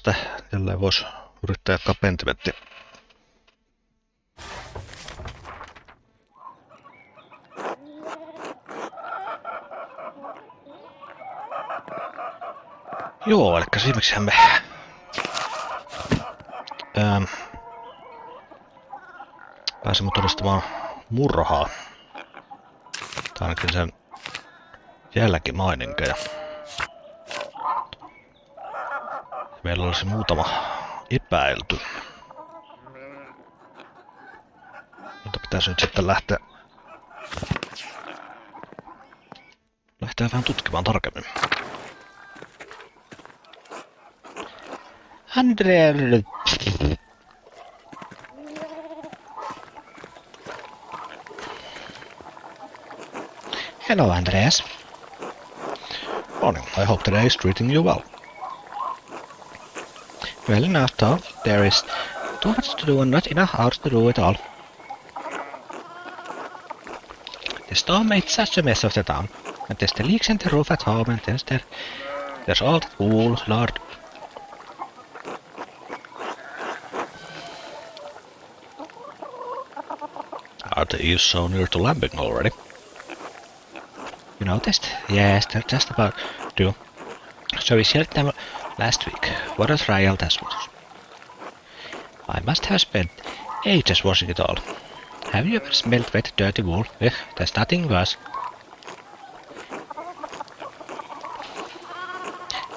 tästä jälleen voisi yrittää jakaa Pentimenttiä. Joo, eli viimeksihän me pääsimme todistamaan murhaa. Tai ainakin sen jälkimaininkeja. Meillä olisi muutama epäilty. Mutta pitäisi nyt sitten lähteä vähän tutkimaan tarkemmin. Hello, Andreas. Morning. I hope today is treating you well. Well enough, though. There is too much to do and not enough hours to do it all. The storm made such a mess of the town, and there's the leaks in the roof at home, and there's all the wool, Lord. Are the eaves so near to lambing already? You noticed? Yes, they're just about due. So we sealed them last week. What a trial that was. I must have spent ages washing it all. Have you ever smelled wet, dirty wool? Ugh, there's nothing worse.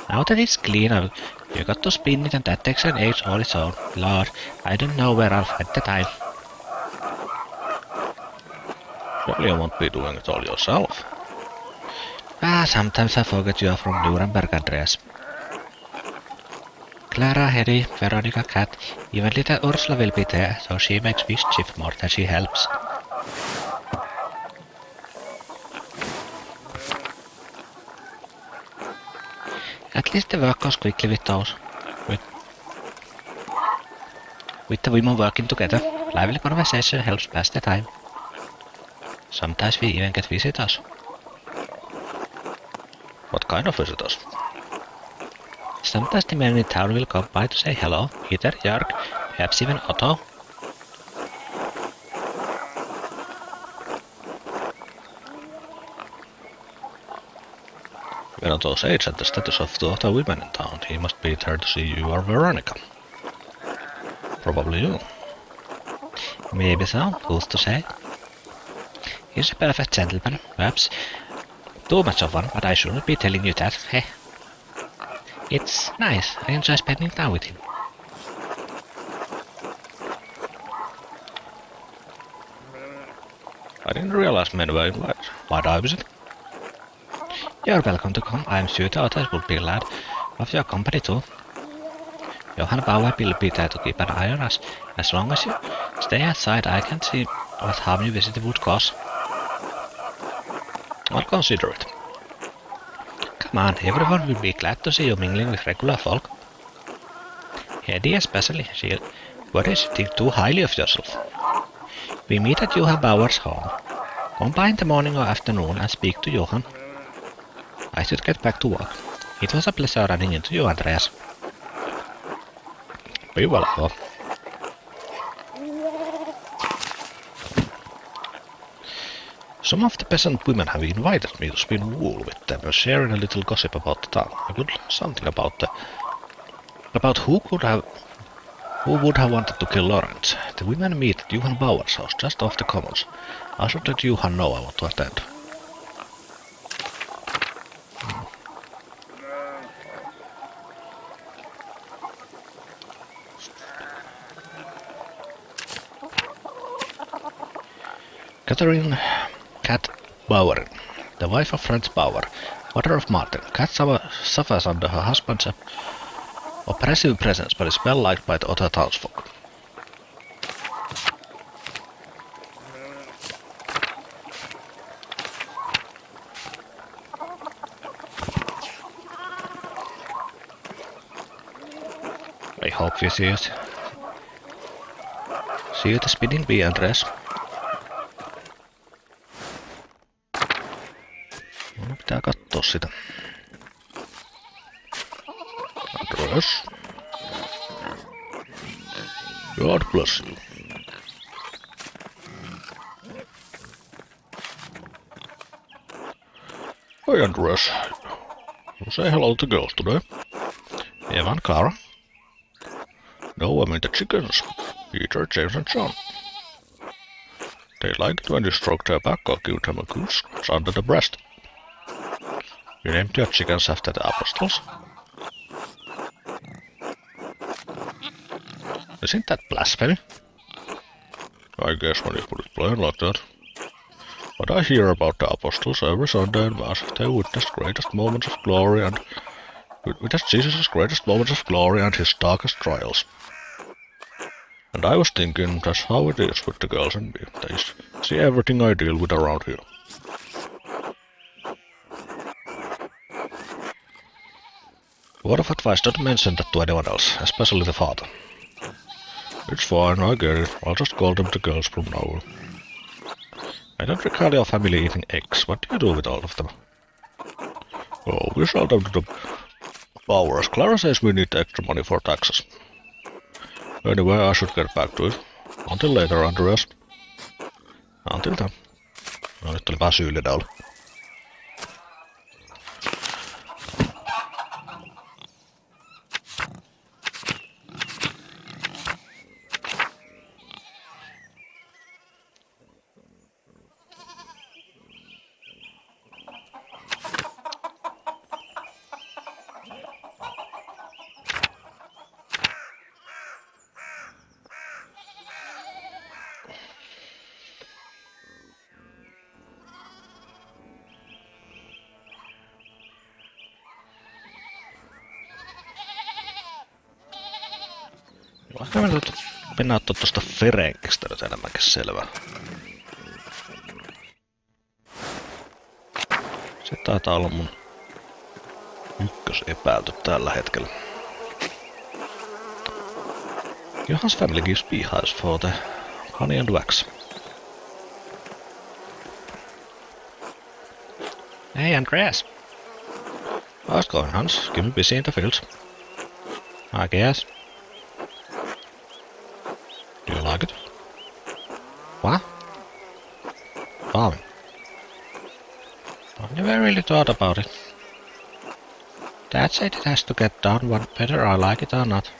Now that it's clean, you got to spin it and that takes an age all its own. Lord, I don't know where I'll find the time. Surely you won't be doing it all yourself. Sometimes I forget you are from Nuremberg, Andreas. Clara, Harry, Veronica, Kat, even little Ursula will be there, so she makes mischief more than she helps. At least the work goes quickly with those. With the women working together, lively conversation helps pass the time. Sometimes we even get visitors. What kind of visitors? Sometimes the men in town will come by to say hello. Peter, Jörg, perhaps even Otto. When Otto's age and the status of the other women in town, he must be there to see you or Veronica. Probably you. Maybe so, who's to say? He's a perfect gentleman, perhaps too much of one, but I shouldn't be telling you that, heh. It's nice, I enjoy spending time with him. I didn't realize men were invited. Might I visit? You're welcome to come. I'm sure the others would be glad of your company too. Johann Bauer will be there to keep an eye on us. As long as you stay outside, I can't see what harm your visit would cause. I'll consider it. Come on, everyone will be glad to see you mingling with regular folk. Hedy especially, she worries you think too highly of yourself. We meet at Johann Bauer's home. Come by in the morning or afternoon and speak to Johann. I should get back to work. It was a pleasure running into you, Andreas. Be well, though. Some of the peasant women have invited me to spin wool with them, sharing a little gossip about the town. I could something about who would have wanted to kill Lawrence. The women meet at Johann Bauer's house, just off the commons. I should let Johann know I want to attend. Catherine Kat Bauer, the wife of Franz Bauer, mother of Martin. Kat suffers under her husband's oppressive presence, but is well liked by the other townsfolk. I hope we see you at the spinning bee, Andreas. Pitää kattoo sitä. Andreas. God bless you. Hey Andreas, you say hello to girls today? Eva and Clara? No, I mean the chickens. Peter, James and John. They like it when you stroke their back or give them a good scratch under the breast. You named your chickens after the apostles? Isn't that blasphemy? I guess when you put it plain like that. But I hear about the apostles every Sunday in Mass. They witnessed greatest moments of glory and witnessed Jesus' greatest moments of glory and his darkest trials. And I was thinking that's how it is with the girls and me. They see everything I deal with around here. What of advice? Don't mention that to anyone else, especially the father. It's fine, I get it. I'll just call them the girls from now on. I don't recall your family eating eggs. What do you do with all of them? Oh, we sell them to the Bowers. Clara says we need extra money for taxes. Anyway, I should get back to it. Until later, Andreas. Until then. No, nyt oli vaan syyllinen olla. Vaikka me nyt mennään ottaa tosta Ferenkistä nyt enemmänkin selvää. Se taitaa olla mun ykkösepäilty tällä hetkellä. Johan's family gives beehives for the honey and wax. Hey Andreas. How's it going, Hans? Keep me busy in the fields. I guess. Do you like it? What? Farming. I never really thought about it. Dad said it has to get done whether I like it or not.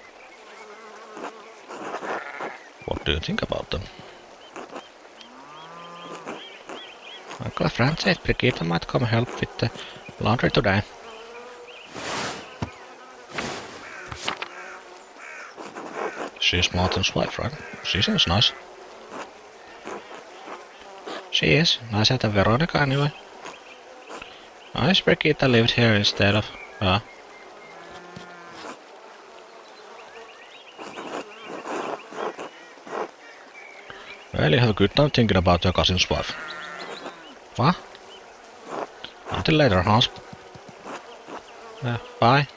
What do you think about them? Uncle Frank said Brigitte might come help with the laundry today. She's Martin's wife, right? She seems nice. She is. Nicer than Veronica anyway. I wish Brigitte lived here instead of her. Well, you have a good time thinking about your cousin's wife. What? Until later, Hans. Bye.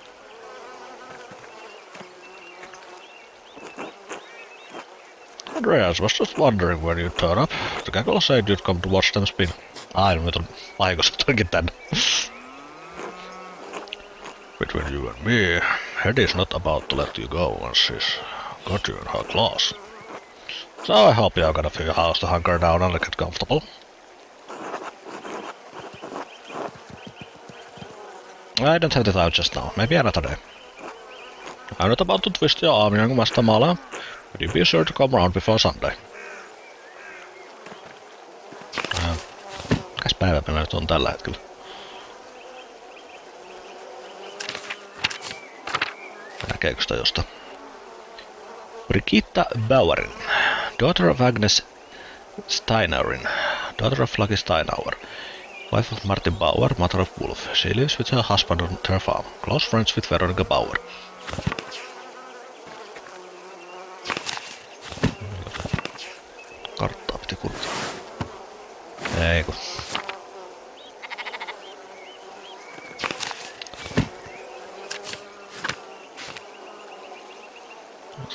Andreas was just wondering where you'd turn up. The gaggle said you'd come to watch them spin. Ai, nyt on vaikutus toinkin tänne. Between you and me, Hetty's not about to let you go once she's got you in her claws. So I hope you got a few hours to hunker down and get comfortable. I don't have the time just now. Maybe another day. I'm not about to twist your arm, young Master Mala. But you be sure to come round before Sunday. Mikäs päivä meillä nyt on tällä hetkellä? Näkeekö sitä josta? Brigitta Bauerin, daughter of Agnes Steinauerin, daughter of Lucky Steinauer, wife of Martin Bauer, mother of Wolf. She lives with her husband on their farm, close friends with Veronica Bauer. Karttaa piti kurkata. Ei kun.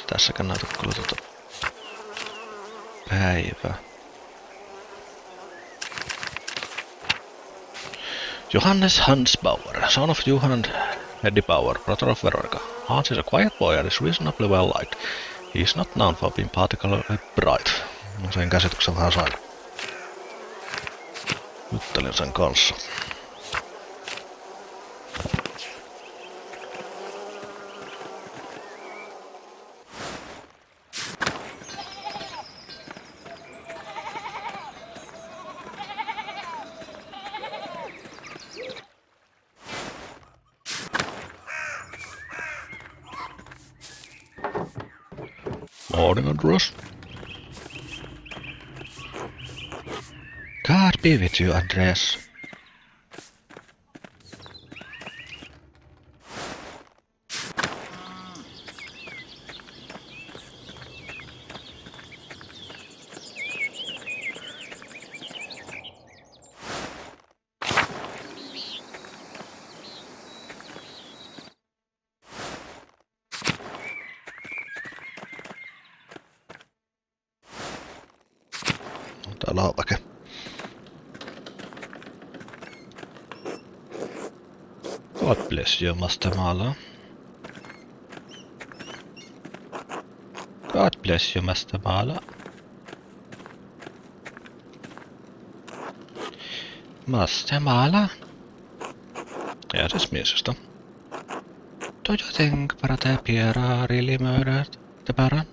Tässäkään näytä kyllä päivää. Johannes Hans Bauer, son of Johan and Eddie Bauer, brother of Veronica. Hans is a quiet boy and is reasonably well liked. He's not known for being particularly bright. No sen käsityksen vähän sain. Juttelin sen kanssa. Morning, Andreas. God be with you, Andreas. Täällä on väke. God bless you, Master Mala. God bless you, Master Mala. Master Mala? Ja siis miesestä. Do you think Brother Pierre really murdered the Baron?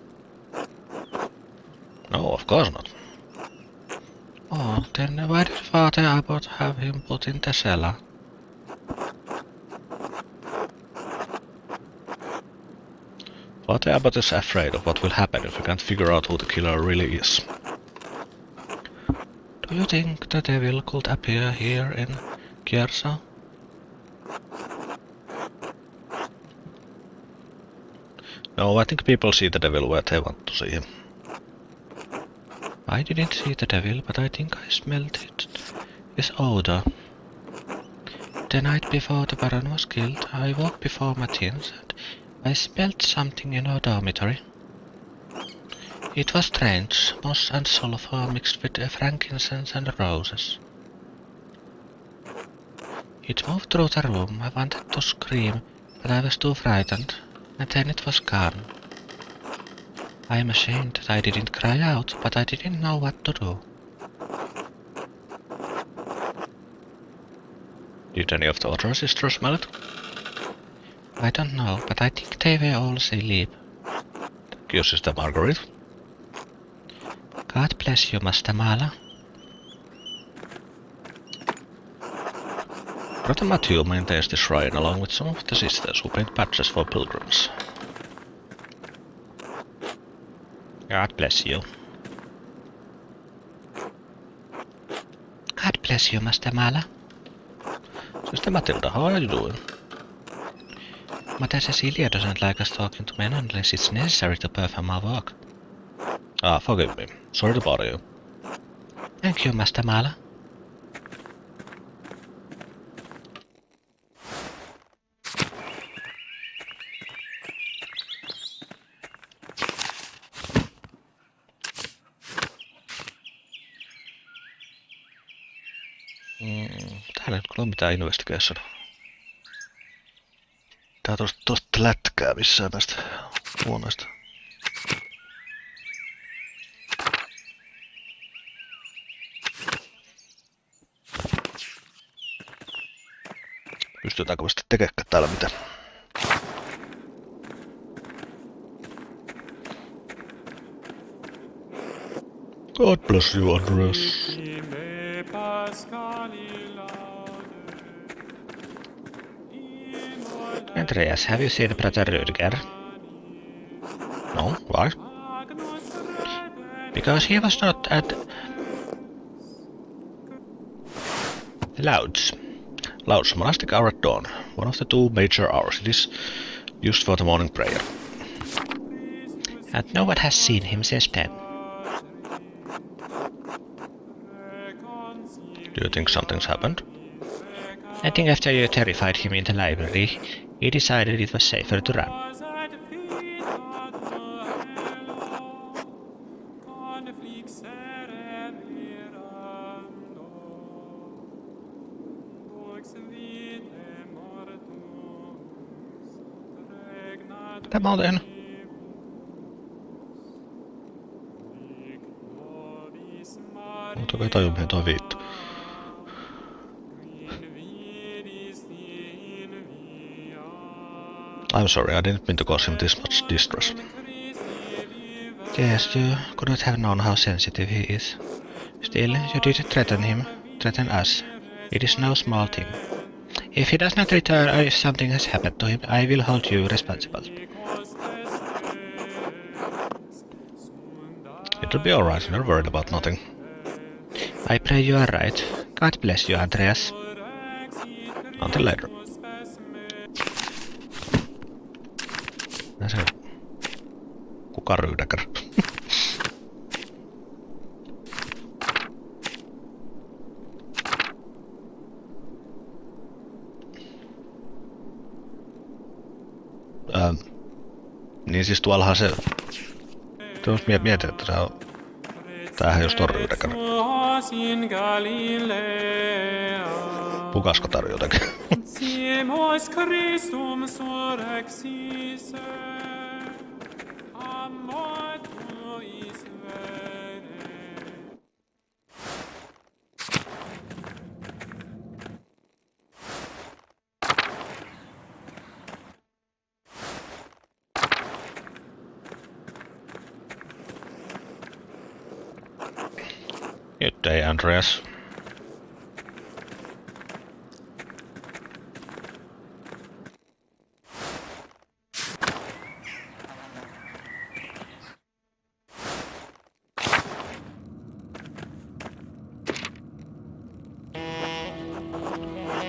No, of course not. Oh, then why did Father Abbot have him put in the cellar? Father Abbot is afraid of what will happen if we can't figure out who the killer really is. Do you think the devil could appear here in Kiersa? No, I think people see the devil where they want to see him. I didn't see the devil, but I think I smelled it. His odor. The night before the Baron was killed, I walked before Matthias and I smelled something in our dormitory. It was strange, moss and sulfur mixed with frankincense and roses. It moved through the room. I wanted to scream, but I was too frightened, and then it was gone. I am ashamed that I didn't cry out, but I didn't know what to do. Did any of the other sisters smell it? I don't know, but I think they were all asleep. Thank you, Sister Margaret. God bless you, Master Mala. Brother Matthew maintains the shrine along with some of the sisters who paint patches for pilgrims. God bless you. God bless you, Master Mala. Sister Matilda, how are you doing? Mother Cecilia doesn't like us talking to men unless it's necessary to perform our work. Ah, forgive me. Sorry to bother you. Thank you, Master Mala. Täällä ei kyllä ole mitään investigation. Tää on tosta lätkää missään näistä huoneista. Pystytäänkö vasta tekemään täällä mitään? God bless you, Andreas. Andreas, have you seen Brother Rüdiger? No, why? Because he was not at Louds. Louds monastic hour at dawn, one of the two major hours. It is used for the morning prayer. And no one has seen him since then. Do you think something's happened? I think after you terrified him in the library, he decided it was safer to run. Tämä on tehnyt. Joka ei taju mihin toi viittaa. I'm sorry, I didn't mean to cause him this much distress. Yes, you could not have known how sensitive he is. Still, you did threaten him, threaten us. It is no small thing. If he does not return or if something has happened to him, I will hold you responsible. It'll be alright, you're worried about nothing. I pray you are right. God bless you, Andreas. Until later. Näin kuka ryydäkär? Niin siis tuollahan se... Mietin, että se on... Tämähän just on ryydäkär. Pukasko tarvii jotenkin? Good day, Andreas.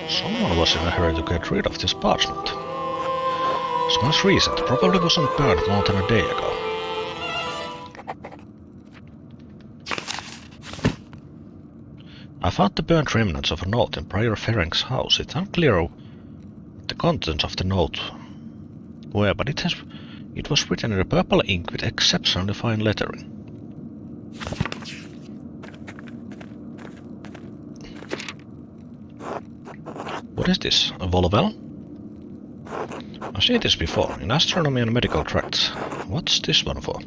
Someone was in a hurry to get rid of this parchment. Smells recent, probably wasn't burned more than a day ago. I found the burnt remnants of a note in Prior Ferenc's house. It's unclear what the contents of the note were, but it was written in a purple ink with exceptionally fine lettering. What is this? A Volvel? I've seen this before, in astronomy and medical tracts. What's this one for?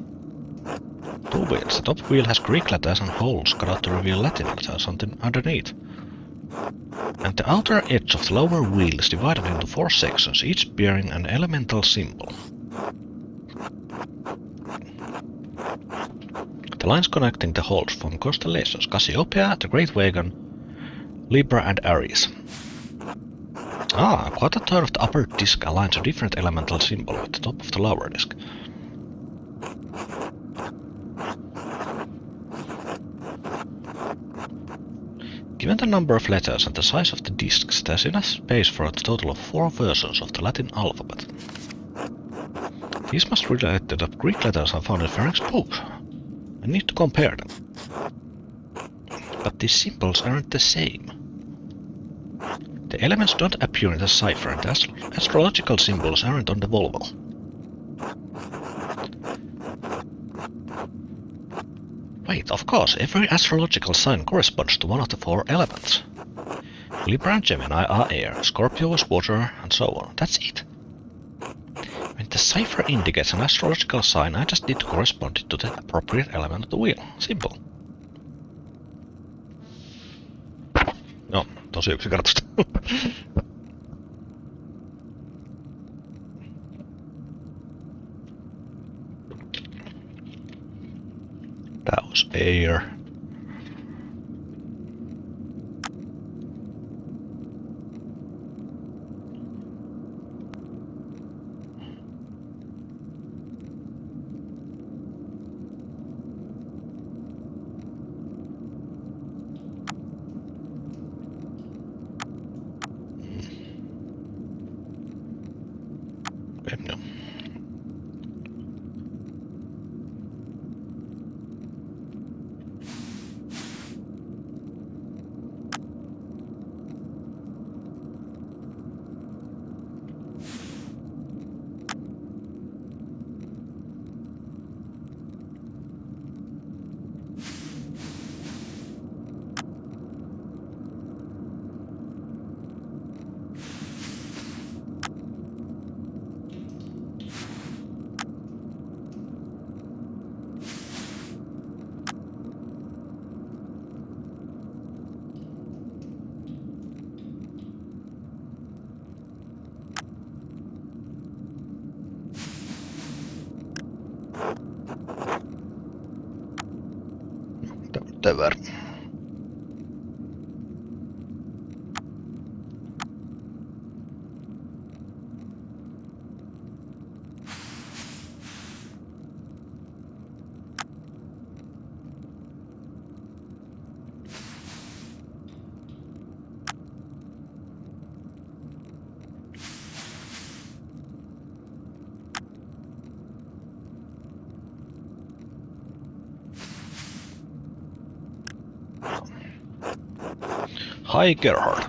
Two wheels. The top wheel has Greek letters and holes cut out to reveal Latin letters or something underneath. And the outer edge of the lower wheel is divided into 4 sections, each bearing an elemental symbol. The lines connecting the holes form constellations: Cassiopeia, the Great Wagon, Libra and Aries. Quite a third of the upper disk aligns a different elemental symbol with the top of the lower disk. Given the number of letters and the size of the disks, there's enough space for a total of 4 versions of the Latin alphabet. These must relate to the Greek letters I found in Ferenc's book. I need to compare them. But these symbols aren't the same. The elements don't appear in the cipher, and the astrological symbols aren't on the Volvo. Wait, of course, every astrological sign corresponds to one of the 4 elements. Libra and Gemini are air, Scorpio is water, and so on. That's it. When the cipher indicates an astrological sign, I just need to correspond it to the appropriate element of the wheel. Simple. No, tosi yksinkertaista. That was air. No. whatever. Hi, Gerhard.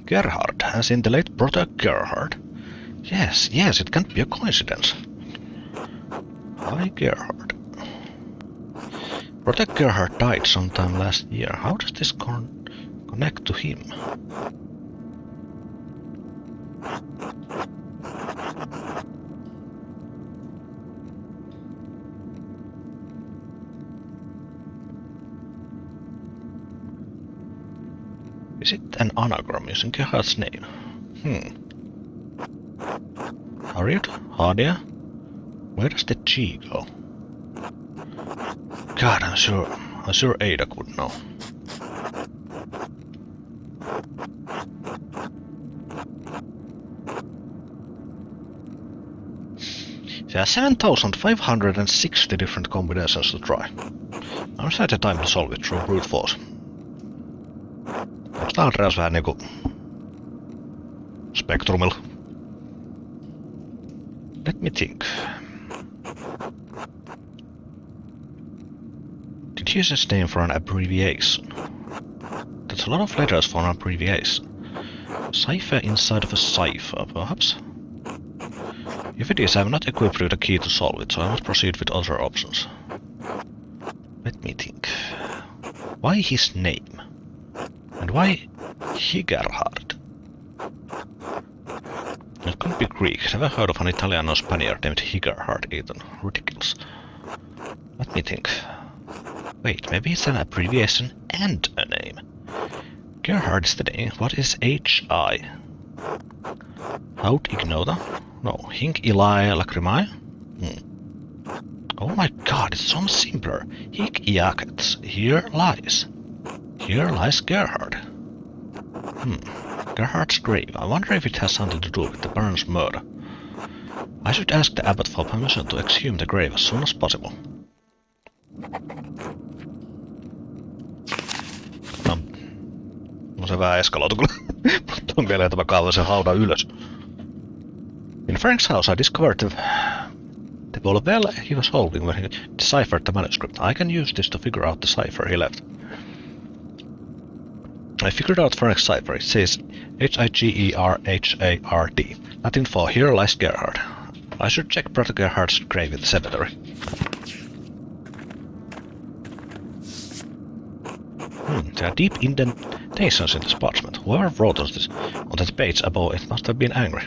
Gerhard, as in the late brother Gerhard. Yes, it can't be a coincidence. Hi, Gerhard. Brother Gerhard died sometime last year. How does this connect to him? Is it an anagram using Gerhard's name? Harriet? Hadia? Where does the G go? God, I'm sure Ada could know. There are 7,560 different combinations to try. Now is the time to solve it through brute force. Tää on Andreas vähän niinku Spectrumilla. Let me think. Did he use his name for an abbreviation? That's a lot of letters for an abbreviation. Cipher inside of a cipher, perhaps? If it is, I am not equipped with a key to solve it, so I must proceed with other options. Let me think. Why his name? And why Higerhard? It could be Greek. Never heard of an Italian or Spaniard named Higerhard either. Ridiculous. Let me think. Wait, maybe it's an abbreviation and a name. Gerhard is the name. What is H-I? Haut ignota? No. Hink Ilai Lacrimai? Oh my god, it's so much simpler. Hic Iacets. Here lies. Here lies Gerhard. Gerhard's grave. I wonder if it has something to do with the Baron's murder. I should ask the abbot for permission to exhume the grave as soon as possible. No se vähän eskaloitu kyllä. Mutta on vielä tämä kaava sen haudan ylös. In Frank's house I discovered the well he was holding when he deciphered the manuscript. I can use this to figure out the cipher he left. I figured out Frank's cipher. It says Higerhard. Latin for here lies Gerhard. I should check Brother Gerhard's grave in the cemetery. There are deep indentations in this parchment. Whoever wrote on the page above it must have been angry.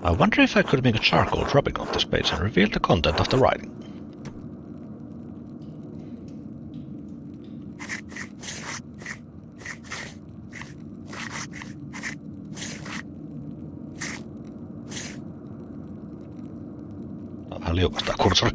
I wonder if I could make a charcoal dropping off this page and reveal the content of the writing. Vähän liukas tää kursori.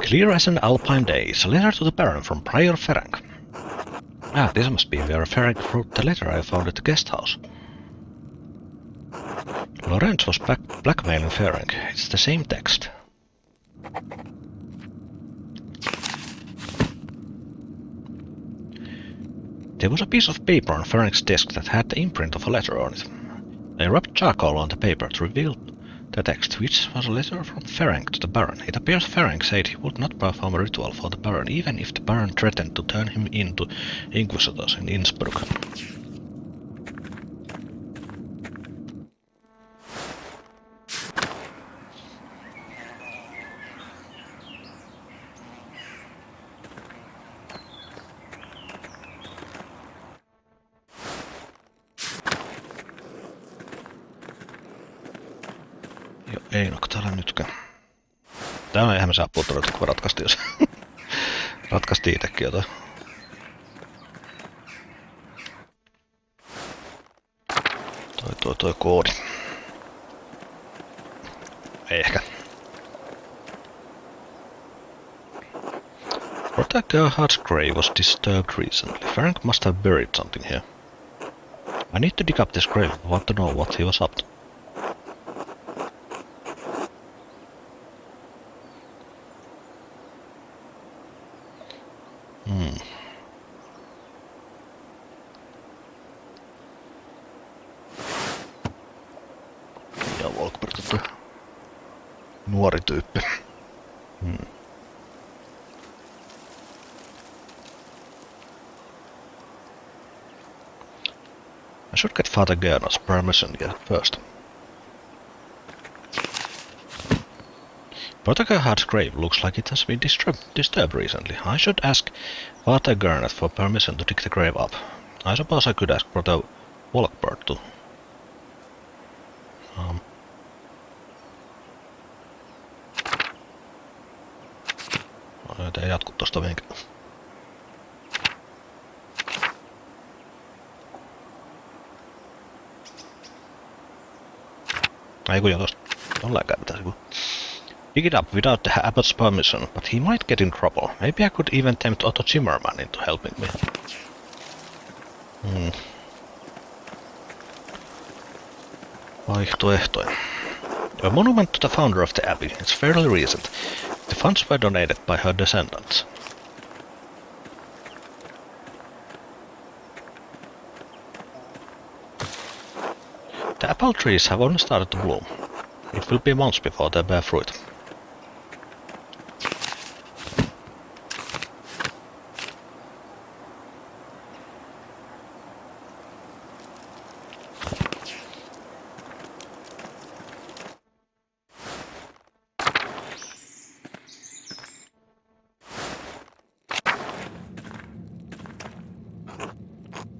Clear as an alpine day. It's a letter to the Baron from Prior Ferenc. This must be where Ferenc wrote the letter I found at the guest house. Lorenz was blackmailing Ferenc. It's the same text. There was a piece of paper on Ferenc's desk that had the imprint of a letter on it. I rubbed charcoal on the paper to reveal the text, which was a letter from Ferenc to the Baron. It appears Ferenc said he would not perform a ritual for the Baron, even if the Baron threatened to turn him into Inquisitors in Innsbruck. Ei no, täällä nytkään. Täällä eihän me saa puuttua, kun ratkaista jos. Ratkaisti itekin jotain. Toi koodi. Ei ehkä. Protector Hut's grave was disturbed recently. Frank must have buried something here. I need to dig up this grave. I want to know what he was up to. Ja Volkberg, nuori tyyppi. I should get Father Gerner's permission first. Protector Hut's grave looks like it has been disturbed recently. I should ask Father Gerner for permission to dig the grave up. I suppose I could ask Brother Volkberg too. Ei jatku tosta mihinkään. Ei kun jo tosta. Ollenkaan pitäisi kun. Dig it up without the Abbot's permission, but he might get in trouble. Maybe I could even tempt Otto Zimmerman into helping me. Vaihtoehtoja. A monument to the founder of the abbey. It's fairly recent. The funds were donated by her descendants. The apple trees have only started to bloom. It will be months before they bear fruit.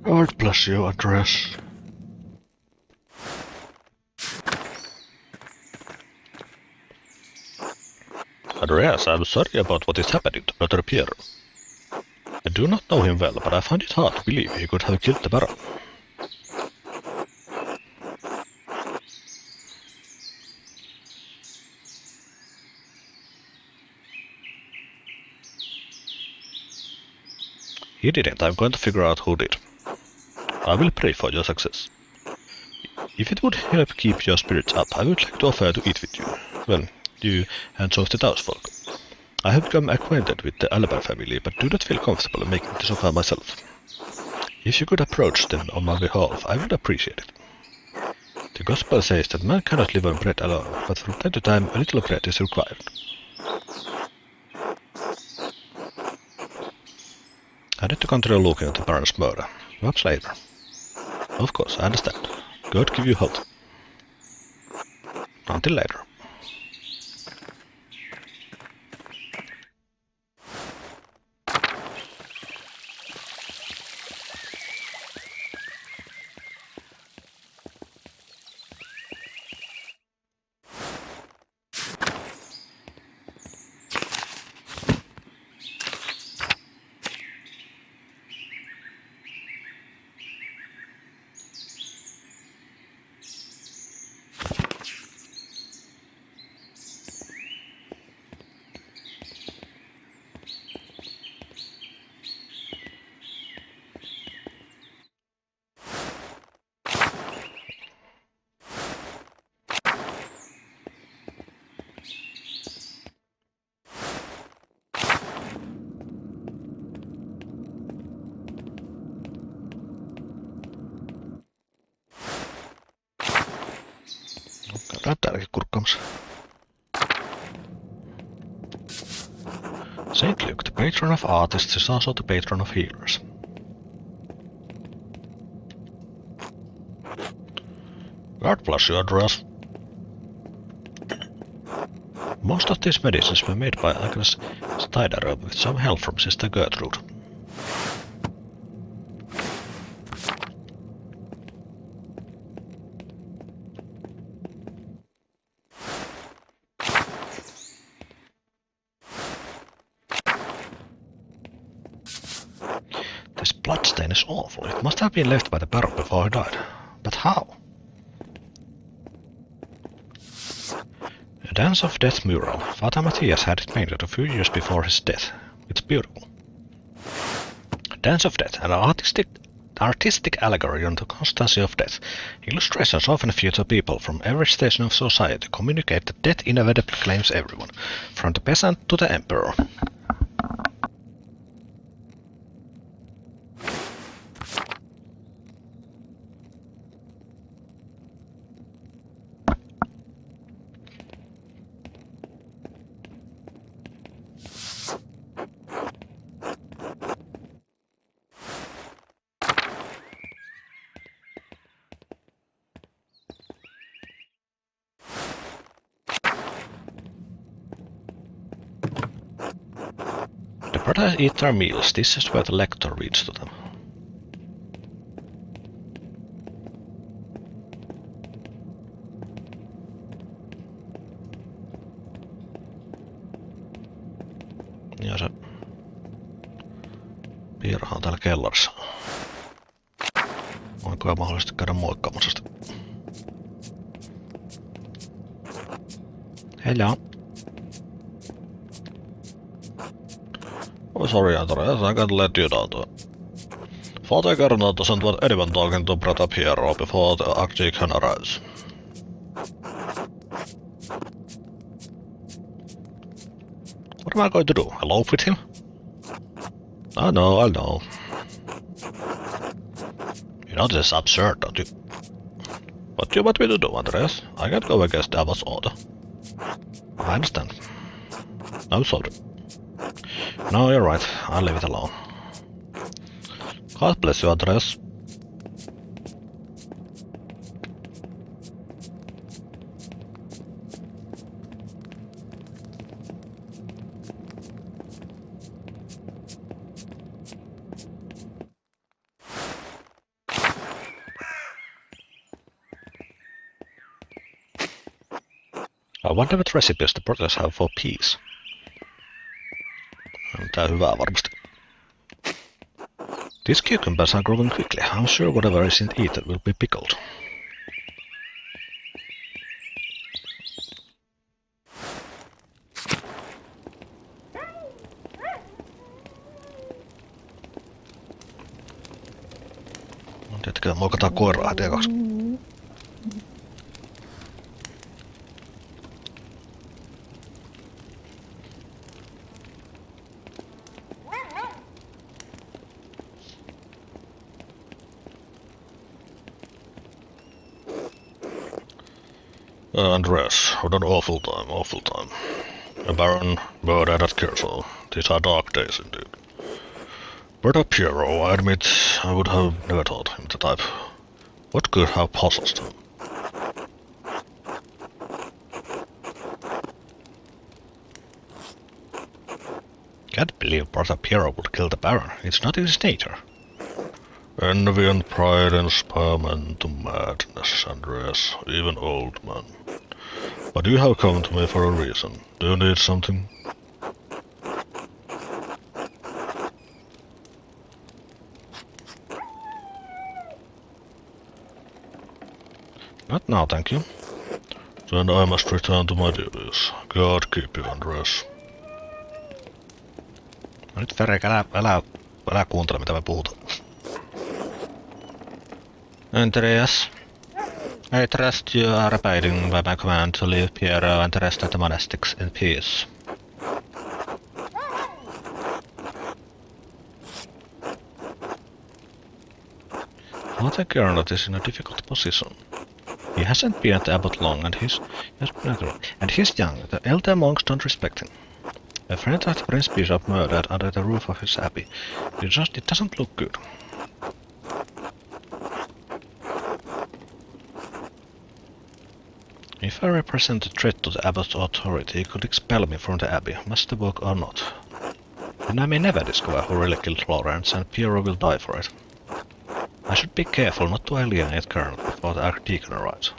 God bless your address. Andreas, I'm sorry about what is happening to Brother Piero. I do not know him well, but I find it hard to believe he could have killed the Baron. He didn't. I'm going to figure out who did. I will pray for your success. If it would help keep your spirits up, I would like to offer to eat with you. Well, you and some of the townsfolk. I have become acquainted with the Alban family, but do not feel comfortable making this offer myself. If you could approach them on my behalf, I would appreciate it. The Gospel says that man cannot live on bread alone, but from time to time a little bread is required. I need to continue looking at the Baron's murder. Perhaps later. Of course, I understand. God give you health. Until later. Käydään täälläkin kurkkaamassa. Saint Luke, the patron of artists, is also the patron of healers. God bless you, Andreas. Most of these medicines were made by Agnes Steider with some help from Sister Gertrude. This bloodstain is awful. It must have been left by the Baron before he died. But how? A Dance of Death mural. Father Matthias had it painted a few years before his death. It's beautiful. Dance of Death, an artistic allegory on the constancy of death. Illustrations often feature people from every station of society to communicate that death inevitably claims everyone, from the peasant to the emperor. The brothers eat their meals. This is where the lector reads to them. Ja se piiraha on täällä kellarissa. Onko mahdollisesti käydä moikkaamassa sitä? Hello. Oh, sorry, Andreas, I can't let you down to it. Father Garner doesn't want anyone talking to Brother Piero before the Archdeacon arrives. What am I going to do? Elope with him? I know. You know this is absurd, don't you? What do you want me to do, Andreas? I can't go against the Abbot's order. I understand. I'm sorry. No, you're right. I'll leave it alone. God bless you, Andreas. I wonder what recipes the brothers have for peace. Tää hyvää varmasti. These cucumbers are growing quickly. I'm sure whatever isn't eaten will be pickled. Tietenkin muokataan koiraa heti ekaksi. Andreas, what an awful time. A Baron murdered at Kershaw. These are dark days indeed. Brother Piero, I admit I would have never thought him the type. What could have possessed him? Can't believe Brother Piero would kill the Baron. It's not in his nature. Envy and pride inspire men to madness, Andreas, even old men. But you have come to me for a reason. Do you need something? Not now, thank you. Then I must return to my duties. God keep you, Andreas. No nyt Ferek, älä kuuntele mitä me puhutaan. Andreas, I trust you are abiding by my command to leave Piero and the rest of the monastics in peace. Father Gernot is in a difficult position. He hasn't been at the abbot long, and he's young. The elder monks don't respect him. A friend of the Prince Bishop murdered under the roof of his abbey. It doesn't look good. If I represent a threat to the abbot's authority, he could expel me from the abbey, master book or not. And I may never discover who really killed Florence, and Piero will die for it. I should be careful not to alienate Colonel before the Archdeacon arrives.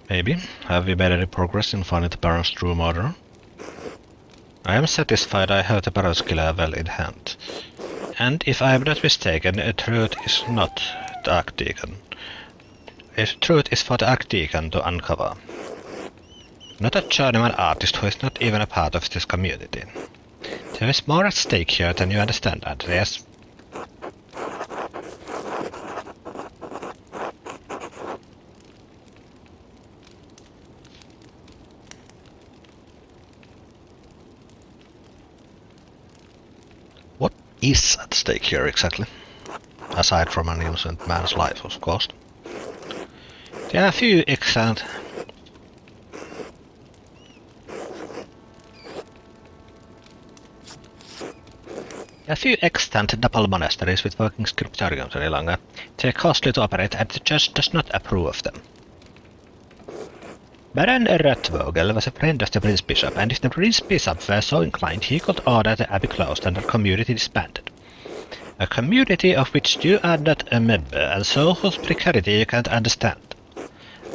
Maybe. Have we made any progress in finding the Baron's true murderer? I am satisfied I have the Baron's level in hand. And if I am not mistaken, the truth is not the Archdeacon. The truth is for the Archdeacon to uncover. Not a journeyman artist who is not even a part of this community. There is more at stake here than you understand, Andreas. What is at stake here exactly? Aside from an innocent man's life, of course. There are a few extant double monasteries with working scriptoriums any longer. They are costly to operate and the church does not approve of them. Baron Ratvogel was a friend of the Prince Bishop, and if the Prince Bishop were so inclined, he could order the abbey closed and the community disbanded. A community of which you are not a member, and so whose precarity you can't understand.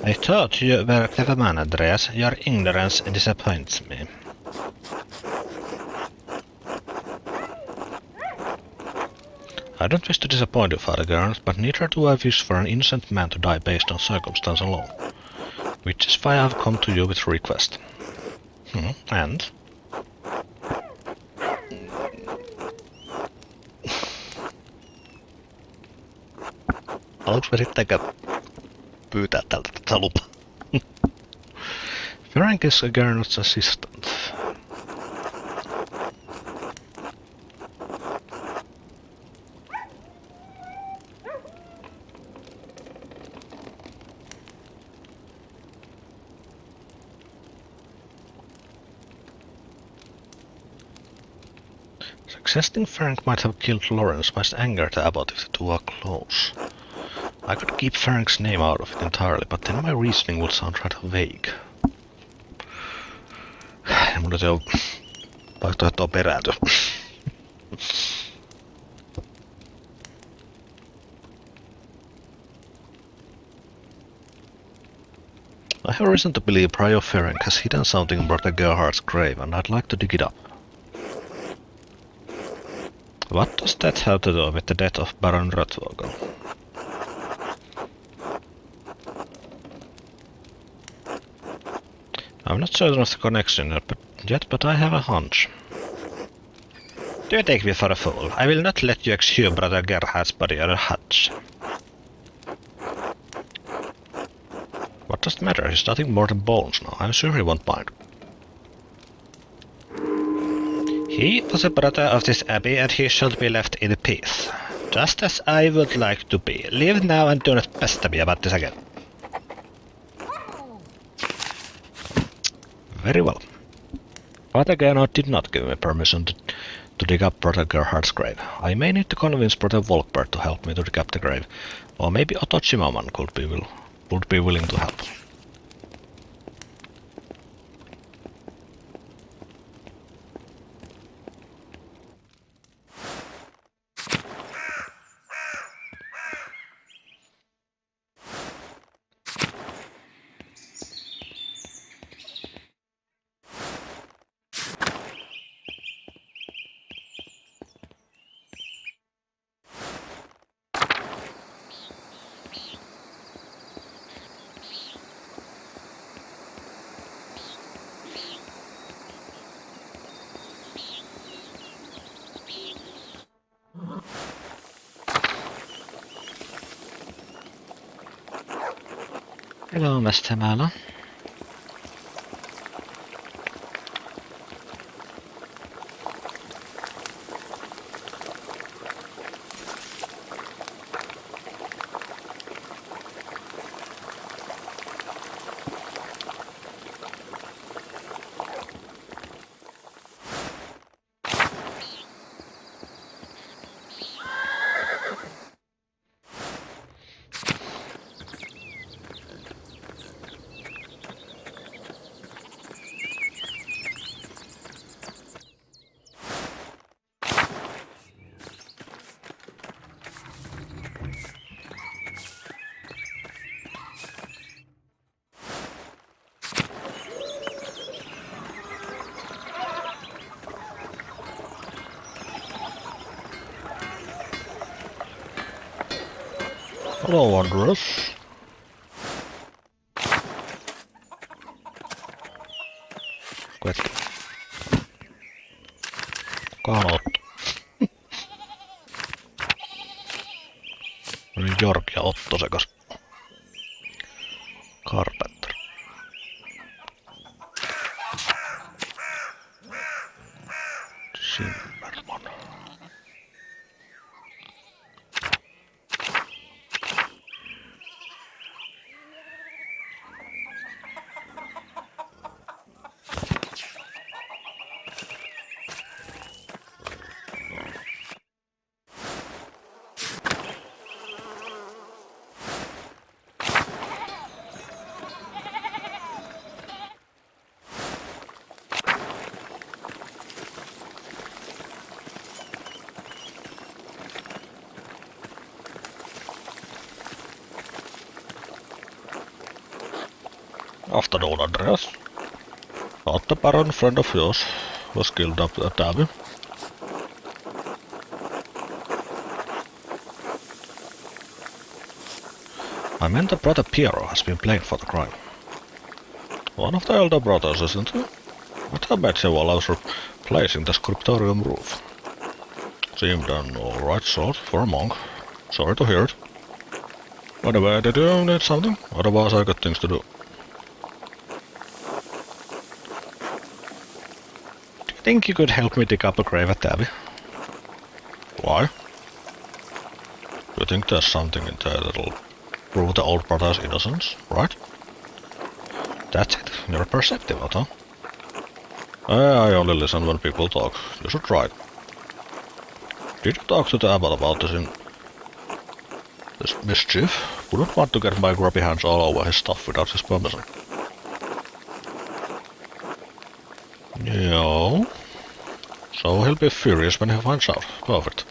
I thought you were a clever man, Andreas. Your ignorance disappoints me. I don't wish to disappoint you, Father Gerns, but neither do I wish for an innocent man to die based on circumstance alone. Which is why I have come to you with a request. And? Haluatko yrittääkö pyytää tältä tätä lupaa? Ferenc is Gernot's assistant. Suggesting Ferenc might have killed Lawrence might anger the abbot if the two are close. I could keep Ferenc's name out of it entirely, but then my reasoning would sound rather vague. Ja mun on vaihtoehtoa perääntyä. I have reason to believe Prior Ferenc has hidden something in Brother Gerhard's grave, and I'd like to dig it up. What does that have to do with the death of Baron Ratvogel? I'm not certain of the connection yet, but I have a hunch. Do you take me for a fool? I will not let you exhume Brother Gerhard's body on a hutch. What does it matter? He's nothing more than bones now. I'm sure he won't mind. He was a brother of this abbey, and he should be left in peace. Just as I would like to be. Leave now and do not pester me about this again. Very well. Father Gernot did not give me permission to dig up Brother Gerhard's grave. I may need to convince Brother Volkbert to help me to dig up the grave, or maybe Otto Zimmermann would be willing to help. Hello, Mr. Mala. Hello, Andres. Kuka on Otto? Jorg ja Otto sekas. Carpenter. Zimmerman. Afternoon, Andreas. Thought the Baron, friend of yours, was killed up at Abbey. I meant the brother Piero has been blamed for the crime. One of the elder brothers, isn't he? But I met him while I was replacing the scriptorium roof. Seemed an alright sort for a monk. Sorry to hear it. Anyway, did you need something? Otherwise I got things to do. Do you think you could help me dig up a grave at the Abbey? Why? Do you think there's something in there that'll prove the old brother's innocence, right? That's it. You're perceptive, huh? I only listen when people talk. You should try it. Did you talk to the abbot about this mischief? Wouldn't want to get my grubby hands all over his stuff without his permission. No. So he'll be furious when he finds out. Perfect.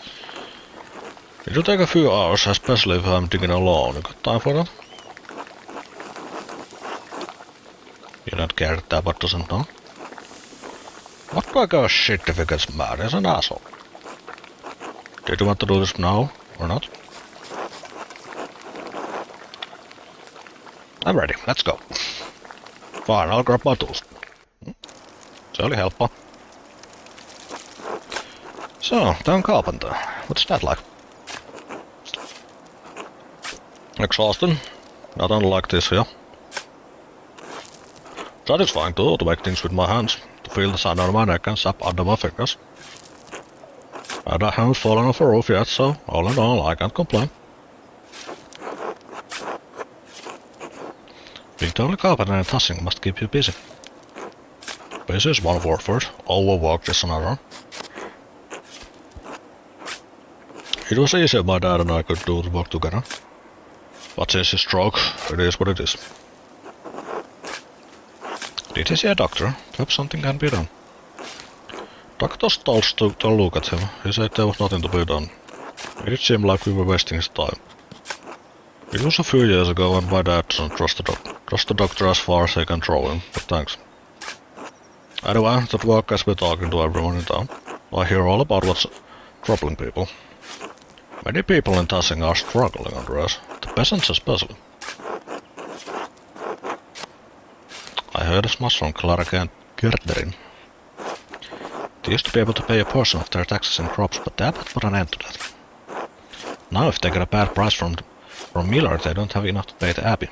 It'll take a few hours, especially if I'm digging alone. You got time for that? You don't care that the abbot doesn't know? What do I give a shit if he gets mad? He's an asshole. Did you want to do this now, or not? I'm ready, let's go. Fine, I'll grab my tools. Se oli helppo. So, town carpenter. What's that like? Exhausting. Not unlike this here. Satisfying too, to make things with my hands. To feel the sun on my neck and sap under my fingers. And I haven't fallen off a roof yet, so all in all, I can't complain. Being totally carpenter and tossing must keep you busy. Busy is one word for it, overworked is another. It was easier my dad and I could do the work together. But since his stroke, it is what it is. Did he see a doctor? Perhaps something can be done. Doctor Stolz took a look at him. He said there was nothing to be done. It did seem like we were wasting his time. It was a few years ago and my dad doesn't trust the doctor as far as he can throw him, but thanks. Anyway, that work has been talking to everyone in town. I hear all about what's troubling people. Many people in Tassing are struggling, Andreas. The peasants especially. I heard as much from Clara Gerterin. They used to be able to pay a portion of their taxes in crops, but the abbot put an end to that. Now if they get a bad price from Miller, they don't have enough to pay the abbey.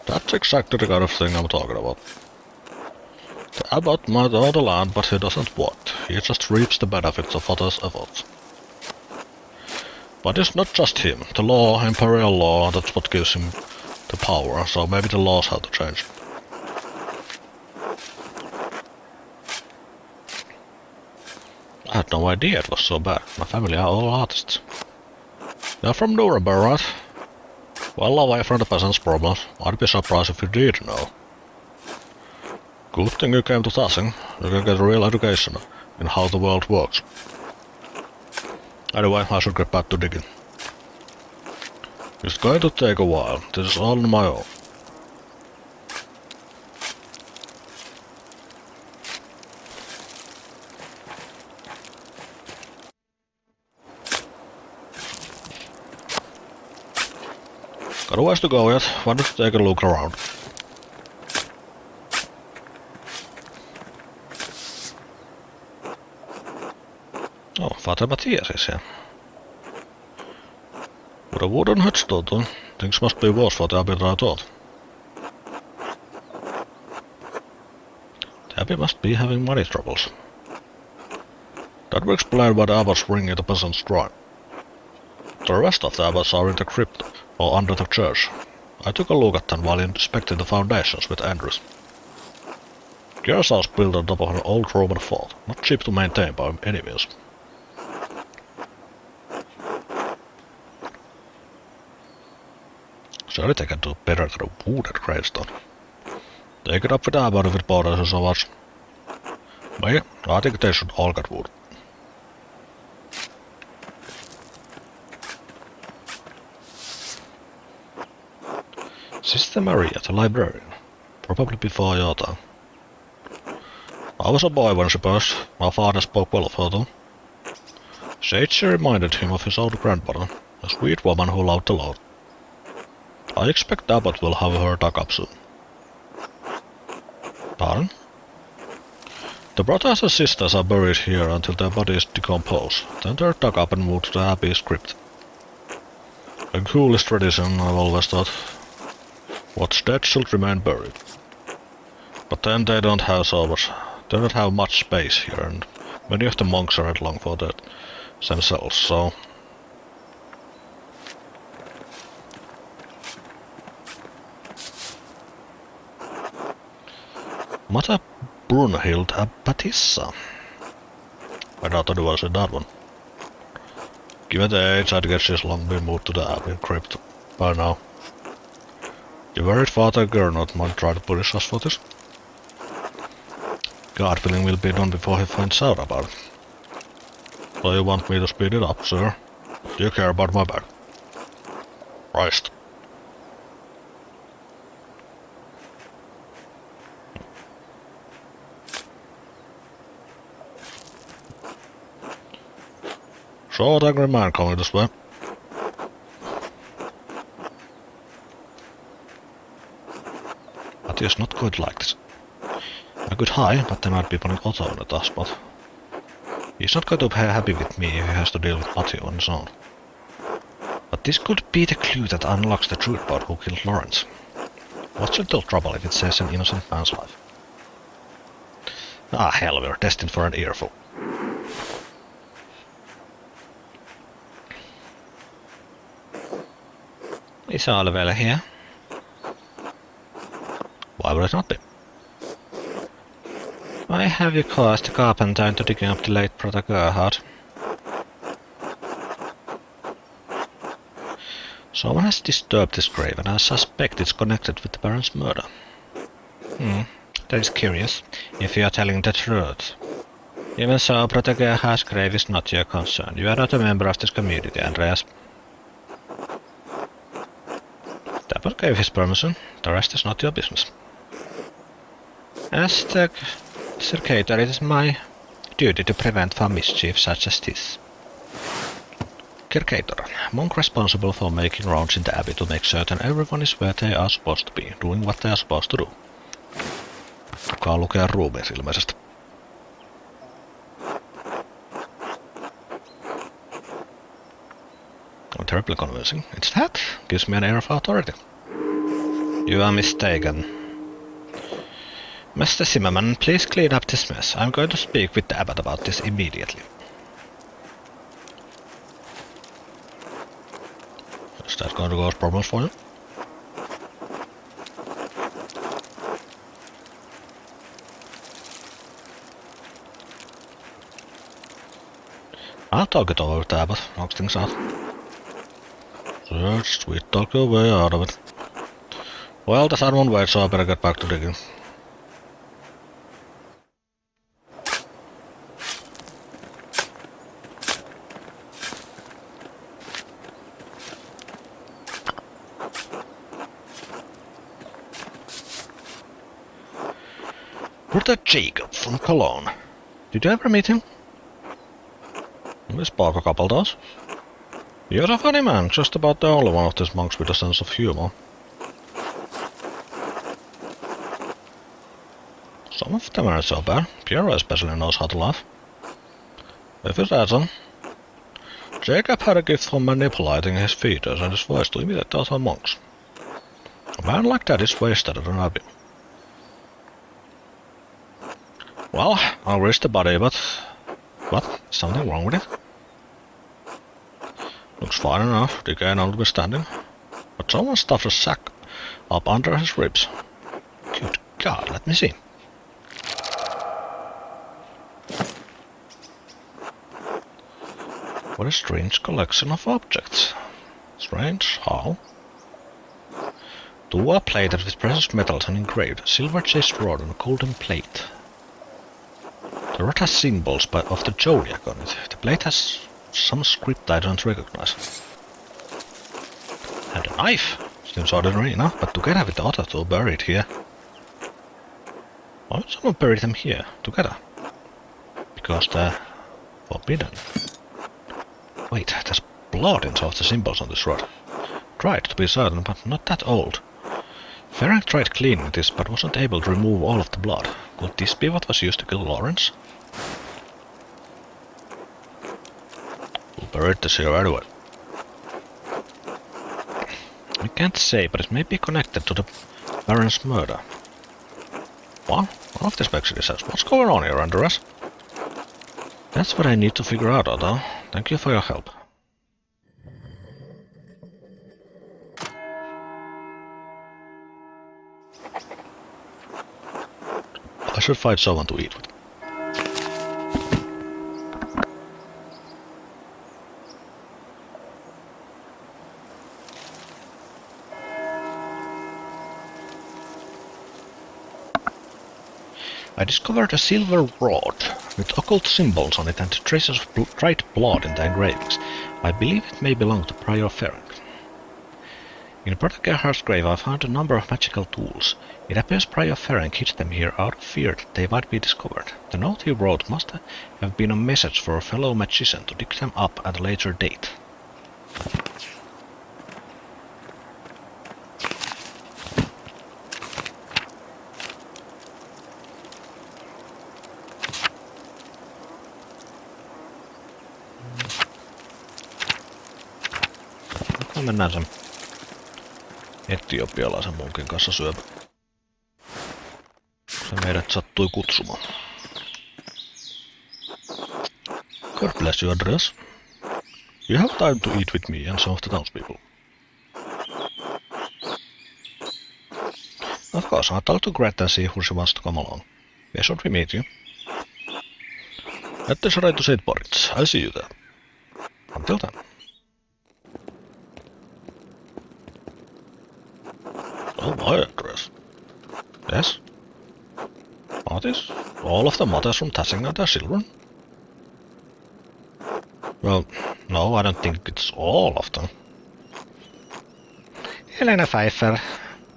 That's exactly the kind of thing I'm talking about. The abbot might own the land, but he doesn't want. He just reaps the benefits of others' efforts. But it's not just him. The law, imperial law, that's what gives him the power, so maybe the laws have to change. I had no idea it was so bad. My family are all artists. You're from Nuremberg, right? Well away from the peasants' problems. I'd be surprised if you did know. Good thing you came to Tassing. You can get a real education in how the world works. Anyway, I should get back to digging. It's going to take a while. This is all on my own. Got a ways to go yet. Why don't you take a look around? Oh, Father Matthias is here. With a wooden headstone, things must be worse for the abbey than I thought. The abbey must be having money troubles. That would explain why the abbots ring in the peasants' shrine. The rest of the abbots are in the crypt or under the church. I took a look at them while inspecting the foundations with Andrews. Yours was built on top of an old Roman fort, not cheap to maintain by any means. Surely they can do better than a wooden gravestone. Take it up with abbot if it bothers you so much. Me, I think they should all get wood. Sister Maria, the librarian. Probably before your time. I was a boy when she passed. My father spoke well of her though. She reminded him of his old grandmother, a sweet woman who loved the Lord. I expect Abbott will have her dug up soon. Pardon? The brothers and sisters are buried here until their bodies decompose, then they're dug up and moved to the Abbey's crypt. The coolest tradition, I've always thought. What's dead should remain buried. But then they don't have so much. They don't have much space here, and many of the monks aren't long for that themselves, so... Mother Brunhild Abbotissa. I thought it was in that one. Given the age, I'd guess she's long been moved to the Abbey crypt by now. You worried Father Gernot might try to punish us for this? God willing will be done before he finds out about it. So you want me to speed it up, sir? Do you care about my bag? Christ. Short angry man coming this way. But he's not good like this. I could hide, but they might be putting Otto in the tough spot. He's not going to be happy with me if he has to deal with Matthew on his own. But this could be the clue that unlocks the truth about who killed Lawrence. What's little trouble if it saves an innocent man's life? Ah hell, we're destined for an earful. Is Oliver here? Why would it not be? Why have you caused the carpenter into digging up the late brother Gerhard? Someone has disturbed this grave, and I suspect it's connected with the Baron's murder. That is curious, if you are telling the truth. Even so, brother Gerhard's grave is not your concern. You are not a member of this community, Andreas. The Abbot gave his permission. The rest is not your business. As the Circator, it is my duty to prevent from mischief such as this. Circator, monk responsible for making rounds in the abbey to make certain everyone is where they are supposed to be, doing what they are supposed to do. Kukaan lukee ruumiin ilmeisesti. Oh, terribly convincing. It's that. Gives me an air of authority. You are mistaken. Mr. Zimmerman, please clean up this mess. I'm going to speak with the abbot about this immediately. Is that going to cause problems for you? I'll talk it over with the abbot, knock things out. Just sweet talk your way out of it. Well, the sun won't wait, so I better get back to digging. Brother Jacob from Cologne. Did you ever meet him? We spoke a couple times. You're a funny man, just about the only one of these monks with a sense of humor. Some of them aren't so bad. Piero especially knows how to laugh. If you say so. Jacob had a gift for manipulating his features and his voice to imitate other monks. A man like that is wasted at an abbey. Well, I'll risk the body, but... What? Is something wrong with it? Looks fine enough, decay notwithstanding. But someone stuffed a sack up under his ribs. Good God, let me see. What a strange collection of objects. Strange? How? Two are plated with precious metals and engraved, silver chased rod and a golden plate. The rod has symbols of the zodiac on it. The plate has some script I don't recognize. And a knife! Seems ordinary enough, but together with the other two buried here. Why would someone bury them here, together? Because they're forbidden. Wait, there's blood in some of the symbols on this rod. Dried, to be certain, but not that old. Ferenc tried cleaning this, but wasn't able to remove all of the blood. Could this be what was used to kill Lawrence? Who buried this here anyway? We can't say, but it may be connected to the Baron's murder. What? None of this makes any sense. What's going on here, Andreas? That's what I need to figure out, Otto. Thank you for your help. I should find someone to eat with. I discovered a silver rod with occult symbols on it and traces of dried blood in the engravings. I believe it may belong to Prior Ferenc. In Brother Gerhard's grave I found a number of magical tools. It appears Prior Ferenc hid them here out of fear that they might be discovered. The note he wrote must have been a message for a fellow magician to dig them up at a later date. Mennään sen etiopialaisen munkin kanssa syömään. Se meidät sattui kutsumaan. God bless you, Andreas. You have time to eat with me and some of the townspeople. Of course, I'll talk to Greta and see who she wants to come along. Where should we meet you? At the Shrine to St. Boris. I'll see you there. Until then. Oh my, Andreas. Yes? Artists? All of the mothers from Tassing are their children? Well, no, I don't think it's all of them. Helena Pfeiffer.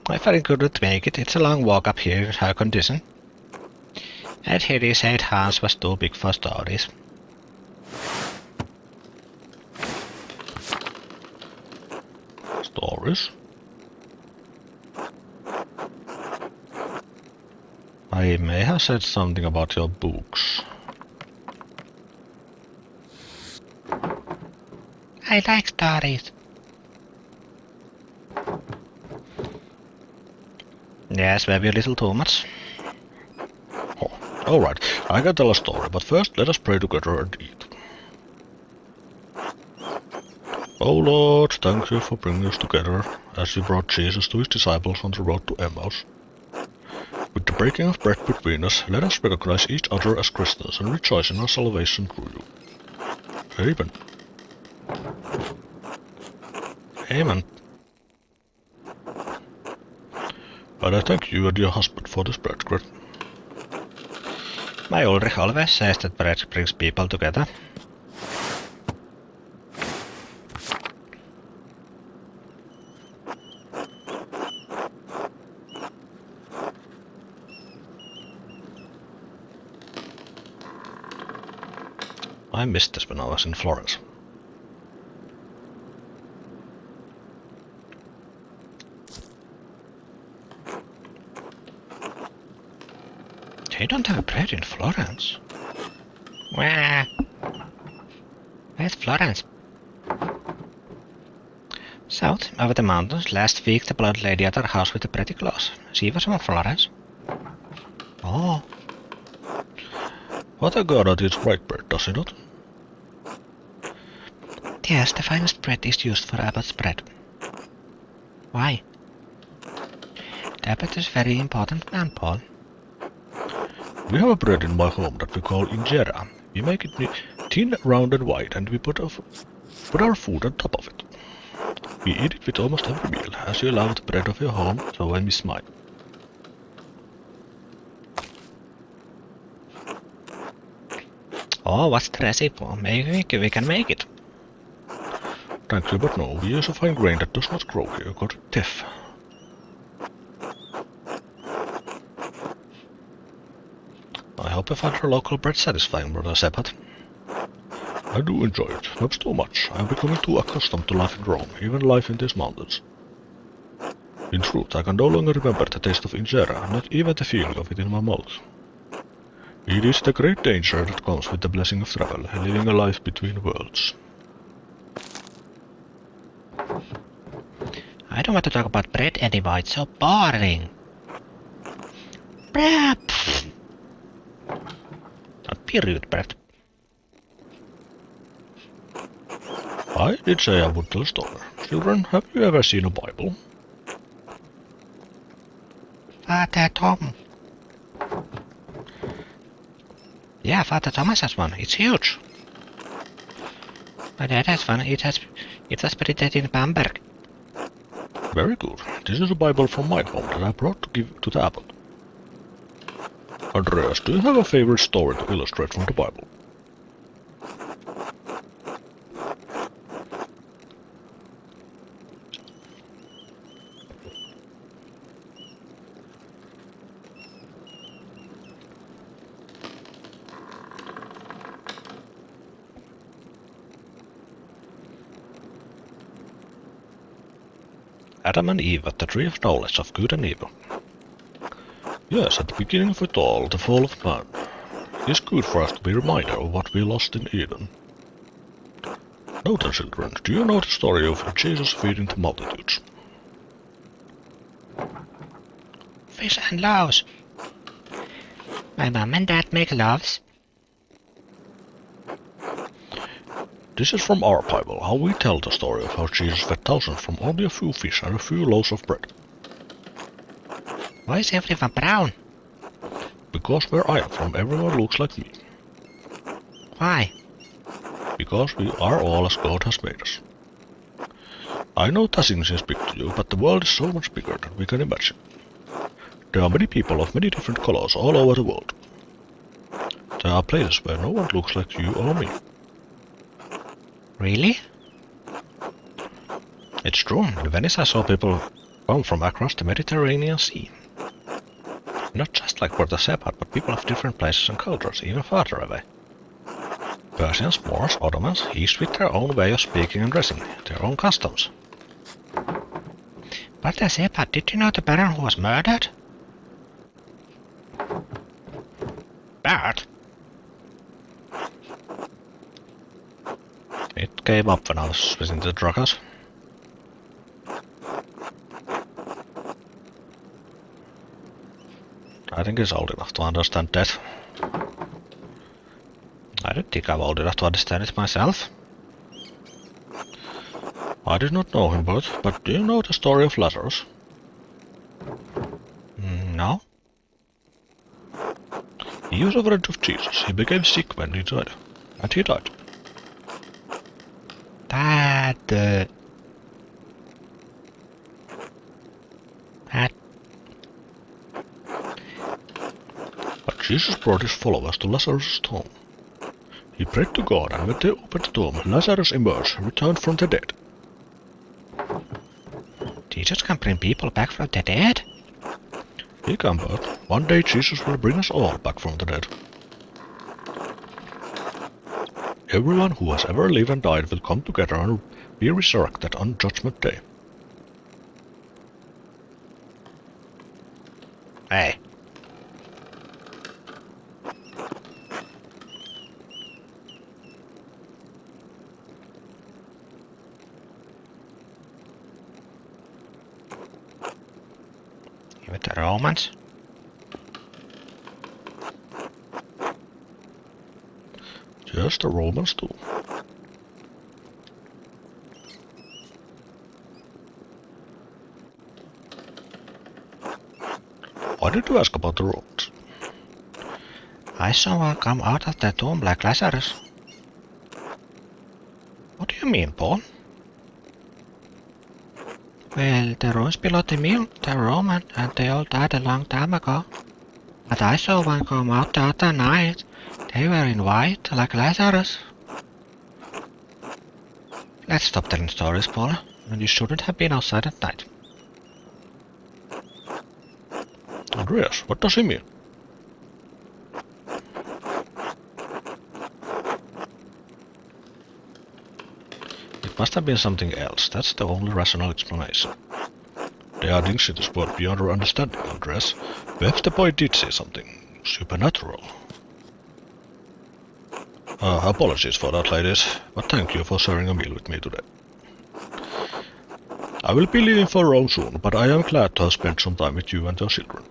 Pfeiffer couldn't make it. It's a long walk up here in her condition. And Harry said Hans was too big for stories. Stories? I may have said something about your books. I like stories. Yes, maybe a little too much. Oh, alright, I can tell a story, but first let us pray together and eat. Oh Lord, thank you for bringing us together, as you brought Jesus to his disciples on the road to Emmaus. With the breaking of bread between us, let us recognize each other as Christians and rejoice in our salvation through you. Amen. Amen. And I thank you and your husband for this bread, Gret. My Ulrich always says that bread brings people together. I missed this when I was in Florence. They don't have bread in Florence. Wah. Where's Florence? South over the mountains. Last week the blonde lady at our house with the pretty clothes. She was from Florence. Oh. What a god, that is right bread, does it not? Yes, the finest bread is used for abbot's bread. Why? The abbot is very important man, Paul. We have a bread in my home that we call injera. We make it thin, round and white, and we put our food on top of it. We eat it with almost every meal, as you love the bread of your home, so when we smile. Oh, what's the recipe? Maybe we can make it. Thank you, but no, we use a fine grain that does not grow here, called teff. I hope you find your local bread satisfying, Brother Seppat. I do enjoy it, perhaps too much. I am becoming too accustomed to life in Rome, even life in these mountains. In truth, I can no longer remember the taste of injera, not even the feeling of it in my mouth. It is the great danger that comes with the blessing of travel, living a life between worlds. I don't want to talk about bread anymore, it's so boring. Bread! Don't be rude, Brett. I did say I would tell a story. Children, have you ever seen a Bible? Father Tom. Yeah, Father Thomas has one. It's huge. My dad has one. It was printed in Bamberg. Very good. This is a Bible from my home that I brought to give to the abbot. Andreas, do you have a favorite story to illustrate from the Bible? Adam and Eve at the tree of knowledge of good and evil. Yes, at the beginning of it all, the fall of man. It is good for us to be reminded of what we lost in Eden. Now then, children, do you know the story of Jesus feeding the multitudes? Fish and loaves. My mom and dad make loaves. This is from our Bible, how we tell the story of how Jesus fed thousands from only a few fish and a few loaves of bread. Why is everyone brown? Because where I am from, everyone looks like me. Why? Because we are all as God has made us. I know Tassing seems big to you, but the world is so much bigger than we can imagine. There are many people of many different colors all over the world. There are places where no one looks like you or me. Really? It's true. In Venice I saw people come from across the Mediterranean Sea. Not just like Brother Seppat, but people of different places and cultures, even farther away. Persians, Moors, Ottomans, each with their own way of speaking and dressing, their own customs. Brother Seppat, did you know the Baron who was murdered? Bert? It came up when I was visiting the drug house. I think he's old enough to understand that. I don't think I'm old enough to understand it myself. I did not know him, but do you know the story of Lazarus? No. He was a friend of Jesus. He became sick when he died. And he died. That... But Jesus brought his followers to Lazarus' tomb. He prayed to God, and when they opened the tomb, Lazarus emerged, returned from the dead. Jesus can bring people back from the dead? He can, but one day Jesus will bring us all back from the dead. Everyone who has ever lived and died will come together and be resurrected on Judgment Day. Hey. Romance? Just a romance too. Why did you ask about the roads? I saw one come out of the tomb like Lazarus. What do you mean, Paul? Well, the ruins below the mill, they're Roman, and they all died a long time ago. But I saw one come out the other night. They were in white, like Lazarus. Let's stop telling stories, Paul. And you shouldn't have been outside at night. Andreas, what does he mean? It must have been something else. That's the only rational explanation. There are things in this world beyond our understanding, Andreas. Perhaps the boy did say something supernatural. Apologies for that, ladies, but thank you for sharing a meal with me today. I will be leaving for Rome soon, but I am glad to have spent some time with you and your children.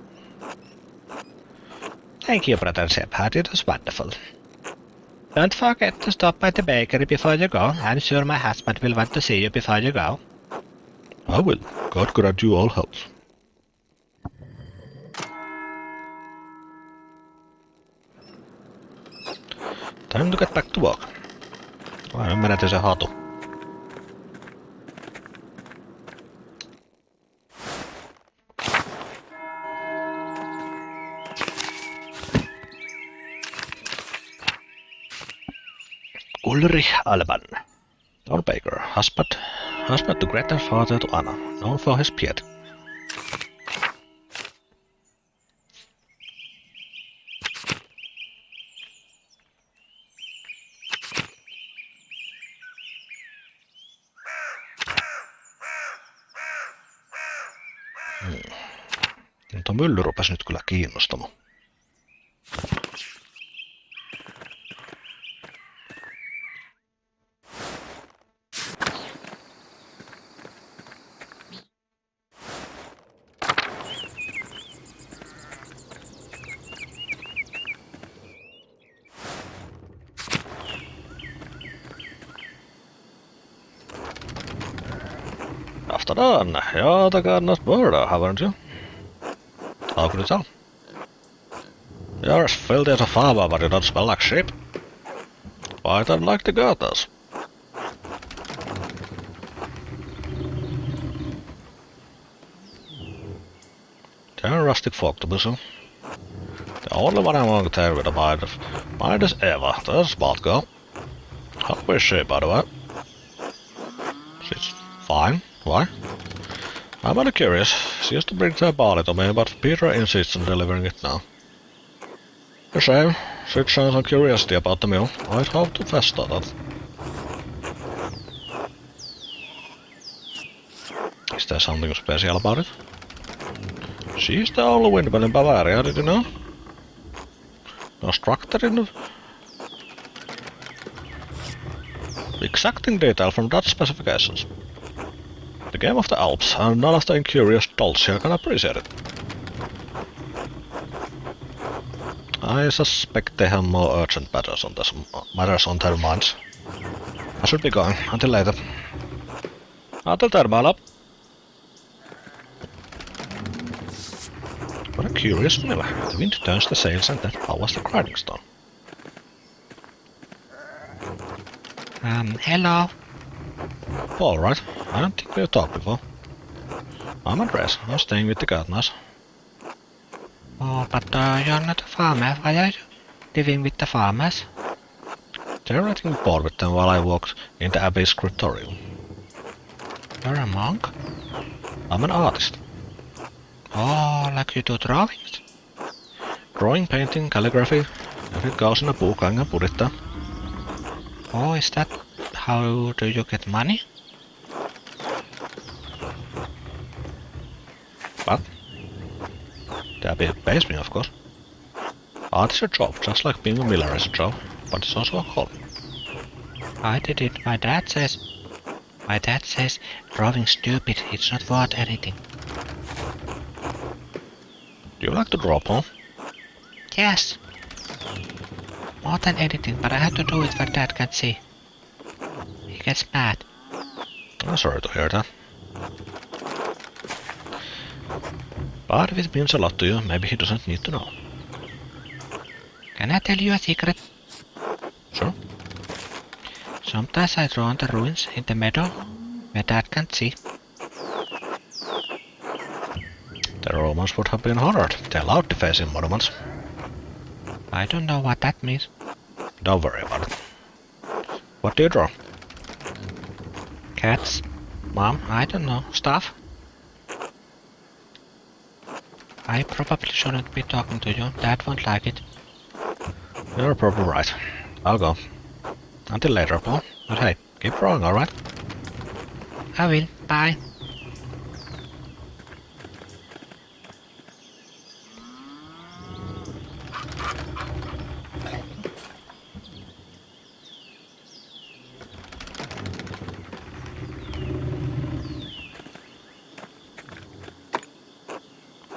Thank you, Brother Shepard. It was wonderful. Don't forget to stop by the bakery before you go. I'm sure my husband will want to see you before you go. I will. God grant you all health. Time to get back to work. Vai, menetään se hatu. Ulrich Alban, our baker, husband to Greta, father to Anna, known for his piety. Tuo mylly rupesi nyt kyllä kiinnostamaan. Afternoon. You're the gardener's birder, haven't you? How could you tell? You're as filthy as a farmer, but you don't smell like sheep. Quite unlike the gardeners. They're a rustic folk to be so. The only one among there with a mind is Eva, the smart girl. How is she, by the way? She's fine. Why? I'm only curious. She used to bring their barley to me, but Peter insists on delivering it now. A shame. She'd shown some curiosity about the mill. I'd hoped to fester that. Is there something special about it? She's the only windmill in Bavaria, did you know? No structure in exacting detail from Dutch specifications. The game of the Alps, and none of the incurious dolls here can appreciate it. I suspect they have more urgent matters on their minds. I should be going. Until later. Until terminal. What a curious mill. The wind turns the sails and then powers the grinding stone. Hello. Alright, I don't think we've talked before. I'm Andreas. I'm staying with the gardeners. Oh, but you're not a farmer. Why are you living with the farmers? They're writing a board with them while I walked in the abbey scriptorium. You're a monk? I'm an artist. Oh, like you do drawings? Drawing, painting, calligraphy. If it goes in a book, I can put it there. Oh, is that how do you get money? What? The abbey pays me, of course. Art is a job, just like being a miller is a job, but it's also a calling. I did it. My dad says drawing stupid, it's not worth anything. Do you like to draw, Paul? Yes. More than anything, but I have to do it where Dad can't see. He gets mad. I'm sorry to hear that. But if it means a lot to you, maybe he doesn't need to know. Can I tell you a secret? Sure. Sometimes I draw on the ruins in the meadow where Dad can't see. The Romans would have been honored. They allowed defacing monuments. I don't know what that means. Don't worry about it. What do you draw? Cats? Mom, I don't know. Stuff? I probably shouldn't be talking to you. Dad won't like it. You're probably right. I'll go. Until later, Paul. But hey, keep drawing, alright? I will. Bye.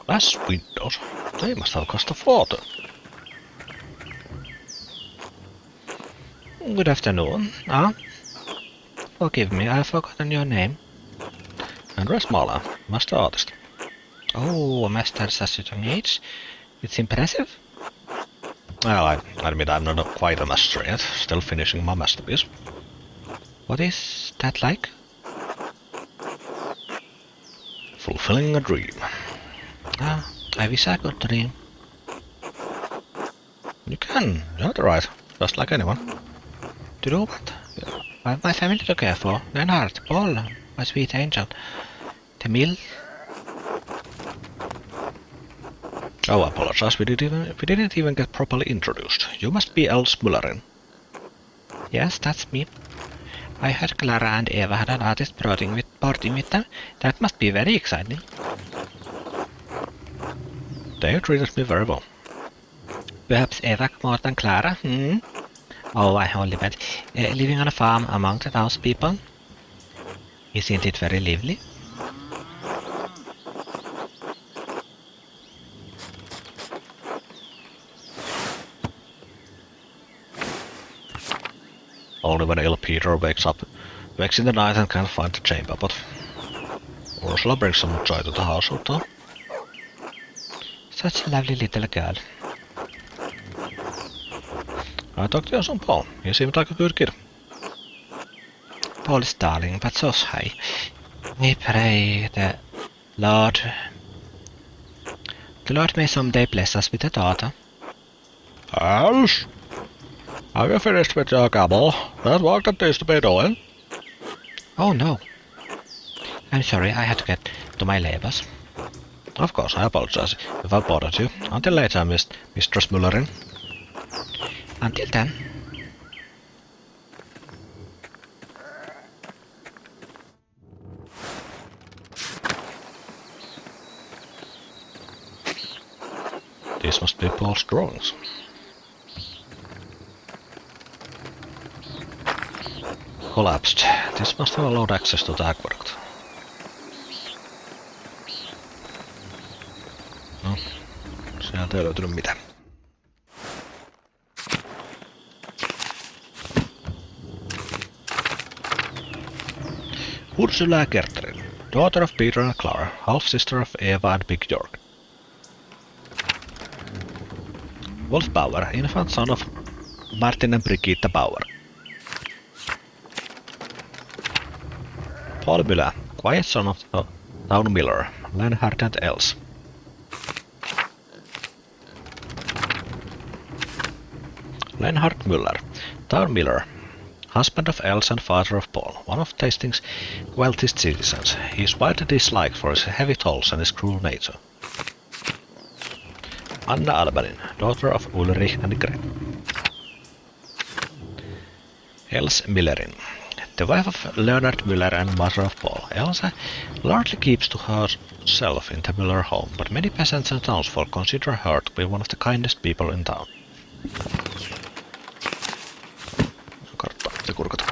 Glass windows. They must have cost of water. Good afternoon. Forgive me, I've forgotten your name. Andres Mala, master artist. Oh, a master at such a young age. It's impressive. Well, I admit I'm not quite a master yet. Still finishing my masterpiece. What is that like? Fulfilling a dream. I wish I could dream. You can. You're right. Just like anyone. To do what? I have my family to care for. Leonhard, Paul, my sweet angel. The mill. Oh, I apologize. We didn't even get properly introduced. You must be Els Mullerin. Yes, that's me. I heard Clara and Eva had an artist boarding with them. That must be very exciting. They treated me very well. Perhaps Eva more than Clara? Oh, I only bet. Living on a farm among the townspeople? Isn't it very lively? Only when ill Peter wakes in the night and can't find the chamber, but Ursula brings some joy to the household, though. Such a lovely little girl. I talked to your son Paul. He seemed like a good kid. Paul is darling, but so shy. We pray the Lord may someday bless us with a daughter. Els? Have you finished with your gabble? There's work that needs to be doing. Oh no. I'm sorry, I had to get to my labors. Of course, I apologize if I bothered you. Until later, Mistress Mullerin. Until then. These must be Paul's drawings. Collapsed. This must have allowed access to the aqueduct. No, sieltä ei löytynyt mitään. Ursula Gerterin, daughter of Peter and Clara, half-sister of Eva and Big York. Wolf Bauer, infant son of Martin and Brigitte Bauer. Paul Müller, quiet son of the town miller, Leonhard and Els. Leonhard Müller, town miller, husband of Els and father of Paul, one of Hastings' wealthiest citizens. He is widely disliked for his heavy tolls and his cruel nature. Anna Albanin, daughter of Ulrich and Gret. Els Millerin, the wife of Leonard Müller and mother of Paul. Elsa largely keeps to herself in the Müller home, but many peasants and townsfolk consider her to be one of the kindest people in town. Kartta ja kurkata.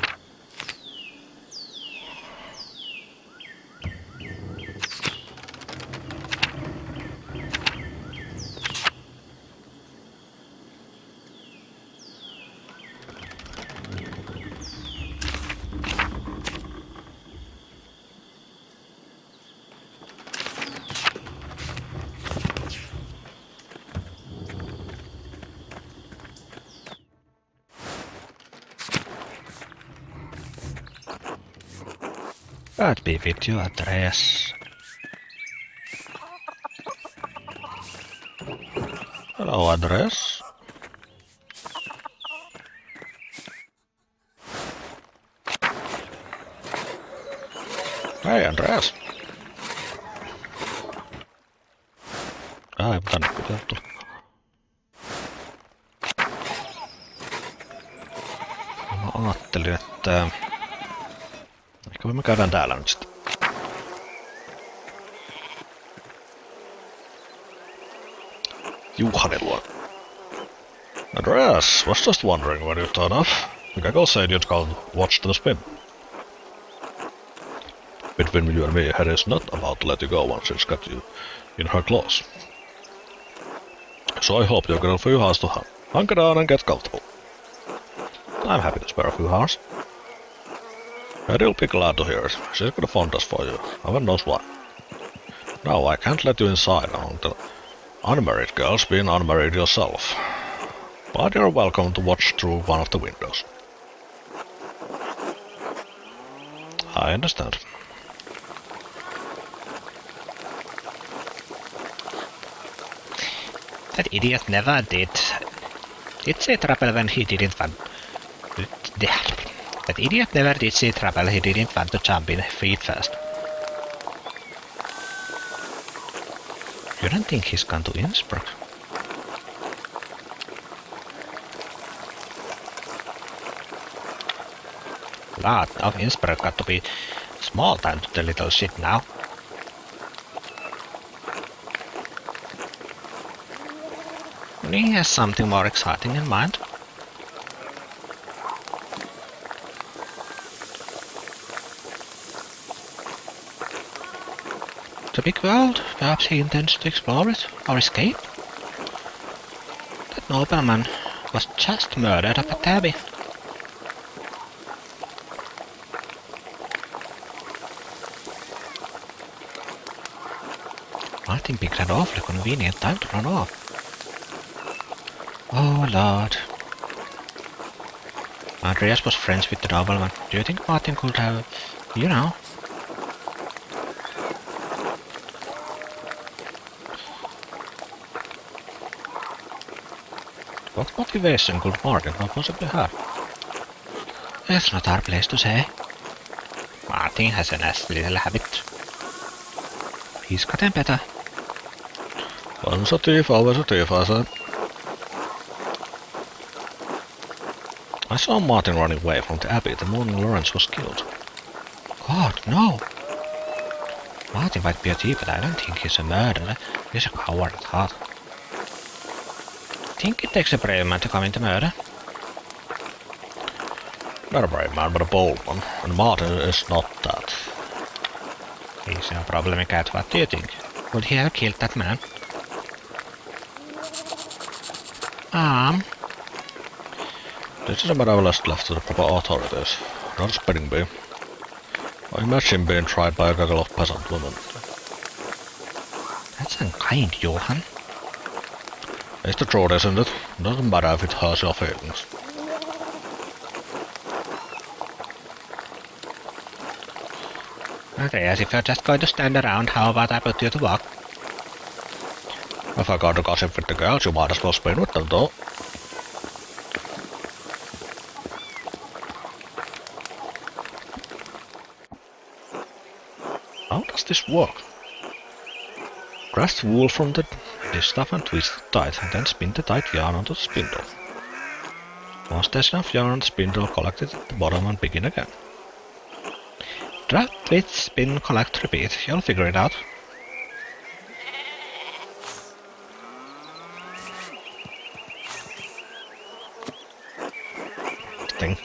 I'd be with you, Andreas. Hello, Andres. Hei, Andres. Ai, tänne pitää tulla. Mä ajattelin, että ehkä me käydään täällä nyt sitten. Juhanin luo. Andreas, was just wondering when you turn off. The gaggle said you'd come watch the spin. Between you and me, Harry is not about to let you go once she's got you in her claws. So I hope you've got a few hours to hunker down and get comfortable. I'm happy to spare a few hours. Harry'll be glad to hear it. She's got a fondness for you. Heaven knows why. No, I can't let you inside until unmarried girls being unmarried yourself. But you're welcome to watch through one of the windows. I understand. That idiot never did. Did say trouble when he didn't want... That idiot never did see trouble he didn't want to jump in feet first. You don't think he's gone to Innsbruck? Lot of Innsbruck got to be small time to the little shit now. He has something more exciting in mind. The big world, perhaps he intends to explore it, or escape. That nobleman was just murdered up at Abbey. Martin picked an awfully convenient time to run off. Oh Lord. Andreas was friends with the nobleman. Do you think Martin could have, you know? What motivation could Martin possibly have? It's not our place to say. Martin has a nice little habit. He's gotten better. Once a thief, always a thief, I say. I saw Martin running away from the Abbey the morning Lawrence was killed. God, no! Martin might be a thief, but I don't think he's a murderer. He's a coward at heart. I think it takes a brave man to commit the murder. Not a brave man, but a bold one, and Martin is not that. He's no problem, cat. What do you think? Would he have killed that man? This is a matter best left to the proper authorities, not a spelling bee. I imagine being tried by a gaggle of peasant women. That's unkind, Johan. It's the truth, isn't it? Doesn't matter if it hurts your feelings. Andreas, if you're just going to stand around, how about I put you to work? If I got to gossip with the girls, you might as well spin with them, though. How does this work? Grasp the wool from the distaff and twist it tight, and then spin the tight yarn onto the spindle. Once there's enough yarn on the spindle, collect it at the bottom and begin again. Drop, twist, spin, collect, repeat. You'll figure it out. Thing.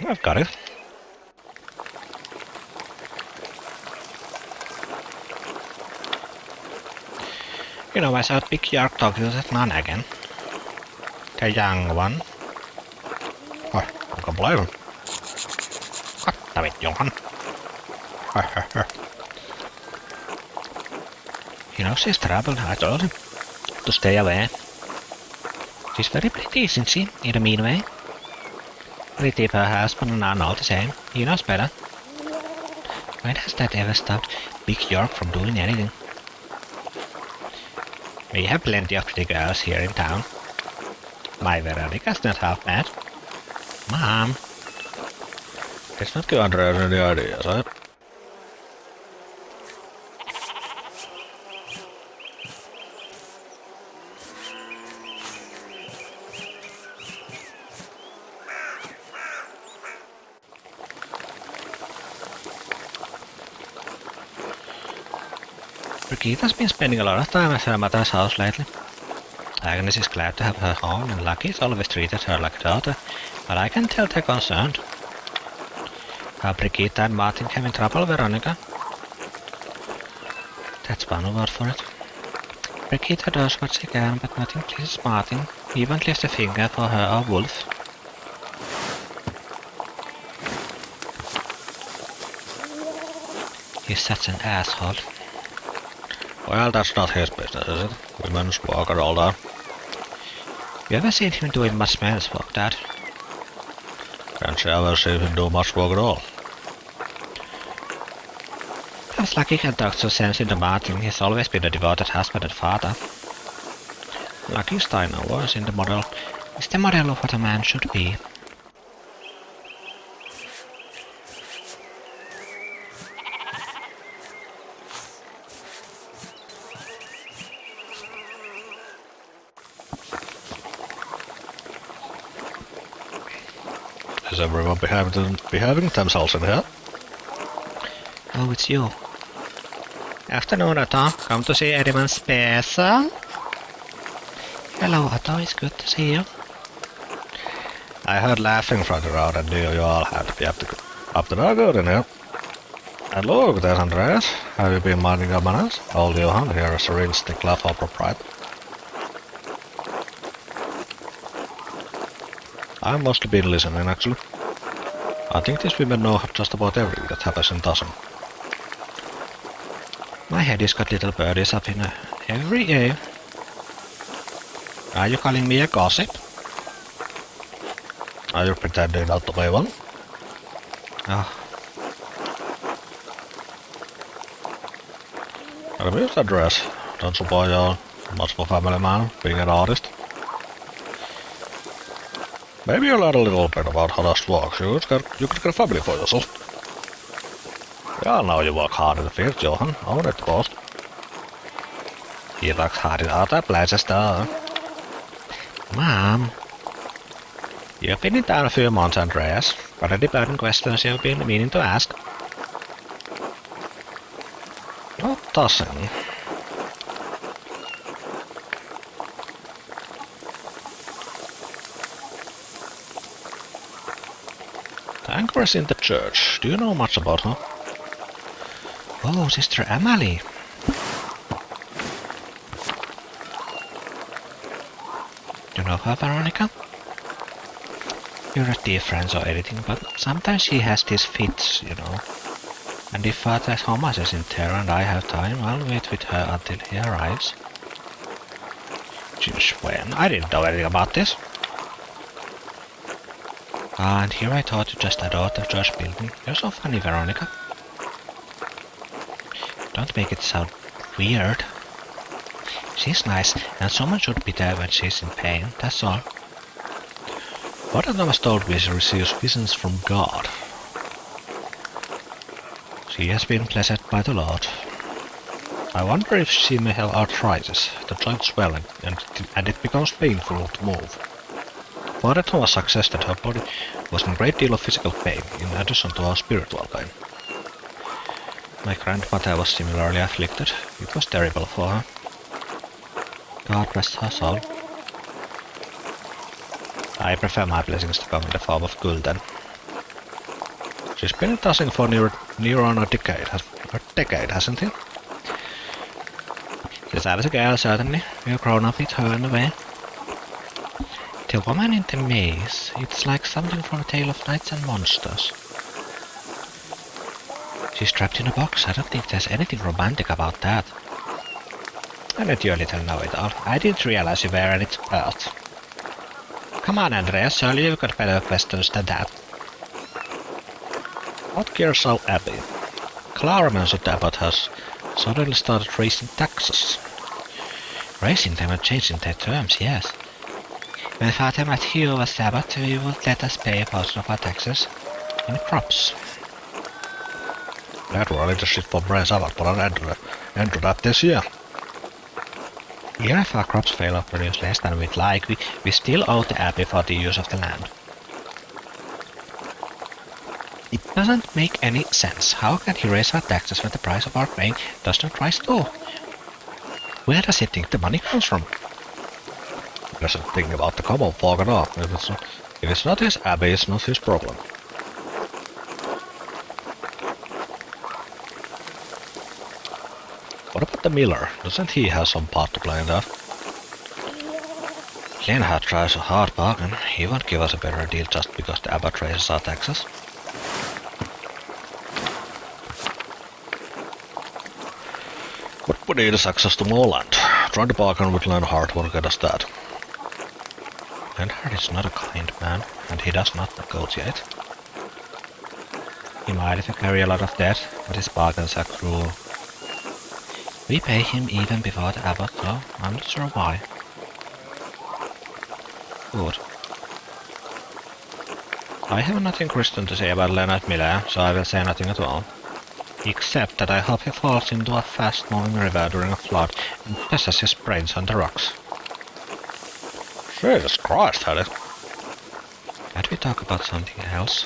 I've got it. You know, I saw a big York talking to that man again. The young one. Or complaining. God damn it, Johan. He knows his trouble, I told him to stay away. She's very pretty, isn't she, in a mean way? Pretty perhaps, but not all the same. He knows better. When has that ever stopped Big York from doing anything? We have plenty of pretty girls here in town. My Veronica's not half bad. Mom! Let's not give Andreas any ideas, eh? Brigitta's been spending a lot of time at her mother's house lately. Agnes is glad to have her home, and Lucky's always treated her like a daughter, but I can tell they're concerned. Are Brigitta and Martin having trouble, Veronica? That's one word for it. Brigitta does what she can, but nothing pleases Martin. He won't lift a finger for her or Wolf. He's such an asshole. Well, that's not his business, is it? Women's work and all that. You ever seen him doing much men's work, Dad? Can't say I've ever seen him do much work at all. Perhaps Lucky can talk so sense into Martin. He's always been a devoted husband and father. Lucky's style was in the model is the model of what a man should be. Is everyone behaving themselves in here? Oh, it's you. Afternoon, Otto. Come to see anyone special? Hello, Otto. It's good to see you. I heard laughing from the road and knew you all had to be up to no good in here. And look, there's Andreas. Have you been minding your manners? Old Johan here is a real stickler for propriety. I've mostly been listening, actually. I think these women know just about everything that happens in Tassin. My head has got little birdies up in every ear. Are you calling me a gossip? Are you pretending not to be one? Oh, I'm amused, Andreas. Don't suppose you're much of a family man, being an artist. Maybe you'll learn a little bit about how that works. You could get a family for yourself. We all know you work hard in the field, Johan. Own it, boss. he works hard in other places though. Mom. You've been in town a few months, Andreas. What are the burning questions you've been meaning to ask? Not Tassin. The anchor is in the church. Do you know much about her? Oh, Sister Emily. You know her, Veronica? You're not dear friends or anything, but sometimes she has these fits, you know. And if Father Thomas is in there and I have time, I'll wait with her until he arrives. Since when? I didn't know anything about this. Ah, and here I thought you just adored the church building. You're so funny, Veronica. Don't make it sound weird. She's nice, and someone should be there when she's in pain, that's all. Father Thomas told me she receives visions from God. She has been blessed by the Lord. I wonder if she may have arthritis, the joint swelling, and it becomes painful to move. Father Thomas suggested her body was in a great deal of physical pain, in addition to her spiritual pain. My grandmother was similarly afflicted. It was terrible for her. God rest her soul. I prefer my blessings to come in the form of Gulden. She's been in Tassin for near on a decade, hasn't he? Since I was a girl, certainly. We've grown up with her in a way. The woman in the maze, it's like something from a tale of knights and monsters. She's trapped in a box. I don't think there's anything romantic about that. I met you a little know-it-all. I didn't realize you were an expert. Come on, Andreas, surely you've got better questions than that. What gears out Abby? Clara mentioned the abbot has suddenly started raising taxes. Raising them and changing their terms, yes. When Father Matthew was abbot, he would let us pay a portion of our taxes in crops. That var lite shit på bräsavat på den ändå that this year. Even if our crops fail or produce less than we'd like, we still owe the abbey for the use of the land. It doesn't make any sense. How can he raise our taxes when the price of our grain does not rise too? Where does he think the money comes from? He doesn't think about the common folk at all. If it's not his abbey, it's not his problem. What about the miller? Doesn't he have some part to play in that? Leonhard tries a hard bargain. He won't give us a better deal just because the abbot raises our taxes. What we need is access to more land. Trying to bargain with Leonhard won't get us that. Leonhard is not a kind man, and he does not negotiate. He might if carry a lot of debt, but his bargains are cruel. We pay him even before the abbot, though I'm not sure why. Good. I have nothing Christian to say about Leonard Miller, so I will say nothing at all. Except that I hope he falls into a fast-moving river during a flood and pisses his brains on the rocks. Jesus Christ, Harry. Can't we talk about something else?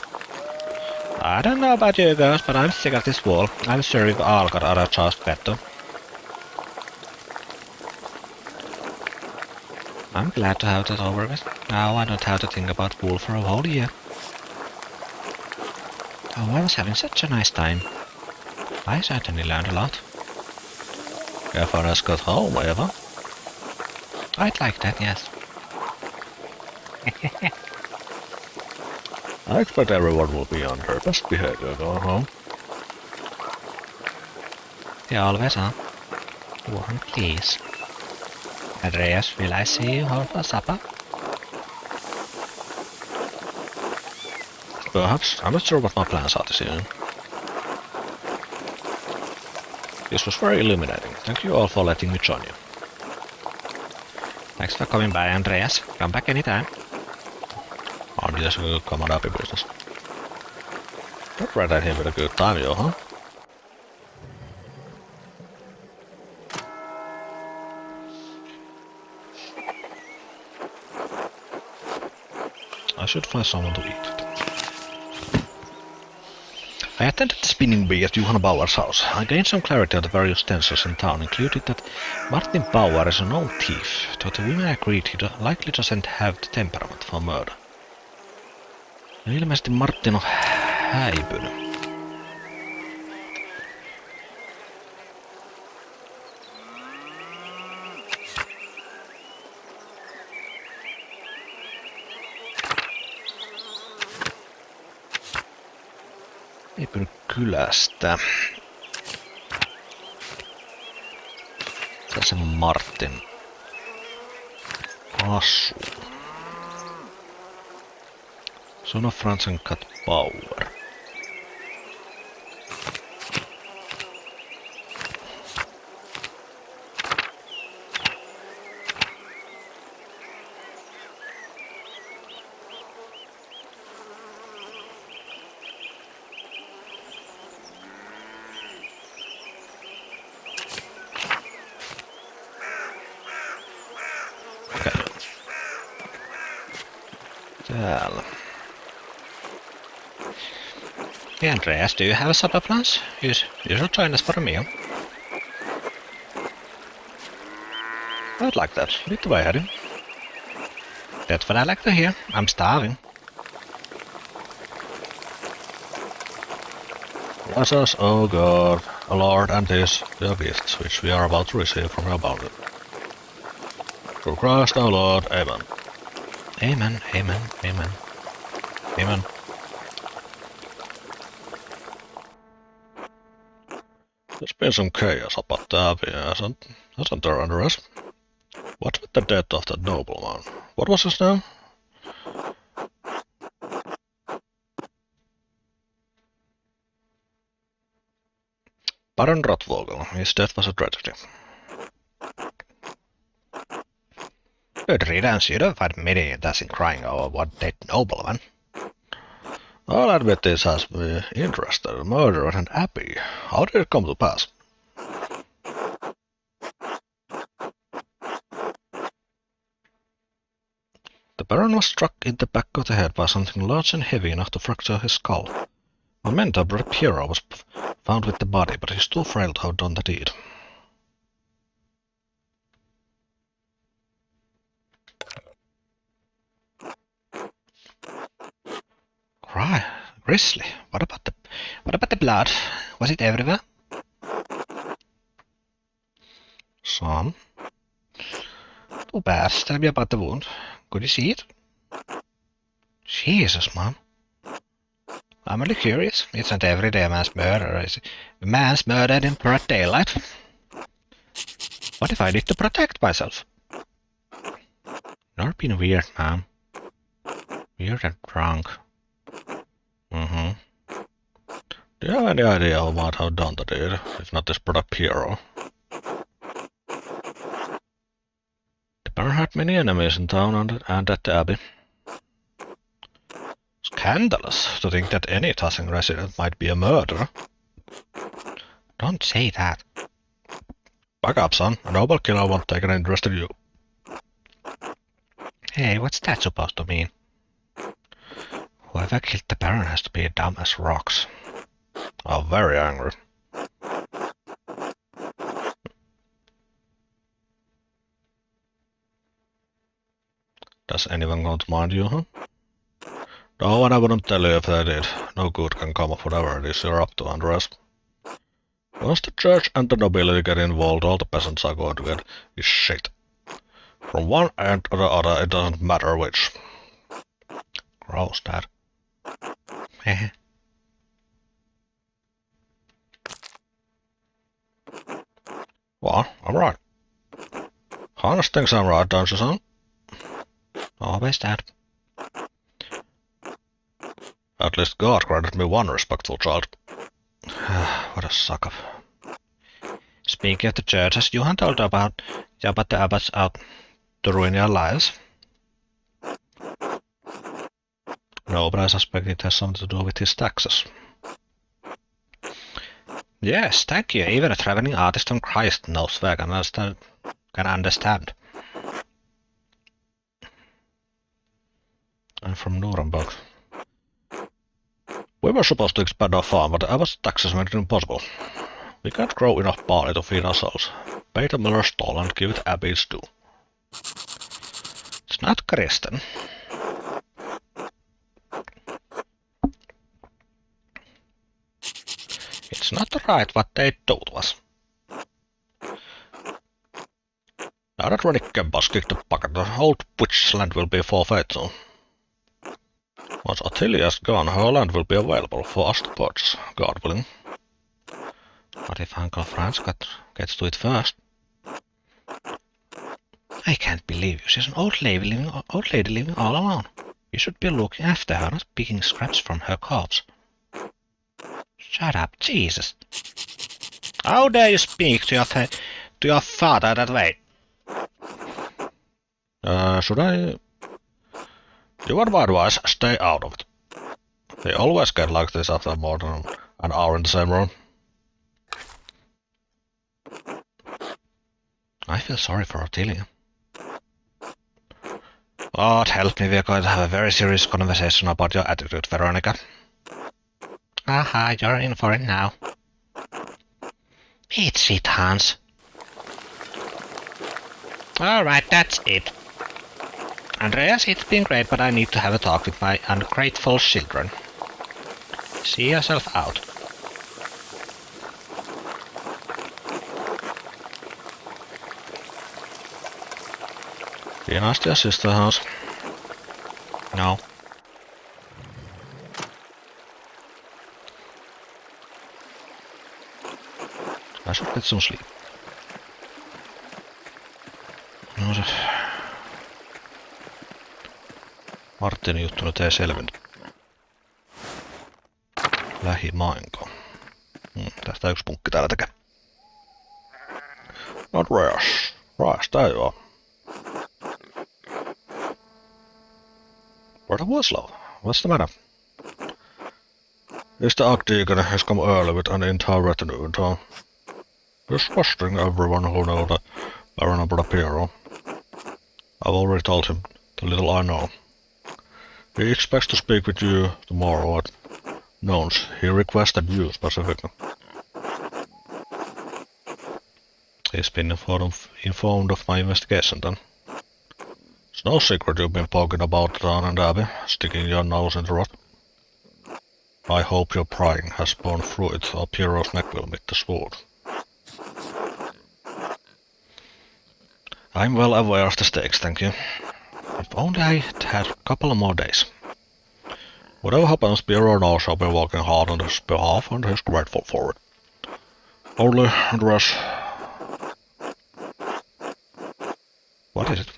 I don't know about you girls, but I'm sick of this wall. I'm sure we've all got other chores better. I'm glad to have that over with. Now I don't have to think about wool for a whole year. Oh, I was having such a nice time. I certainly learned a lot. Ever has got home, Eva? I'd like that, yes. I expect everyone will be on their best behavior going home. They always are. Warren, please. Andreas, will I see you home for supper? Perhaps. I'm not sure what my plans are this evening. This was very illuminating. Thank you all for letting me join you. Thanks for coming by, Andreas. Come back anytime. On this come on happy business. Not right at him with a good time, yo, huh? I should find someone to eat. I attended the spinning bee at Johanna Bauer's house. I gained some clarity on the various tensions in town, including that Martin Bauer is a known thief, though the women agreed he likely doesn't have the temperament for murder. Ja ilmeisesti Martin on häipynyt. Häipynyt kylästä. Tässä Martin asuu. Son of Franz and Kat Bauer. Täällä. Hey Andreas, do you have supper plans? You should join us for a meal. I'd like that. Lead the way, Harry. That's what I like to hear. I'm starving. Bless us, O God, O Lord, and these your gifts, which we are about to receive from your bounty. Through Christ our Lord, Amen. Amen, amen, amen, amen. There's been some chaos about the abbey, hasn't there, Andres? What with the death of that nobleman? What was his name? Baron Rotvogel. His death was a tragedy. Good riddance, you don't find many in crying over one dead nobleman. I'll admit this has me interested. Murder at an abbey. How did it come to pass? The Baron was struck in the back of the head by something large and heavy enough to fracture his skull. My mentor, Piero, was found with the body, but he's too frail to have done the deed. Right, grisly. What about the blood? Was it everywhere? Some. Too bad. Tell me about the wound. Could you see it? Jesus, Mom. I'm really curious. It's not every day a man's murder, is it? A man's murdered in broad daylight. What if I need to protect myself? You're being weird, Mom. Weird and drunk. Do you have any idea who might have done the deed, if not this brother Piero? The Baron had many enemies in town and at the Abbey. Scandalous to think that any Tassing resident might be a murderer. Don't say that. Back up, son. A noble killer won't take an interest in you. Hey, what's that supposed to mean? Whoever killed the Baron has to be dumb as rocks. I'm very angry. Does anyone want to mind you, huh? No, and I wouldn't tell you if they did. No good can come of whatever it is you're up to, Andres. Once the church and the nobility get involved, all the peasants are going to get is shit. From one end to the other, it doesn't matter which. Gross, Dad. Heh. Well, I'm right. Hannes thinks I'm right, don't you, son? Always, Dad. At least God granted me one respectful child. What a suck-up. Speaking of the church, has Johan told about the abbots out to ruin your lives? No, but I suspect it has something to do with his taxes. Yes, thank you. Even a traveling artist from Christ knows where can understand. I'm from Nuremberg. We were supposed to expand our farm, but the abbot's taxes made it impossible. We can't grow enough barley to feed ourselves. Pay the miller's toll and give it abbey's due. It's not Christian. It's not right what they told us. Now that Renickembas kicked the bucket, the old witch's land will be forfeit soon. Once Attilia's gone, her land will be available for us to purchase, God willing. What if Uncle Franz gets to it first? I can't believe you. She's an old lady living all alone. You should be looking after her, not picking scraps from her corpse. Shut up, Jesus. How dare you speak to your father that way? Should I... You and my advice, stay out of it. They always get like this after more than an hour in the same room. I feel sorry for Ottilia. Lord help me, we're going to have a very serious conversation about your attitude, Veronica. Aha, you're in for it now. Eat shit, Hans. Alright, that's it. Andreas, it's been great, but I need to have a talk with my ungrateful children. See yourself out. Be nice to your sister, Hans. No. I should get some sleep. No se... Martinin juttu nyt ei selvinnyt. Lähimainko. Tästä yksi punkki täällä tekee. Not Rash. Rash, tää ei oo. What was low? What's the matter? Is the Archdeacon has come early with an entire retinue in town. He's questioning everyone who knows the Baron of Piero. I've already told him the little I know. He expects to speak with you tomorrow at Nones. He requested you specifically. He's been informed of my investigation then. It's no secret you've been poking about the town and Abbey, sticking your nose in the rot. I hope your prying has borne fruit, or Piero's neck will meet the sword. I'm well aware of the stakes, thank you. If only I had a couple of more days. Whatever happens, Piero knows I'll be working hard on his behalf and he's grateful for it. Only, Andreas... What is it?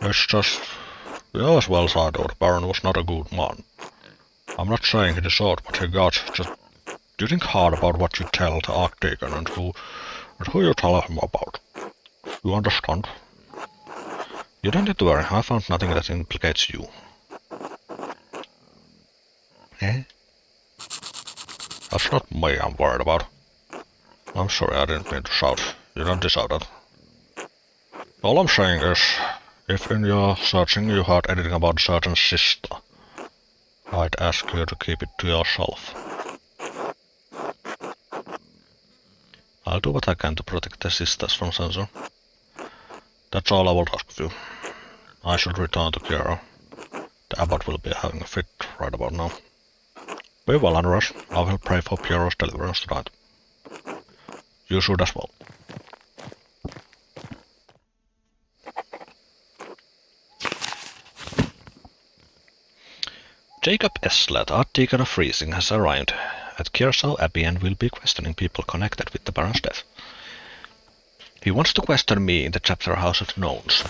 It's just... You as well as I do, the Baron was not a good man. I'm not saying he deserved what he got, just... Do you think hard about what you tell the Archdeacon and who you tell him about. You understand? You don't need to worry, I found nothing that implicates you. Eh? That's not me I'm worried about. I'm sorry, I didn't mean to shout. You don't deserve that. All I'm saying is, if in your searching you heard anything about certain sister, I'd ask you to keep it to yourself. I'll do what I can to protect the sisters from censor. That's all I will ask of you. I should return to Piero. The abbot will be having a fit right about now. Be well, Andreas. I will pray for Piero's deliverance tonight. You should as well. Jacob Eslet, Archdeacon of Freezing, has arrived at Kearsarge Abbey and will be questioning people connected with the Baron's death. He wants to question me in the chapter house of Nones.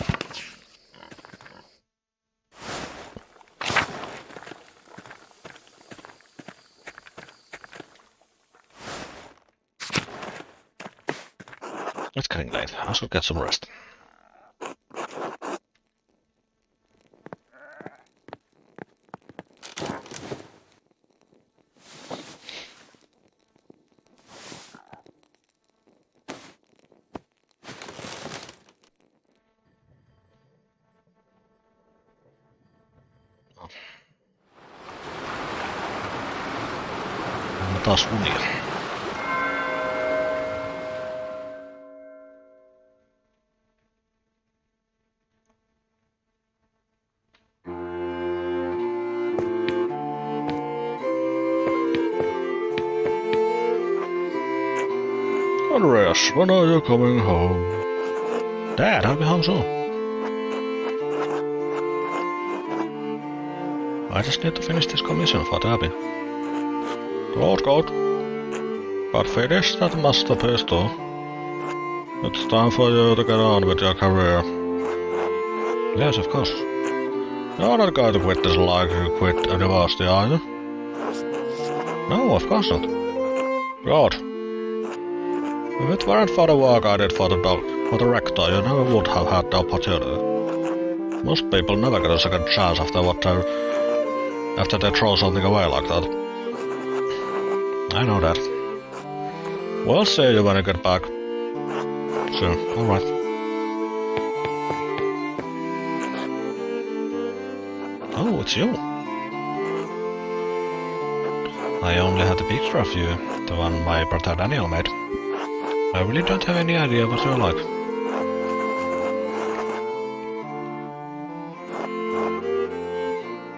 It's getting late. I should get some rest. Taas unia. Andreas, when are you coming home? Dad, I'll be home soon. I just need to finish this commission for the Abbey. Good. But finish that masterpiece too. It's time for you to get on with your career. Yes, of course. You're not going to quit this like you quit university, are you? No, of course not. Good. If it weren't for the work I did for the rector, you never would have had the opportunity. Most people never get a second chance after they throw something away like that. I know that. We'll see you when you get back. Sure, alright. Oh, it's you. I only had a picture of you, the one my brother Daniel made. I really don't have any idea what you're like.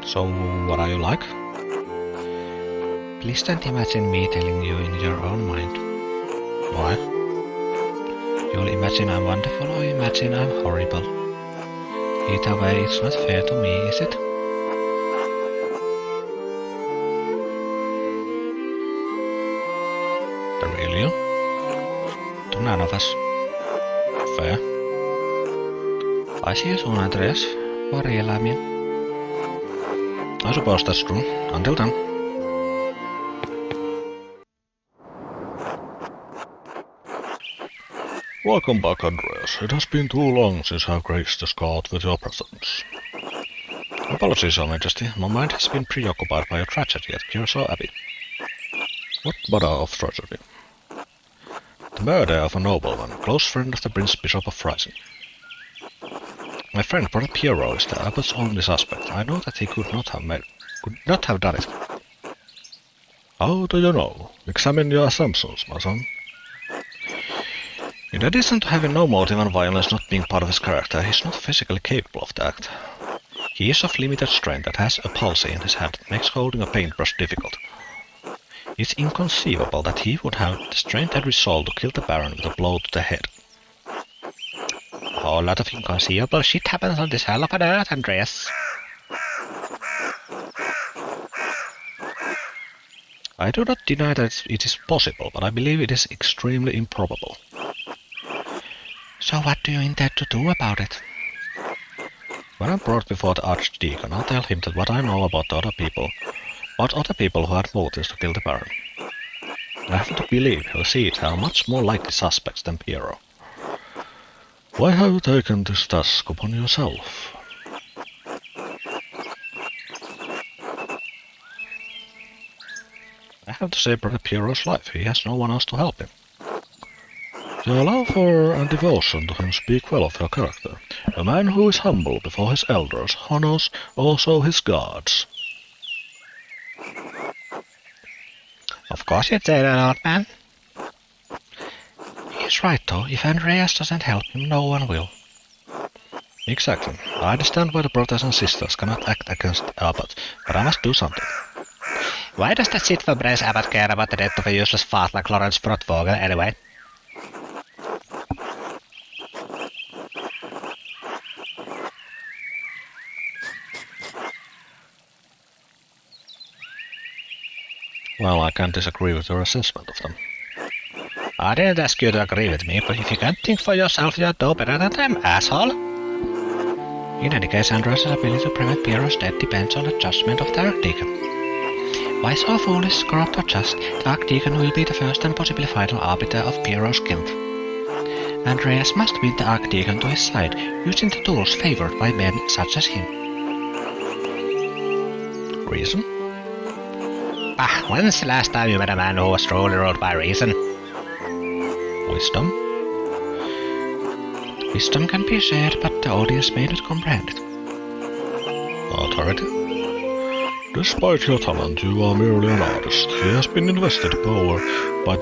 So, what are you like? Please don't imagine me telling you in your own mind. Why? You'll imagine I'm wonderful or imagine I'm horrible. Either way, it's not fair to me, is it? The real you? To none of us. Fair. I see you soon, Andreas. Varieläimiä. I suppose that's true. Until then. Welcome back, Andreas. It has been too long since I've graced the Scout with your presence. Apologies, Your Majesty. My mind has been preoccupied by a tragedy at Kearsarge Abbey. What manner of tragedy? The murder of a nobleman, close friend of the Prince Bishop of Freising. My friend Brother Piero is the abbot's only suspect. I know that he could not have done it. How do you know? Examine your assumptions, my son. In addition to having no motive and violence not being part of his character, he is not physically capable of the act. He is of limited strength and has a palsy in his hand that makes holding a paintbrush difficult. It's inconceivable that he would have the strength and resolve to kill the Baron with a blow to the head. A whole lot of inconceivable shit happens on this hell of an earth, Andreas. I do not deny that it is possible, but I believe it is extremely improbable. So what do you intend to do about it? When I'm brought before the Archdeacon, I'll tell him that what I know about other people who had motives to kill the Baron. I have to believe he'll see it have much more likely suspects than Piero. Why have you taken this task upon yourself? I have to save Brother Piero's life. He has no one else to help him. Your love for and devotion to him speak well of your character. A man who is humble before his elders honors also his gods. Of course you'd say that, old man. He's right, though. If Andreas doesn't help him, no one will. Exactly. I understand why the brothers and sisters cannot act against the abbot, but I must do something. Why does that shit-for-brains abbot care about the death of a useless fart like Lawrence Brotvogel, anyway? Well, I can't disagree with your assessment of them. I didn't ask you to agree with me, but if you can't think for yourself, you're no better than them, asshole. In any case, Andreas' ability to prevent Piero's death depends on the judgment of the Archdeacon. Wise or foolish, corrupt or just, the Archdeacon will be the first and possibly final arbiter of Piero's guilt. Andreas must win the Archdeacon to his side, using the tools favored by men such as him. Reason? When's the last time you met a man who was truly ruled by reason? Wisdom? Wisdom can be shared, but the audience may not comprehend it. Authority? Despite your talent, you are merely an artist. He has been invested with power by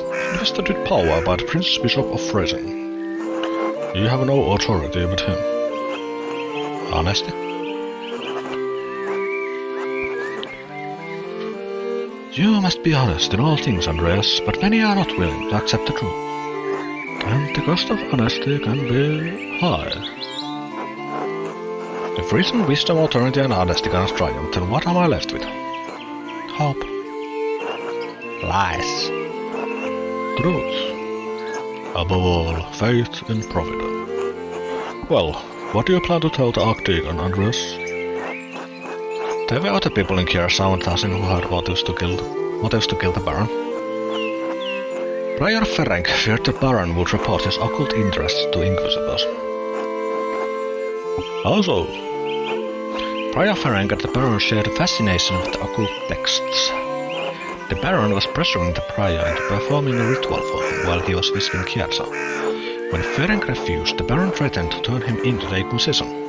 the Prince Bishop of Freising. You have no authority with him. Honesty? You must be honest in all things, Andreas, but many are not willing to accept the truth. And the cost of honesty can be high. If reason, wisdom, authority, and honesty cannot triumph, then what am I left with? Hope. Lies. Truth. Above all, faith in Providence. Well, what do you plan to tell the Archdeacon, Andreas? There were other people in Kearsarge who had motives to kill the Baron. Prior Ferenc feared the Baron would report his occult interests to Inquisitors. How so? Prior Ferenc and the Baron shared a fascination with the occult texts. The Baron was pressuring the Prior into performing a ritual for him while he was visiting Kearsarge. When Ferenc refused, the Baron threatened to turn him into the Inquisition.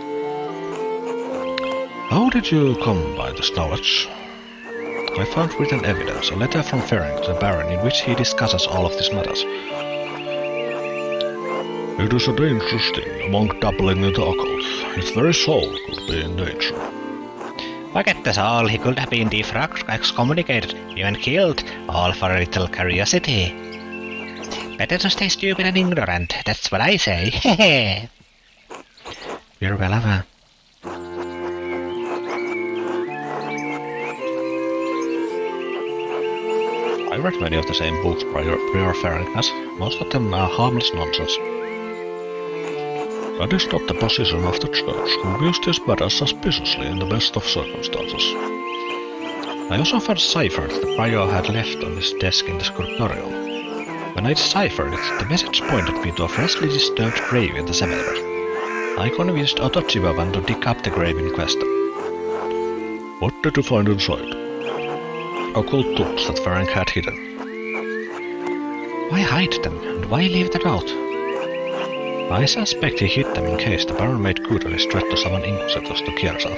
How did you come by this knowledge? I found written evidence, a letter from Ferenc to the Baron in which he discusses all of these matters. It is a dangerous thing, a monk dabbling in the occult. His very soul could be in danger. Forget the soul, he could have been defrocked, excommunicated, even killed, all for a little curiosity. Better to stay stupid and ignorant, that's what I say, hehe. You're well aware. I read many of the same books prior Ferenc has. Most of them are harmless nonsense. That is not the position of the Church, who views this matter suspiciously in the best of circumstances. I also found a cipher that the prior had left on his desk in the scriptorium. When I deciphered it, the message pointed me to a freshly disturbed grave in the cemetery. I convinced Otochibaban to dig up the grave in question. What did you find inside? Occult tools that Ferenc had hidden. Why hide them, and why leave them out? I suspect he hid them in case the Baron made good on his threat to summon Inquisitors to Kierzan.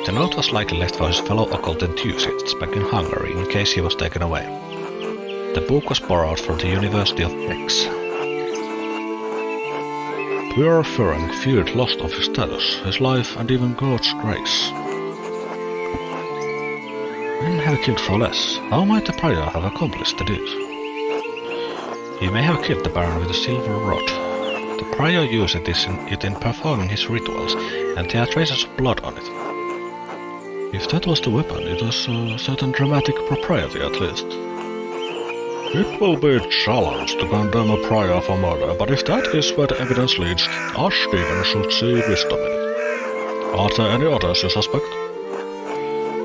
The note was likely left for his fellow occult enthusiasts back in Hungary in case he was taken away. The book was borrowed from the University of Bex. Poor Ferenc feared loss of his status, his life, and even God's grace. Men have killed for less. How might the prior have accomplished the deed? He may have killed the Baron with a silver rod. The prior used it in performing his rituals, and there are traces of blood on it. If that was the weapon, it has a certain dramatic propriety at least. It will be a challenge to condemn a prior for murder, but if that is where the evidence leads, Archdeacon should see wisdom in it. Are there any others you suspect?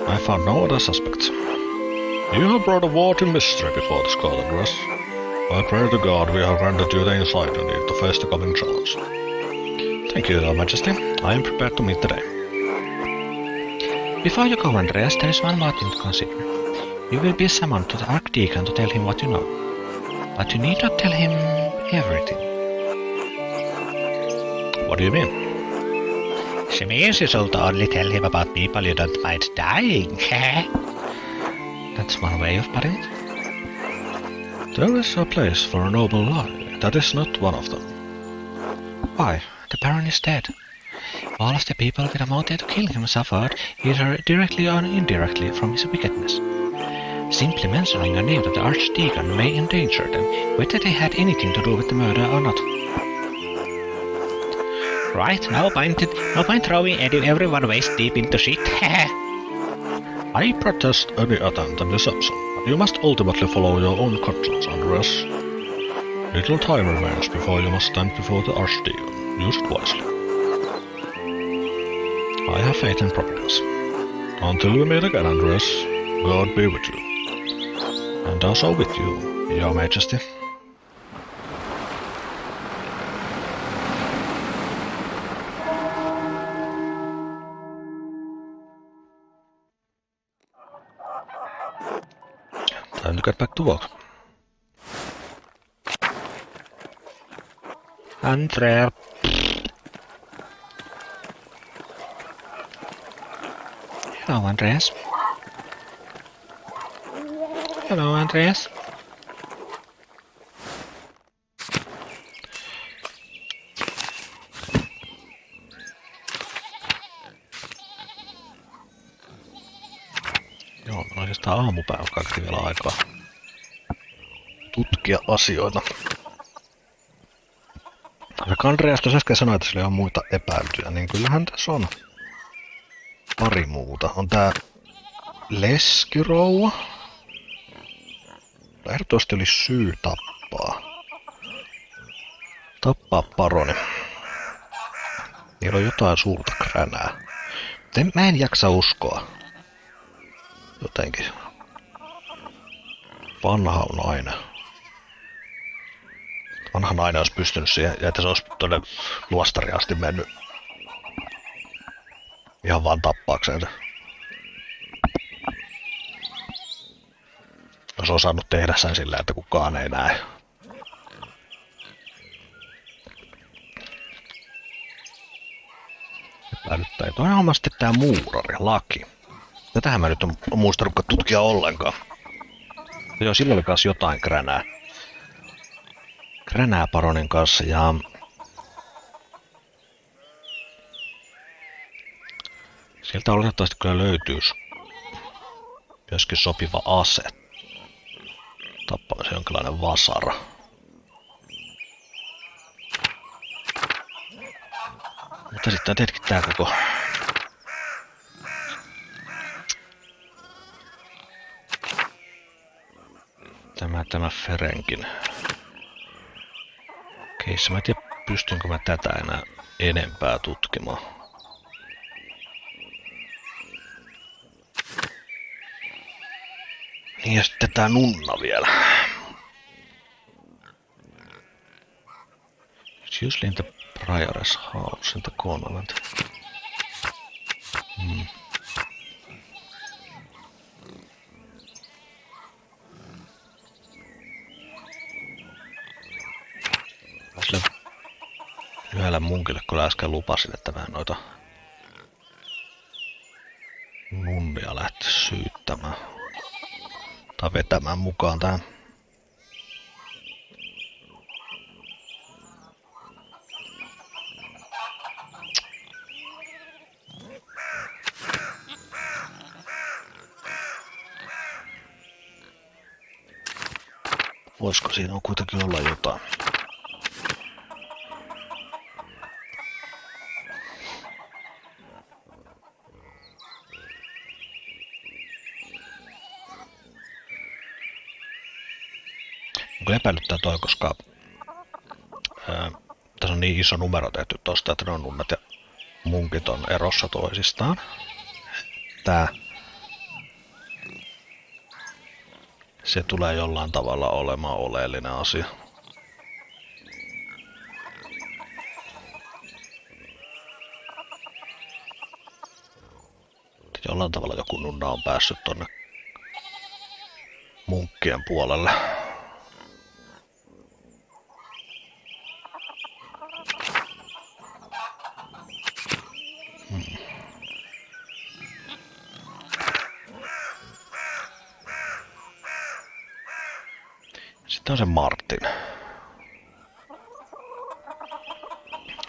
I found no other suspects. You have brought a worthy mystery before this court, Andres. I pray to God we have granted you the insight you need to face the coming challenge. Thank you, Your Majesty. I am prepared to meet the day. Before you go, Andreas, there is one more thing to consider. You will be summoned to the Archdeacon to tell him what you know. But you need not tell him everything. What do you mean? She means you should only tell him about people you don't mind dying. That's one way of putting it. There is a place for a noble lie. That is not one of them. Why? The Baron is dead. All of the people with a motive to kill him suffered, either directly or indirectly, from his wickedness. Simply mentioning a name to the Archdeacon may endanger them, whether they had anything to do with the murder or not. Right, no point throwing everyone waist deep into shit. I protest any attempt at deception, but you must ultimately follow your own conscience, Andres. Little time remains before you must stand before the Archdeacon. Use it wisely. I have faith in Providence. Until we meet again, Andres, God be with you. And also with you, Your Majesty. Time to get back to work. Andrea. Hello, Andreas. Hello, Andreas. Joo, no oikeastaan aamupäivän kaikki vielä aikaa tutkia asioita. Vaikka Andreas tuossa äsken sanoi, että sillä on muita epäiltyjä, niin kyllähän tässä on pari muuta. On tää leskirouva. Ehdottomasti oli syy tappaa paroni. Niillä on jotain suurta kränää. Mä en jaksa uskoa. Jotenkin. Vanha nainen. Vanha nainen olisi pystynyt siihen, ja että se olisi tuonne luostariin asti mennyt. Ihan vaan tappaakseen se. Olisi osannut tehdä sen sillä, että kukaan ei näe. Epäilyttäjä. Toinen homma sitten tää muurari, laki. Tätähän mä nyt on muistanutkaan tutkia ollenkaan. Joo, sillä oli kans jotain kränää. Kränää paronin kanssa ja... Sieltä oletettavasti kyllä löytyisi myöskin sopiva ase. Tappamisen jonkinlainen vasara. Mutta sitten tietenkin tää koko... Tämä Ferenkin. Keissä mä en tiedä, pystynkö mä tätä enää enempää tutkimaan. Niin ja sitten tää nunna vielä. It's usually in the prioress house in the convent. Sille yhdelle munkille, kun äsken lupasin, että mä noita nunnia lähti syyttämään. Tai vetämään mukaan tähän. Voisiko siinä on kuitenkin olla jotain? Onko epäilyttää toi, koska tässä on niin iso numero tehty tosta, että ne on nunnat ja munkit on erossa toisistaan. Se tulee jollain tavalla olemaan oleellinen asia. Jollain tavalla joku nunna on päässyt tonne munkkien puolelle. Sitten on se Martin.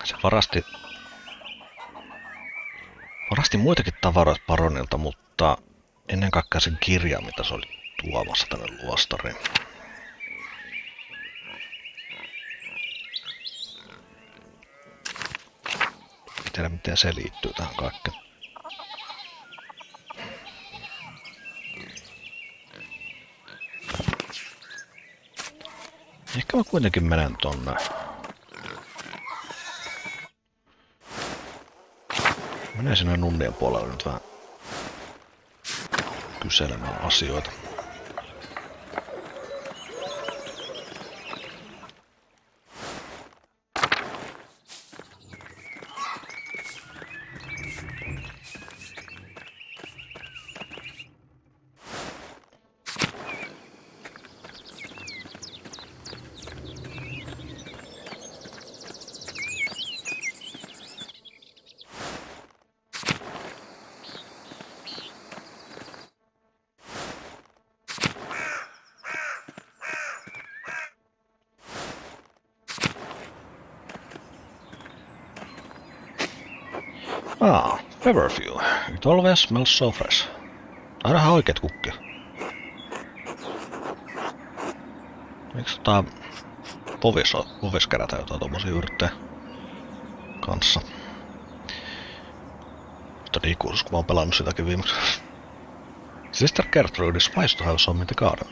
Se varasti muitakin tavaroita Baronilta, mutta ennen kaikkea sen kirja, mitä se oli tuomassa tänne luostariin. En tiedä, miten se liittyy tähän kaikkeen. Ehkä mä kuitenkin menen tonne. Menen sinne nunnien puolelle nyt vähän kyselemään asioita. Feverfew. It always smells so fresh. Aina ihan oikeet kukkia. Miksi povis kerätä jotain tommosia yrttejä kanssa? Nyt on ikuisuus, kun mä oon pelannut sitäkin viimeksi. Sister Gertrude is wise to have some in the garden.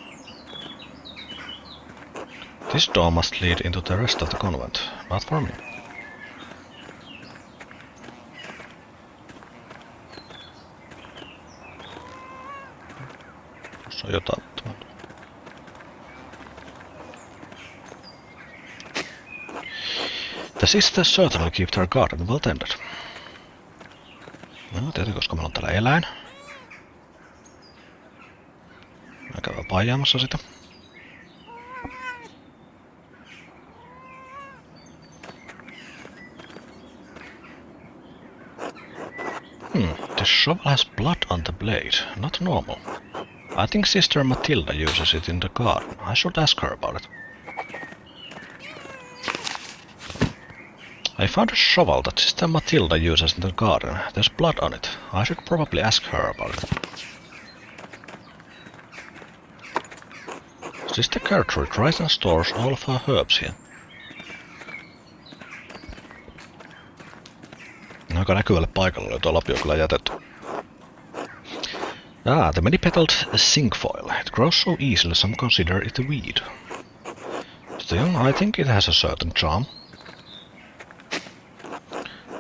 This door must lead into the rest of the convent, not for me. On jotain. The sisters certainly keep their garden well tended. No tietysti, koska meillä on täällä eläin. Mä käyn paijaamassa sitä. The shovel has blood on the blade. Not normal. I think Sister Matilda uses it in the garden. I should ask her about it. I found a shovel that Sister Matilda uses in the garden. There's blood on it. I should probably ask her about it. Sister Gertrude tries and stores all of her herbs here. Aika näkyvälle paikalle oli tuo lapio kyllä jätetty. Ah, the many-petaled cinquefoil. It grows so easily some consider it a weed. Still, I think it has a certain charm.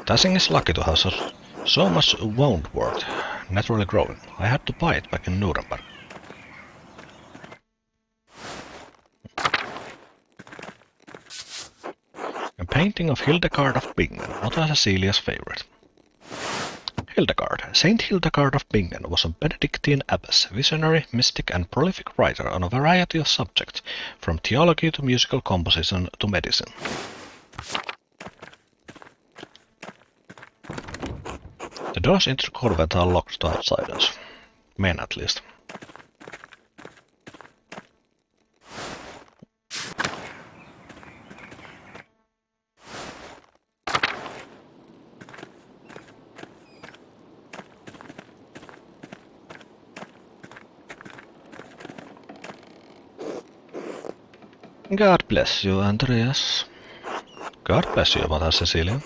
Dashing is lucky to have so much woundwort naturally growing. I had to buy it back in Nuremberg. A painting of Hildegard of Bingen, Mother Cecilia's favorite. Hildegard. Saint Hildegard of Bingen was a Benedictine abbess, visionary, mystic and prolific writer on a variety of subjects, from theology to musical composition to medicine. The doors into the convent are locked to outsiders. Men at least. God bless you, Andreas. God bless you, Mother Cecilia.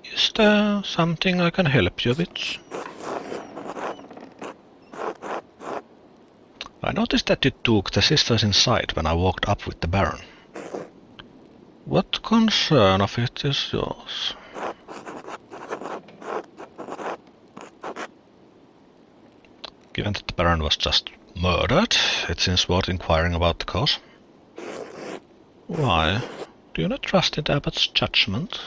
Is there something I can help you with? I noticed that you took the sisters inside when I walked up with the Baron. What concern of it is yours? Given that the Baron was just murdered, it seems worth inquiring about the cause. Why? Do you not trust in the Abbot's judgment?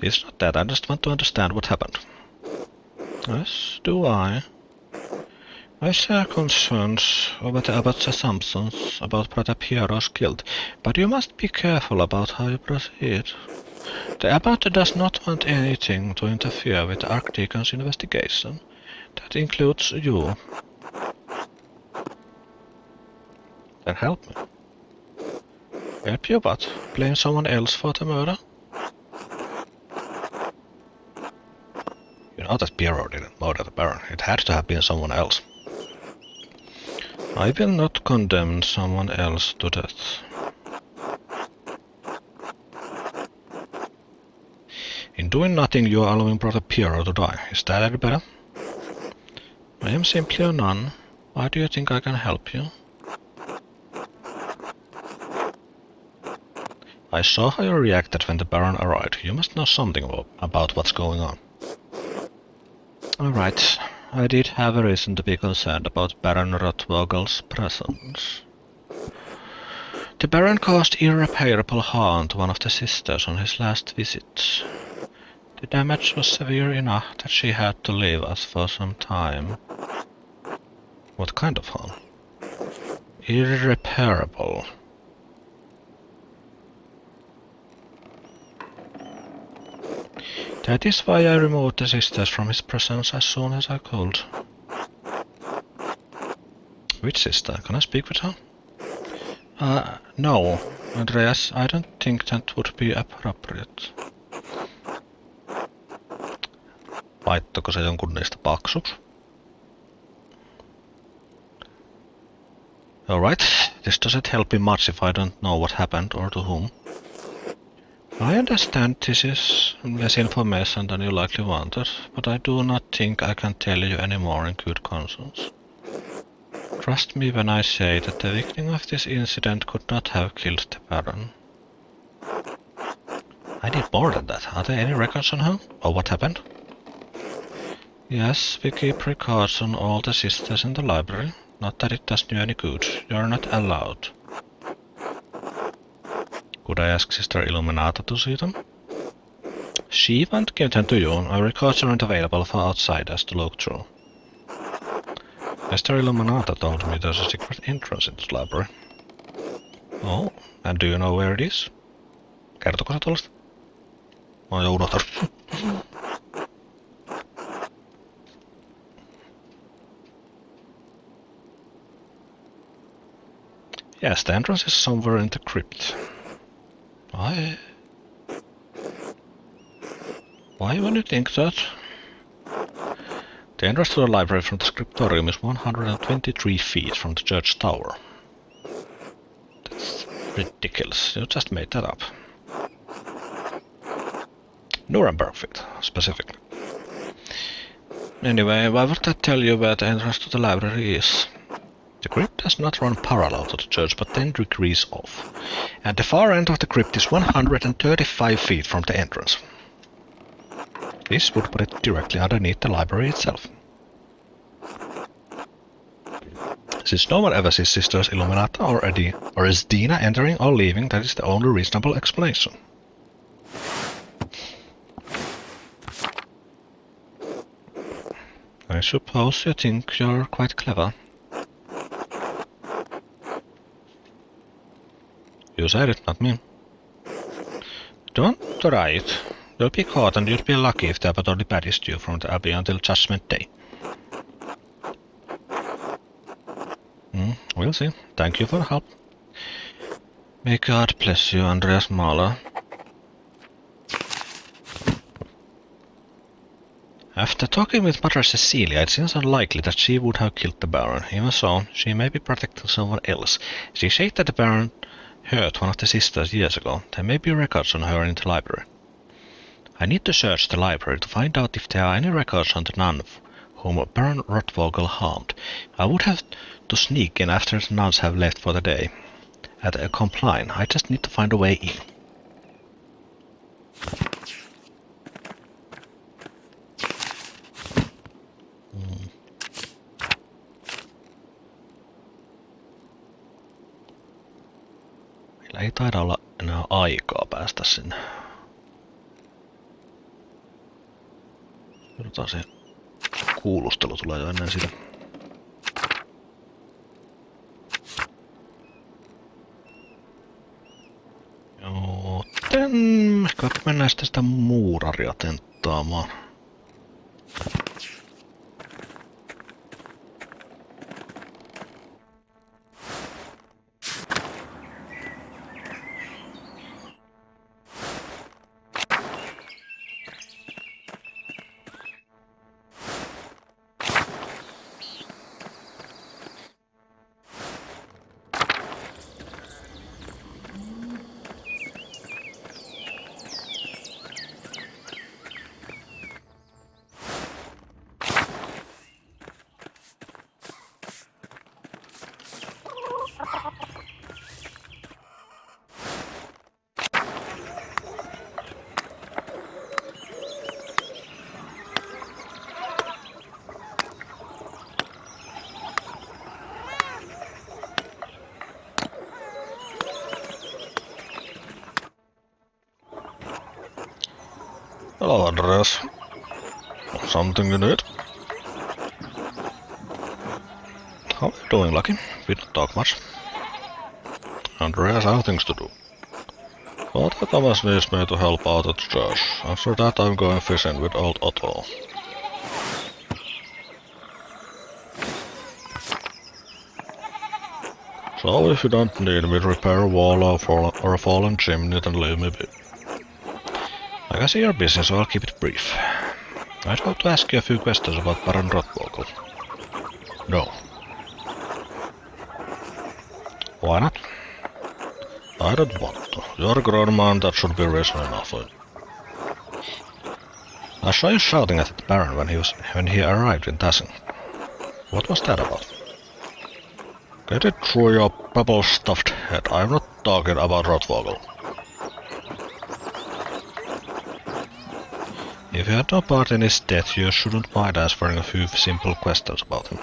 It's not that, I just want to understand what happened. Yes, do I? I share concerns over the Abbot's assumptions about Brother Piero's guilt, but you must be careful about how you proceed. The Abbot does not want anything to interfere with the Archdeacon's investigation. That includes you. Then help me. Help you what? Blame someone else for the murder? You know that Piero didn't murder the Baron. It had to have been someone else. I will not condemn someone else to death. In doing nothing, you are allowing Brother Piero to die. Is that any better? I am simply a nun. Why do you think I can help you? I saw how you reacted when the Baron arrived. You must know something about what's going on. Alright, I did have a reason to be concerned about Baron Rottvogel's presence. The Baron caused irreparable harm to one of the sisters on his last visit. The damage was severe enough that she had to leave us for some time. What kind of harm? Irreparable. That is why I removed the sisters from his presence as soon as I could. Which sister? Can I speak with her? No, Andreas, I don't think that would be appropriate. Laittako se jonkun niistä paksuksi? Alright, this doesn't help me much if I don't know what happened or to whom. I understand this is less information than you likely wanted, but I do not think I can tell you any more in good conscience. Trust me when I say that the victim of this incident could not have killed the Baron. I need more than that. Are there any records on her? Or what happened? Yes, we keep records on all the sisters in the library. Not that it does you any good. You're not allowed. Could I ask Sister Illuminata to see them? She won't give them to you. Our records aren't available for outsiders to look through. Sister Illuminata told me there's a secret entrance in this library. Oh, and do you know where it is? Kertoko se tuollaista? Mä oon jo unohtanut. Yes, the entrance is somewhere in the crypt. Why would you think that? The entrance to the library from the scriptorium is 123 feet from the church tower. Ridiculous, you just made that up. Nuremberg fit, specifically. Anyway, why would I tell you where the entrance to the library is? The crypt does not run parallel to the church, but 10 degrees off. And the far end of the crypt is 135 feet from the entrance. This would put it directly underneath the library itself. Since no one ever sees Sisters Illuminata or is Dina entering or leaving, that is the only reasonable explanation. I suppose you think you're quite clever. You said it, not me. Don't try it. You'll be caught and you'll be lucky if the abattoir banished you from the Abbey until Judgment Day. We'll see. Thank you for the help. May God bless you, Andreas Mahler. After talking with Mother Cecilia, it seems unlikely that she would have killed the Baron. Even so, she may be protecting someone else. She said that the Baron hurt one of the sisters years ago. There may be records on her in the library. I need to search the library to find out if there are any records on the nun whom Baron Rotvogel harmed. I would have to sneak in after the nuns have left for the day. At a compline, I just need to find a way in. Meillä ei taida olla enää aikaa päästä sinne. Odotetaan se kuulustelu tulee jo ennen sitä. Joten ehkä mennään sitten sitä muuraria tenttaamaan. Hello, Andreas. Something you need? How are you doing, Lucky? We don't talk much. Andreas, I have things to do. But Thomas needs me to help out at church. After that, I'm going fishing with old Otto. So if you don't need me to repair a wall or a fallen chimney, then leave me be. I can see you're busy, so I'll keep it brief. I'd hope to ask you a few questions about Baron Rotvogel. No. Why not? I don't want to. You're a grown man, that should be reason enough. I saw you shouting at the Baron when he arrived in Tassing. What was that about? Get it through your bubble-stuffed head. I'm not talking about Rotvogel. If you had no part in his death, you shouldn't mind answering a few simple questions about him.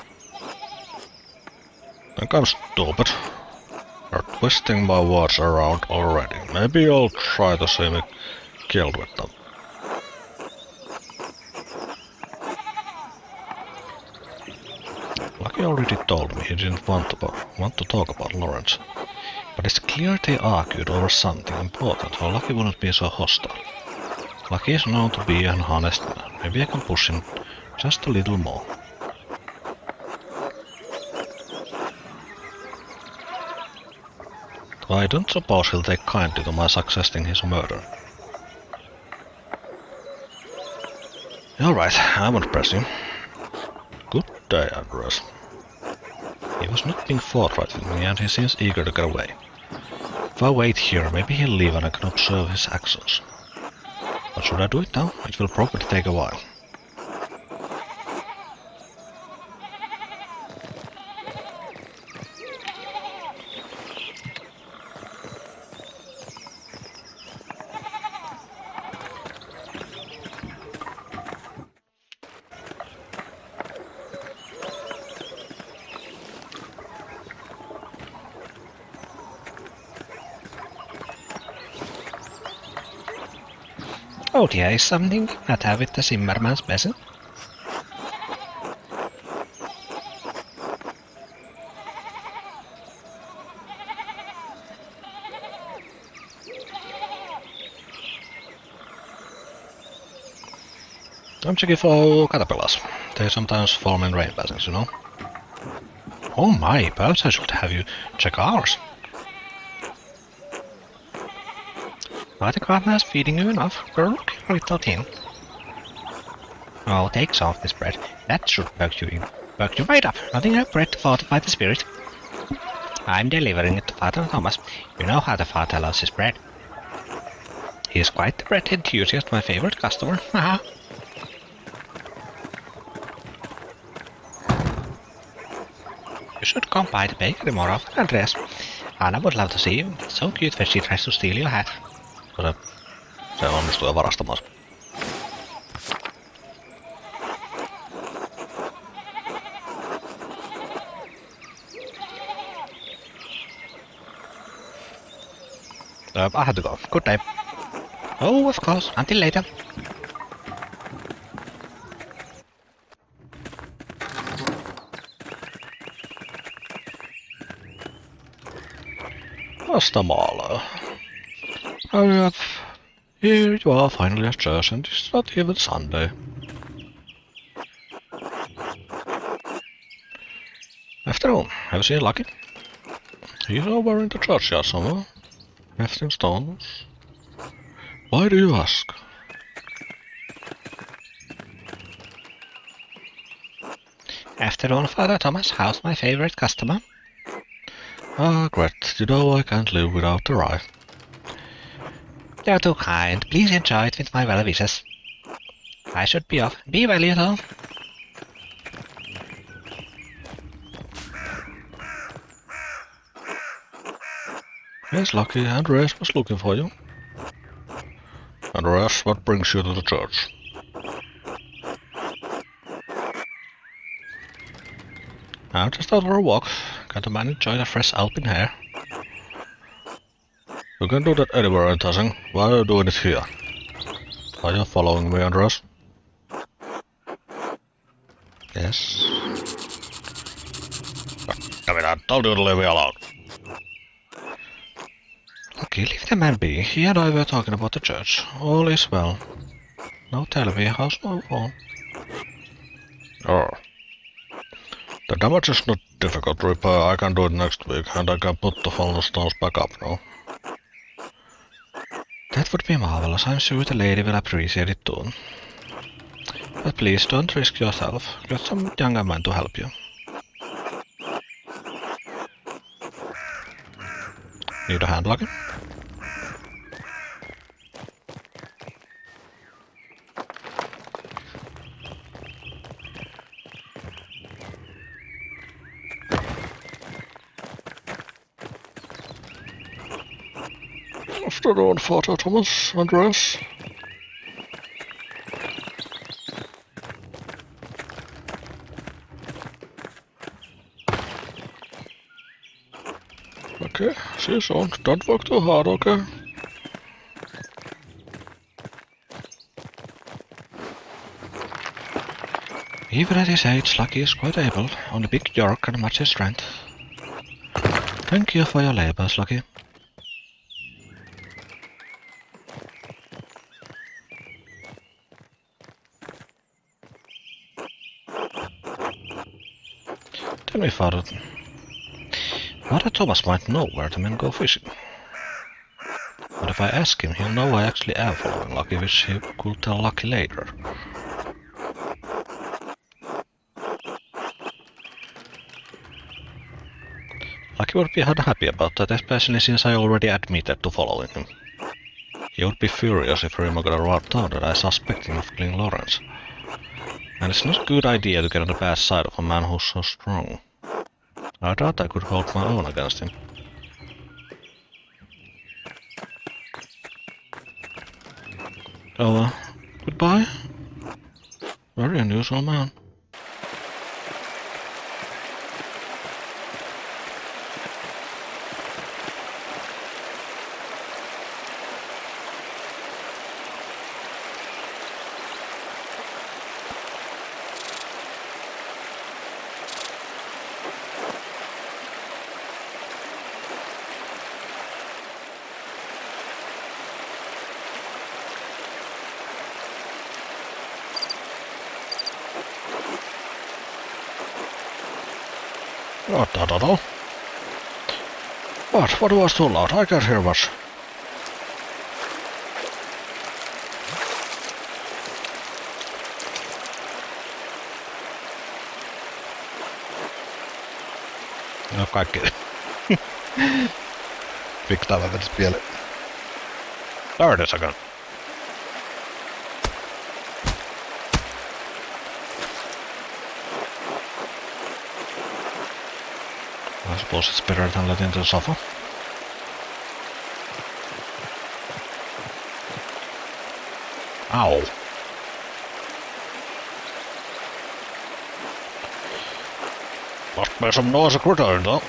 Think I'm stupid. You're twisting my words around already. Maybe you'll try to see me killed with them. Lucky already told me he didn't want to talk about Lawrence. But it's clear they argued over something important, or Lucky wouldn't be so hostile. Lucky is known to be an honest man. Maybe I can push him just a little more. I don't suppose he'll take kindly to my suggesting his murder. Alright, I won't press you. Good day, Andreas. He was not being forthright with me, and he seems eager to get away. If I wait here, maybe he'll leave and I can observe his actions. But should I do it now? It will probably take a while. Oh, there is something that have with the Zimmerman's basin. I'm checking for caterpillars. They sometimes form in rain basins, you know. Oh my, perhaps I should have you check ours. Are the gardeners feeding you enough? You're looking a little thin. Oh, take some of this bread. That should perk you right up. Nothing like bread to fortify the spirit. I'm delivering it to Father Thomas. You know how the Father loves his bread. He is quite the bread enthusiast, my favorite customer. Haha. You should come by the bakery more often, Andreas. Anna would love to see you. It's so cute when she tries to steal your hat. Se onnistuu jo varastamaan. I have to go. Good day. Oh, of course. Until later. Vasta maalaa. Here you are finally at church and it's not even Sunday. Afternoon. Have you seen Lucky? He's over in the churchyard somewhere. Left in stones. Why do you ask? Afternoon, Father Thomas. How's my favorite customer? Ah, great. You know I can't live without the rye. You're too kind. Please enjoy it with my well wishes. I should be off. Be well, you know. Yes, Lucky. Andreas was looking for you. Andreas, what brings you to the church? I'm just out for a walk. Got to enjoy the fresh alpine air. You can do that anywhere in Tassing. Why are you doing it here? Are you following me, Andreas? Yes. Damn it, I told you to leave me alone. Lucky, leave the man be. He and I were talking about the church. All is well. Now tell me, how's my phone? Oh. The damage is not difficult to repair. I can do it next week, and I can put the fallen stones back up now. That would be marvelous. I'm sure the lady will appreciate it too. But please don't risk yourself. Get some younger man to help you. Need a hand, Lucky? Afternoon, Father Thomas, Andreas. Okay, see you soon. Don't work too hard, okay? Even at his age, Lucky is quite able. Only big York and much his strength. Thank you for your labors, Lucky. Tell me, Father Thomas might know where the men go fishing. But if I ask him, he'll know I actually am following Lucky, which he could tell Lucky later. Lucky would be unhappy about that, especially since I already admitted to following him. He would be furious if Remo got around town that I suspect him of killing Lawrence. And it's not a good idea to get on the bad side of a man who's so strong. I doubt I could hold my own against him. So, goodbye. Very unusual man. Not that at all. What was too loud? I can't hear much. No kaikki. Fiktaa mä vetis pieleen. There it is again. I suppose it's better than letting them suffer. Ow. Must be some noise return though.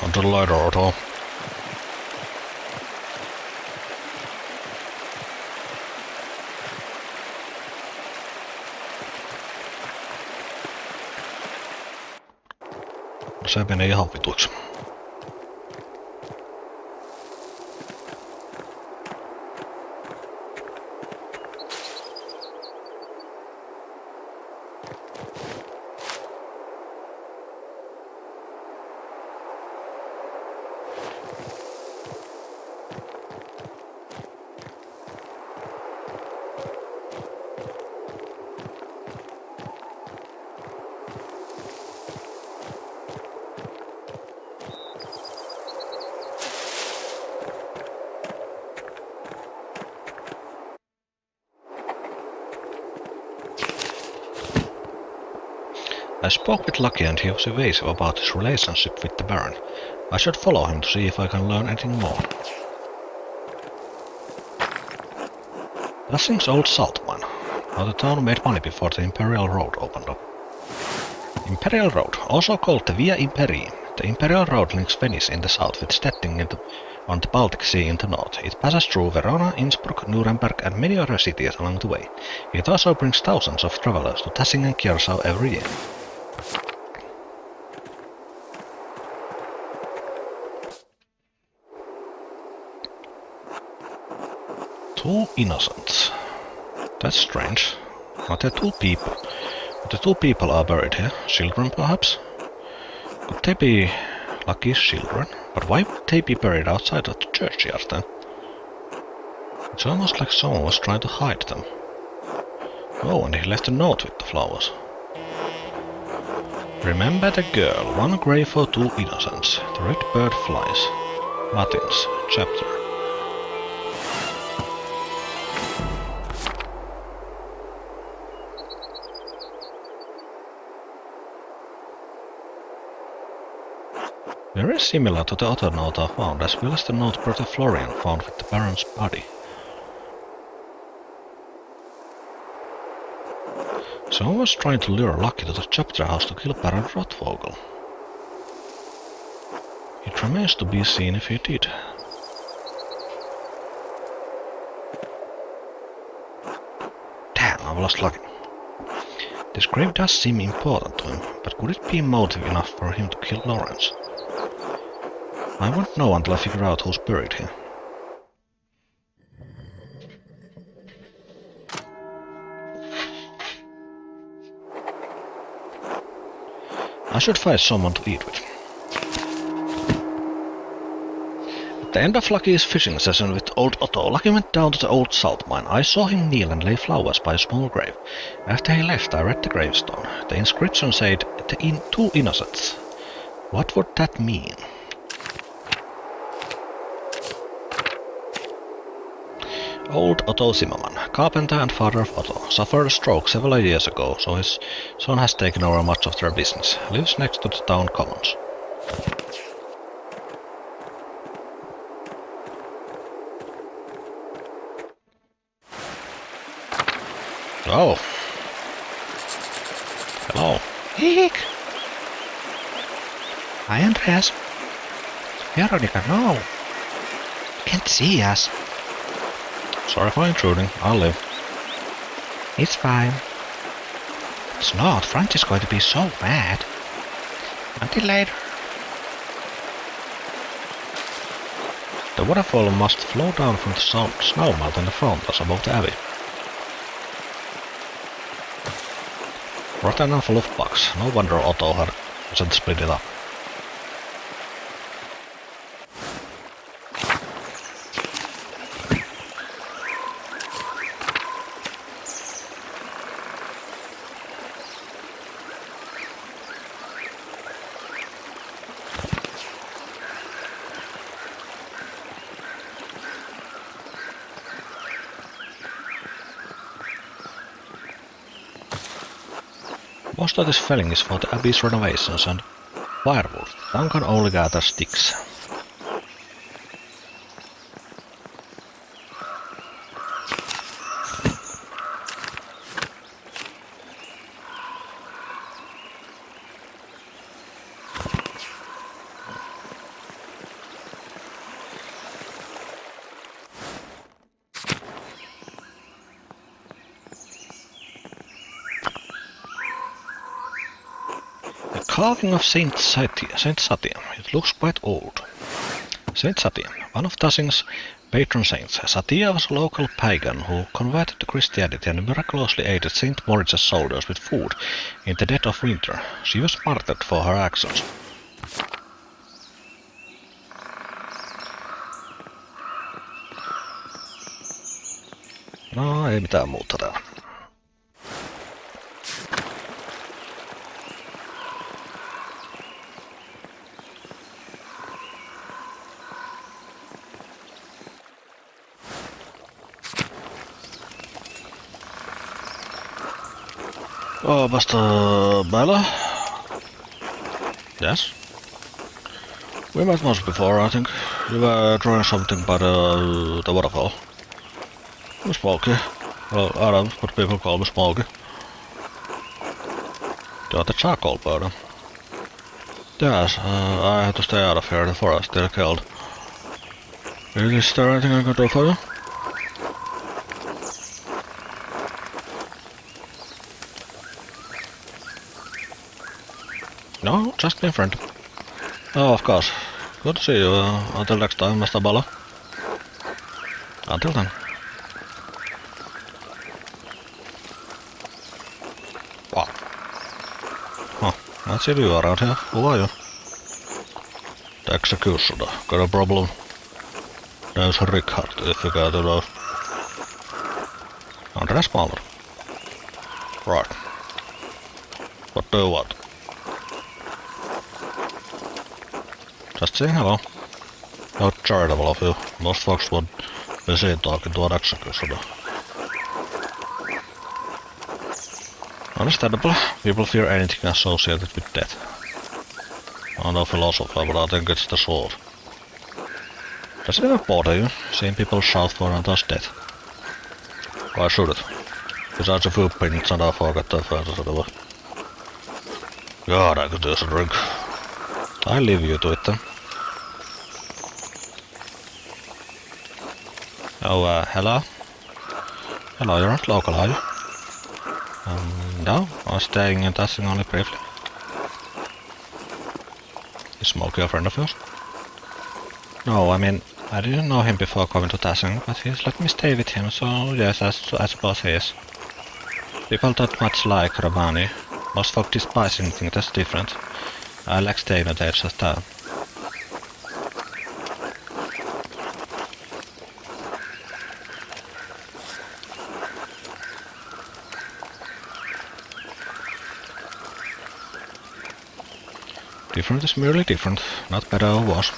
On to the lighter auto. Se menee ihan vituiksi. I spoke with Lucky and he was evasive about his relationship with the Baron. I should follow him to see if I can learn anything more. Nothing's old salt mine. Now the town made money before the Imperial Road opened up. Imperial Road, also called the Via Imperii. The Imperial Road links Venice in the south with Stettin on the Baltic Sea in the north. It passes through Verona, Innsbruck, Nuremberg and many other cities along the way. It also brings thousands of travelers to Tassing and Kiersau every year. Two innocents. That's strange. Are there two people? The two people are buried here. Children, perhaps? Could they be Lucky's children? But why would they be buried outside of the churchyard then? It's almost like someone was trying to hide them. Oh, and he left a note with the flowers. Remember the girl, one grave for two innocents. The red bird flies. Martin's chapter. Very similar to the other note I found, as well as the note Brother Florian found with the Baron's body. Someone was trying to lure Lucky to the chapter house to kill Baron Rotvogel. It remains to be seen if he did. Damn, I've lost Lucky. This grave does seem important to him, but could it be motive enough for him to kill Lawrence? I won't know until I figure out who's buried here. I should find someone to eat with. the end of Lucky's fishing session with old Otto, Lucky went down to the old salt mine. I saw him kneel and lay flowers by a small grave. After he left, I read the gravestone. The inscription said, two innocents. What would that mean? Old Otto Zimmerman, carpenter and father of Otto, suffered a stroke several years ago, so his son has taken over much of their business. Lives next to the town commons. Oh. Hello. Eek. Hi, Andreas. Veronica, no. Can't see us. Sorry for intruding. I'll leave. It's fine. It's not. Frank is going to be so mad. Until later. The waterfall must flow down from the snowmelt in the fountains above the abbey. Rotten and full of bugs. No wonder Otto hasn't split it up. Most of this felling is for the abbey's renovations and firewood. Town can only gather sticks. Carving of Saint Satian. It looks quite old. Saint Satian, one of Tassing's patron saints. Satia was a local pagan who converted to Christianity and miraculously aided Saint Moritz's soldiers with food in the dead of winter. She was martyred for her actions. No, ei mitään muuta täällä. Oh, Master Bella? Yes? We met once before, I think. You were drawing something by the waterfall. Smokey. Well, I don't know what people call me Smokey. You're the charcoal burner. Yes, I have to stay out of here in the forest till killed. Is there anything I can do for you? No, just my friend. Oh, of course. Good to see you. Until next time, Mr. Bala. Until then. Wow. Huh, I see you around here. Who are you? The executioner. Got a problem? There's Richard, if you care to know. Andreas Palmer. Right. What do you want? Just saying hello. How charitable of you. Most folks would be seen talking to an executioner. Understandable. People fear anything associated with death. I'm no philosopher, but I think it's the sword. Does it ever bother you, seeing people shout for others' death? Why should it? Besides a few pints and I forget their faces anyway. God, I could use a drink. I'll leave you to it then. Oh, hello? Hello, you're not local, are you? No, I was staying in Tassing only briefly. Is Smokey a friend of yours? No, I mean, I didn't know him before coming to Tassing, but he's let me stay with him, so yes, I suppose he is. People don't much like Romani. Most folk despise anything that's different. I like staying at the edge of town. Different is merely different, not better or worse.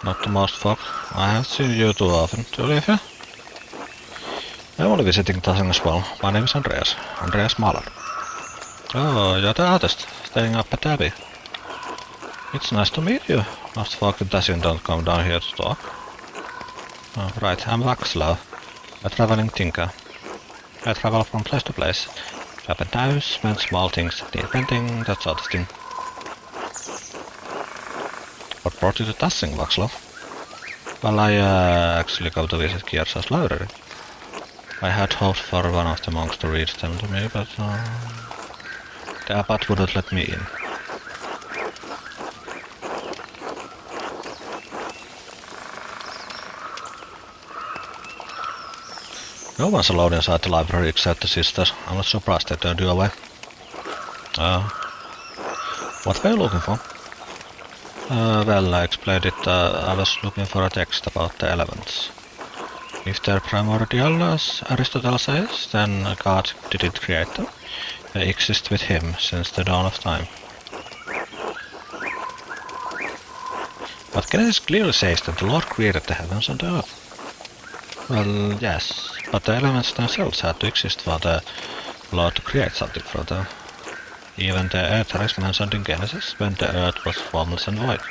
Not the most fucked. I haven't seen you too often, Julia. I'm only visiting Tasing as well. My name is Andreas. Andreas Mahler. Oh, you're the artist, staying up at Abbey. It's nice to meet you. Most folk in Tasing don't come down here to talk. Oh, right, I'm Václav, a traveling tinker. I travel from place to place. Shop at knives, mend small things, need painting, that sort of thing. What brought you to Tasing, Václav? Well, I actually go to visit Kiersa's library. I had hoped for one of the monks to read them to me, but the abbot wouldn't let me in. No one's allowed inside the library except the sisters. I'm not surprised they turned you away. What were you looking for? Well, I explained it. I was looking for a text about the elements. If they're primordial, as Aristotle says, then God didn't create them. They exist with him since the dawn of time. But Genesis clearly says that the Lord created the heavens and the earth. Well, yes, but the elements themselves had to exist for the Lord to create something from them. Even the earth is mentioned in Genesis when the earth was formless and void.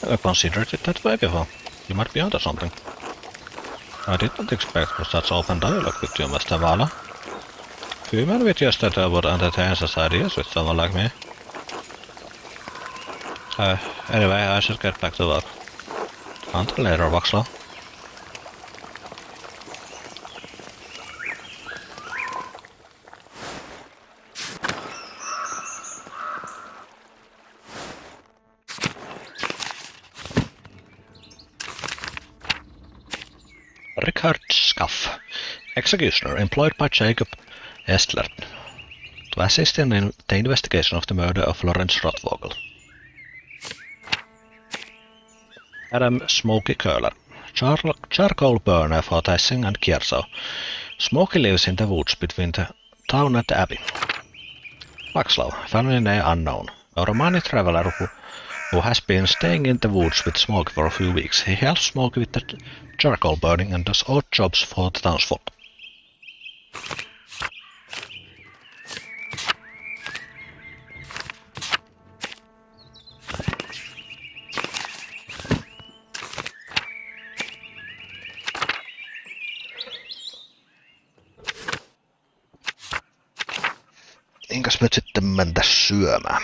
I considered it that way before. You might be onto something. I didn't expect such open dialogue with you, Mr. Vala. Few men with just that would entertain such ideas with someone like me. Anyway, I should get back to work. Until later, Václav. Richard Scaff, executioner employed by Jacob Estler to assist in the investigation of the murder of Lawrence Rothvogel. Adam Smokey Curler, charcoal burner for Tasing and Kierso. Smokey lives in the woods between the town and the abbey. Václav, family name unknown, a Romani traveler who has been staying in the woods with Smokey for a few weeks. He helps Smokey with the charcoal burning and does odd jobs for the townsfolk. Minkäs nyt sitten mentäs syömään?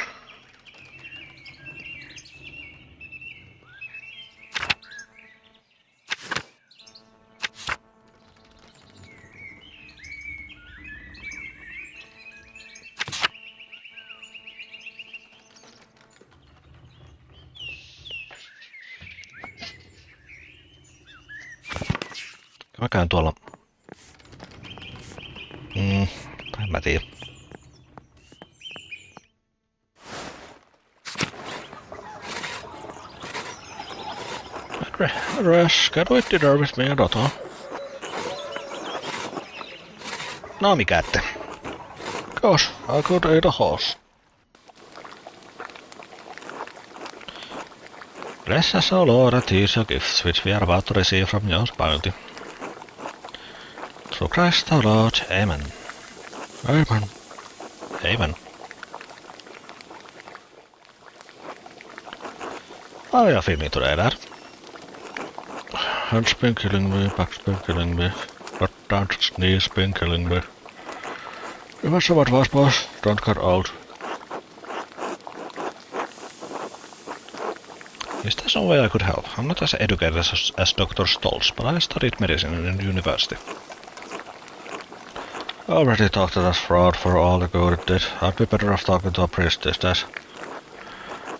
Mä käyn tuolla... en mä tiedä. Andreas, get with dinner with me and Otto. No mikä ette? Gosh, I could eat a horse. Bless us, O Lord, and these your gifts which we are about to receive from your bounty. Through Christ our Lord, Amen. Amen. Amen. How are you feeling today, Dad? Hand's been killing me, back's been killing me, but dad's knees been killing me. Give us some advice, boss. Don't get old. Is there some way I could help? I'm not as educated as Dr. Stolz, but I studied medicine in university. I already talked to that fraud for all the good it did. I'd be better off talking to a priest these days.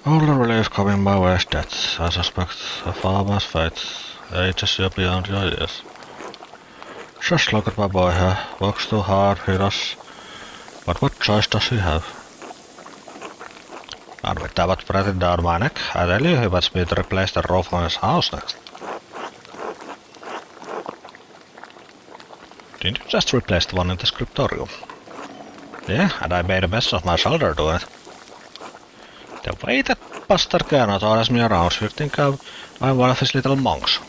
Only relief coming my way is death. I suspect a farmer's fate. Ages you beyond your years. Just look at my boy here. Works too hard, he does. But what choice does he have? And with that breathing down my neck, I tell you he wants me to replace the roof on his house next. Didn't you just replace the one in the scriptorium? Yeah, and I made a mess of my shoulder doing it. The way that bastard cannot orders me around, you think I'm one of his little monks.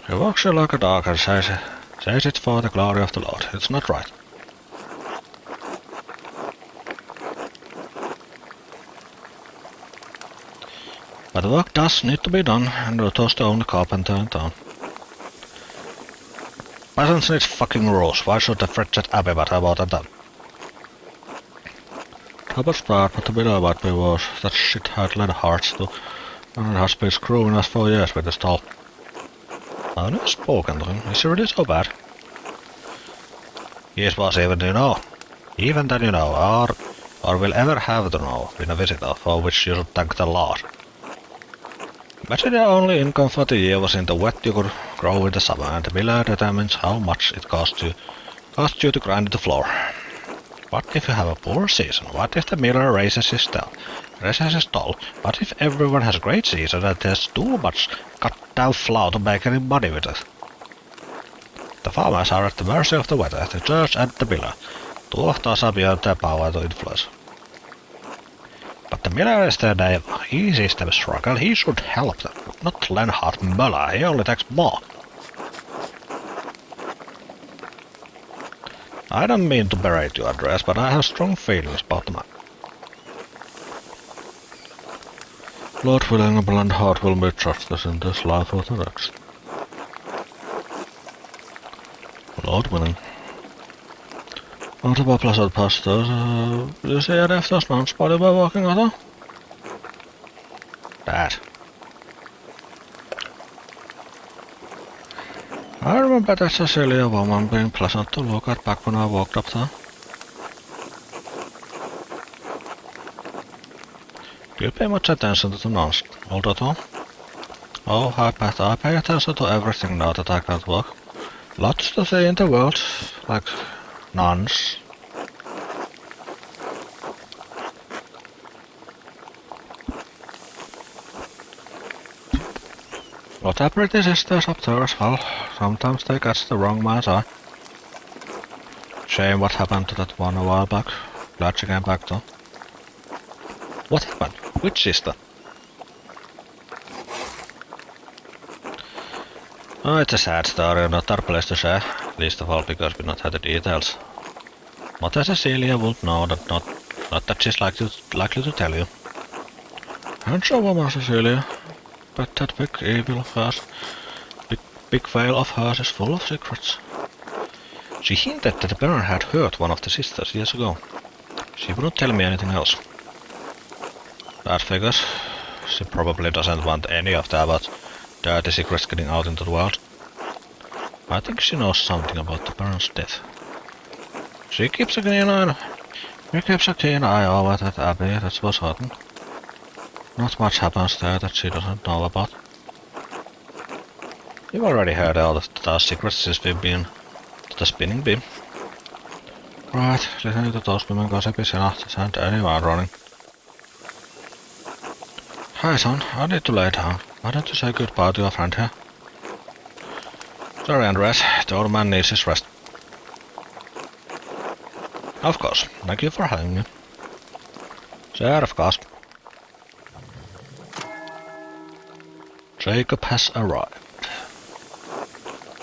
He walks you like a dog and says it for the glory of the Lord. It's not right. But the work does need to be done, and Ruto's the only carpenter in town. Peasants need fucking rules. Why should the frigid Abbey matter more than them? Robert's bad, but the below about me was that shit had led hearts to, and has been screwing us for years with his doll. I've never spoken to him. Is he really so bad? Yes, boss, even then you know, or will ever have to know, in a visitor for which you should thank the Lord. Imagine your only income for the year was in the wet you could grow in the summer, and the miller determines how much it costs you to grind the floor. What if you have a poor season? What if the miller raises his toll? What if everyone has a great season and there's too much goddamn flour to make any money with it? The farmers are at the mercy of the weather, the church and the miller. Two of those are beyond their power to influence. But the miller is their neighbor. He sees them struggle. He should help them. Not Leonhard Möller. He only takes more. I don't mean to berate you, Andreas, but I have strong feelings about the man. Lord willing, Leonhard will meet justice in this life or the next. Lord willing. Not about pleasant pastors. You see any of those nuns body by walking out there? Dad. I remember that Cecilia woman being pleasant to look at back when I walked up there. Do you pay much attention to the nuns, all the time? Oh, I bet I pay attention to everything now that I can't walk. Lots to see in the world, like nuns. Got our pretty sisters up there as well. Sometimes they catch the wrong man's eye. Shame what happened to that one a while back. Glad she came back though. What happened? Which sister? Oh, it's a sad story, not our place to share. Least of all because we not had the details. Mother Cecilia would know that not that she's likely to tell you. And so Mama Cecilia. But that big evil of hers, big veil of hers is full of secrets. She hinted that the Baron had hurt one of the sisters years ago. She wouldn't tell me anything else. That figures. She probably doesn't want any of the about dirty secrets getting out into the world. I think she knows something about the Baron's death. She keeps a keen eye over that abbey, that's for certain. Not much happens there that she doesn't know about. You've already heard all of those secrets since we've been to the spinning beam. Right, listening to those women gossiping enough to send anyone running. Hi son, I need to lay down. Why don't you say goodbye to your friend here? Sorry Andreas, the old man needs his rest. Of course, thank you for having me. Sure, of course. Jacob has arrived.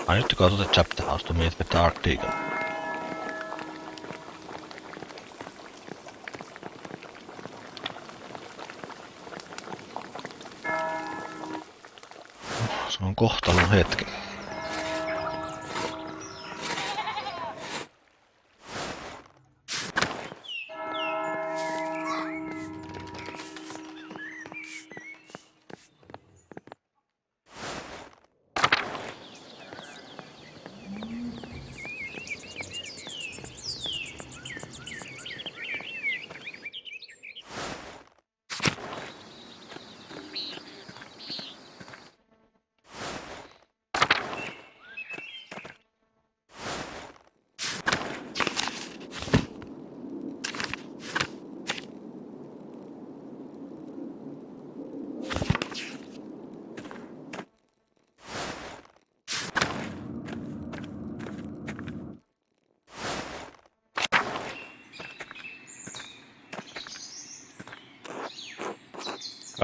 I need to go to the chapter house to meet with the Archdeacon. Se on kohtalon hetki.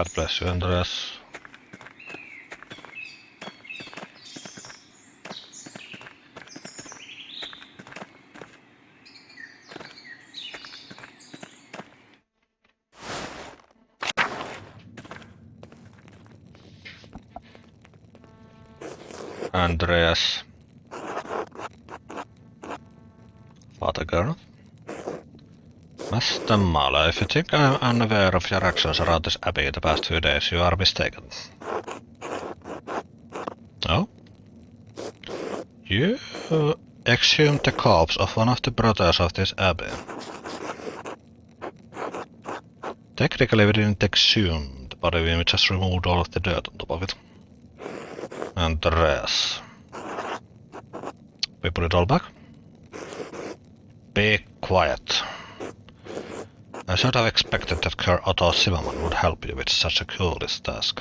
God bless you, Andreas. Andreas. Father girl. Master Mala, if you think I'm unaware of your actions around this abbey the past few days, you are mistaken. Oh? You exhumed the corpse of one of the brothers of this abbey. Technically we didn't exhume the body, we just removed all of the dirt on top of it. And the rest. We put it all back? Be quiet. I should have expected that Kerr Otto Zimmerman would help you with such a coolest task.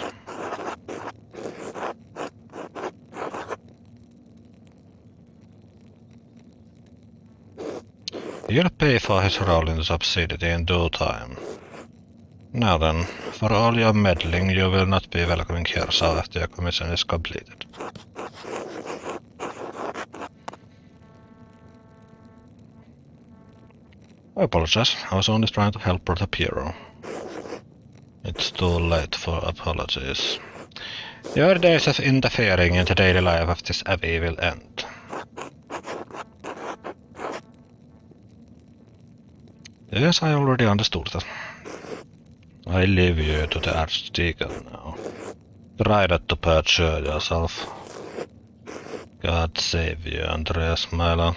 You'll pay for his role in the subsidiary in due time. Now then, for all your meddling, you will not be welcoming Kershaw after your commission is completed. I apologize, I was only trying to help Brother Piero. It's too late for apologies. Your days of interfering in the daily life of this abbey will end. Yes, I already understood that. I leave you to the Archdeacon now. Try not to perjure yourself. God save you, Andreas Milo.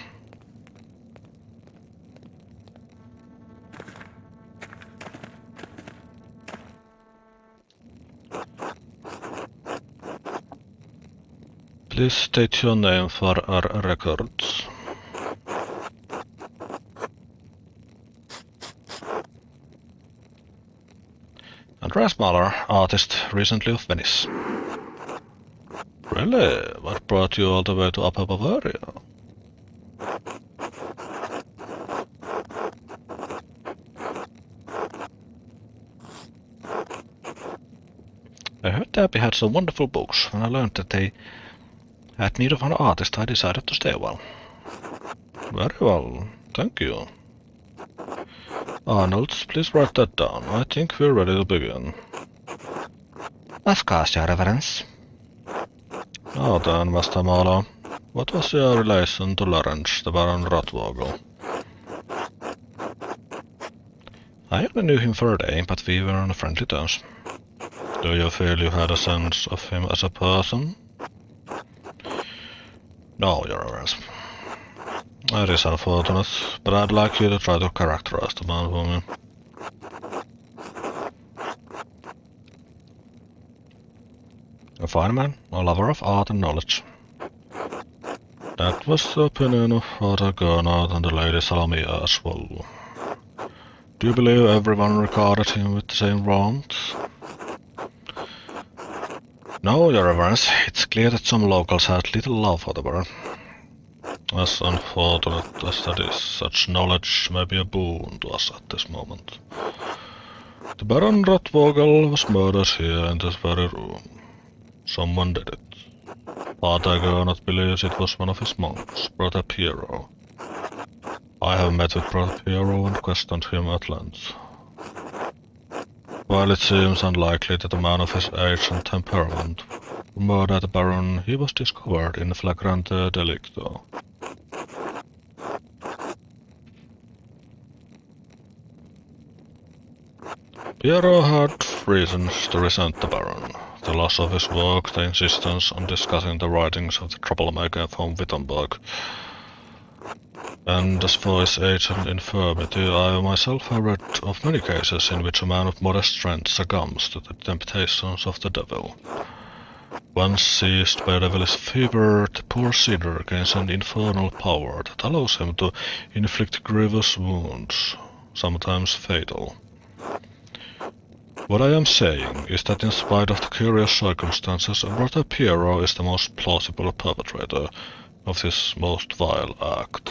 Please state your name for our records. Andreas Mahler, artist, recently of Venice. Really? What brought you all the way to Upper Bavaria? I heard the Abbey had some wonderful books. When I learned that they had need of an artist, I decided to stay a while. Very well, thank you. Arnold, please write that down. I think we're ready to begin. Of course, Your Reverence. Now then, Master Marlowe, what was your relation to Lawrence, the Baron Rothvogel? I only knew him for a day, but we were on friendly terms. Do you feel you had a sense of him as a person? No, Your Reverence. That is unfortunate, but I'd like you to try to characterize the man for me. A fine man, a lover of art and knowledge. That was the opinion of Father Gernard and the Lady Salomia as well. Do you believe everyone regarded him with the same warmth? No, Your Reverence, it's clear that some locals had little love for the Baron. As unfortunate as that is, such knowledge may be a boon to us at this moment. The Baron Rothvogel was murdered here in this very room. Someone did it. Father Gernot believes it was one of his monks, Brother Piero. I have met with Brother Piero and questioned him at length. While it seems unlikely that a man of his age and temperament would murder the Baron, he was discovered in flagrante delicto. Piero had reasons to resent the Baron. The loss of his work, the insistence on discussing the writings of the troublemaker from Wittenberg. And as for his age and infirmity, I myself have read of many cases in which a man of modest strength succumbs to the temptations of the devil. Once seized by a devilish fever, the poor sinner gains an infernal power that allows him to inflict grievous wounds, sometimes fatal. What I am saying is that in spite of the curious circumstances, Brother Piero is the most plausible perpetrator of this most vile act.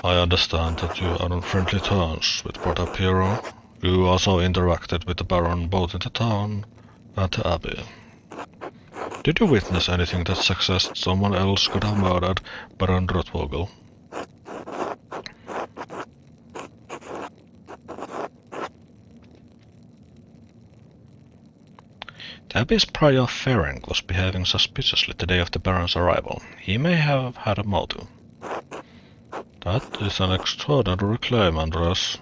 I understand that you are on friendly terms with Brother Piero. You also interacted with the Baron both in the town and the Abbey. Did you witness anything that suggests someone else could have murdered Baron Rothvogel? The Abbey's prior Ferenc was behaving suspiciously the day of the Baron's arrival. He may have had a motive. That is an extraordinary claim, Andres.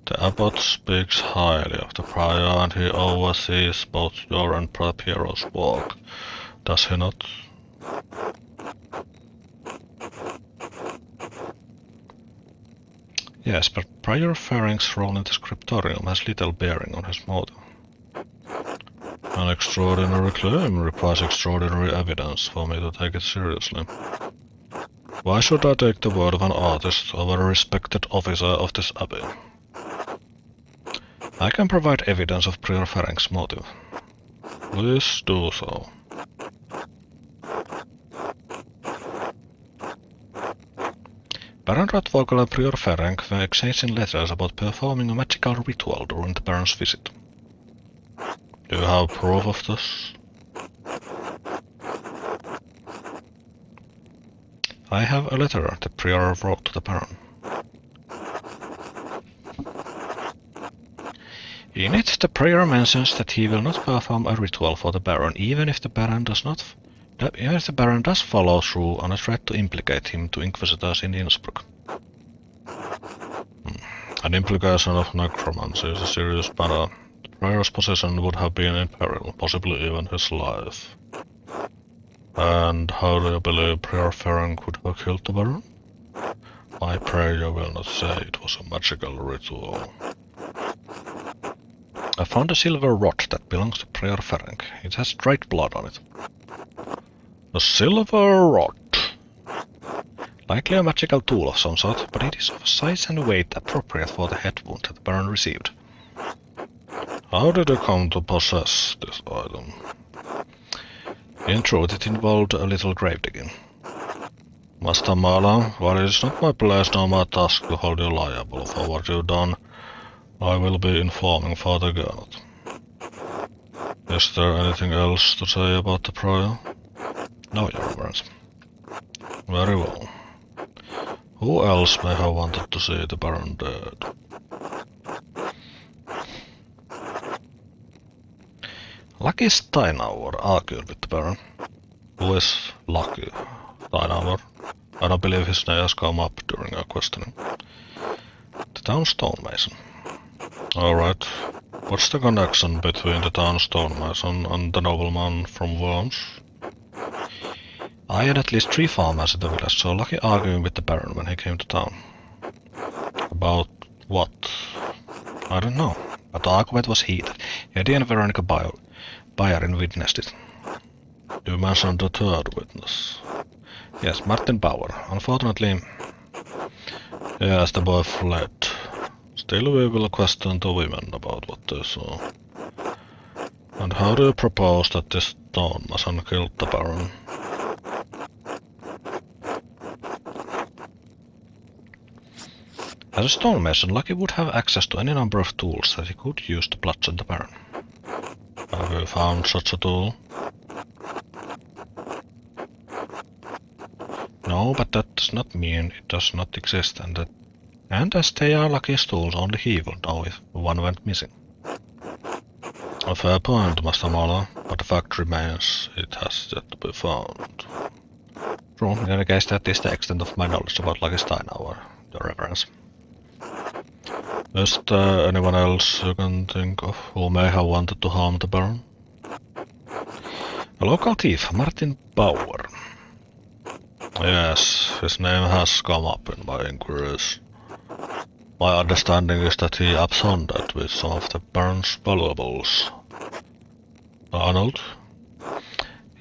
The Abbot speaks highly of the Prior and he oversees both your and Brother Piero's work, does he not? Yes, but Prior Ferenc's role in the scriptorium has little bearing on his motive. An extraordinary claim requires extraordinary evidence for me to take it seriously. Why should I take the word of an artist over a respected officer of this abbey? I can provide evidence of Prior Ferenc's motive. Please do so. Baron Rothvogel and Prior Ferenc were exchanging letters about performing a magical ritual during the Baron's visit. Do you have proof of this? I have a letter that Prior wrote to the Baron. In it, the Prior mentions that he will not perform a ritual for the Baron, even if the Baron does follow through on a threat to implicate him to Inquisitors in Innsbruck. An implication of necromancy is a serious matter. The Prior's position would have been in peril, possibly even his life. And how do you believe Prior Ferenc would have killed the Baron? I pray you will not say it was a magical ritual. I found a silver rod that belongs to Prior Ferenc. It has dried blood on it. A silver rod? Likely a magical tool of some sort, but it is of a size and weight appropriate for the head wound that the Baron received. How did you come to possess this item? In truth, it involved a little grave digging. Master Mala, while it is not my place nor my task to hold you liable for what you've done, I will be informing Father Gernot. Is there anything else to say about the Prior? No, Your Reverence. Very well. Who else may have wanted to see the Baron dead? Lucky Steinauer argued with the Baron. Who is Lucky Steinauer? I don't believe his name has come up during our questioning. The town stonemason. Alright. What's the connection between the town stonemason and the nobleman from Worms? I had at least 3 farmers in the village, so Lucky arguing with the Baron when he came to town. About what? I don't know, but the argument was heated. Eddie and Veronica Bayerin witnessed it. You mentioned the third witness. Yes, Martin Bauer. Unfortunately... Yes, the boy fled. Still we will question the women about what they saw. And how do you propose that this stonemason killed the Baron? As a stonemason, Lucky would have access to any number of tools that he could use to bludgeon the Baron. Have you found such a tool? No, but that does not mean it does not exist, and as they are Lucky's tools, only he will know if one went missing. A fair point, Master Mala, but the fact remains it has yet to be found. True, in any case that is the extent of my knowledge about Lucky Steinauer, Your Reverence. Is there anyone else you can think of who may have wanted to harm the Baron? A local thief, Martin Bauer. Yes, his name has come up in my inquiries. My understanding is that he absconded with some of the Baron's valuables. Arnold?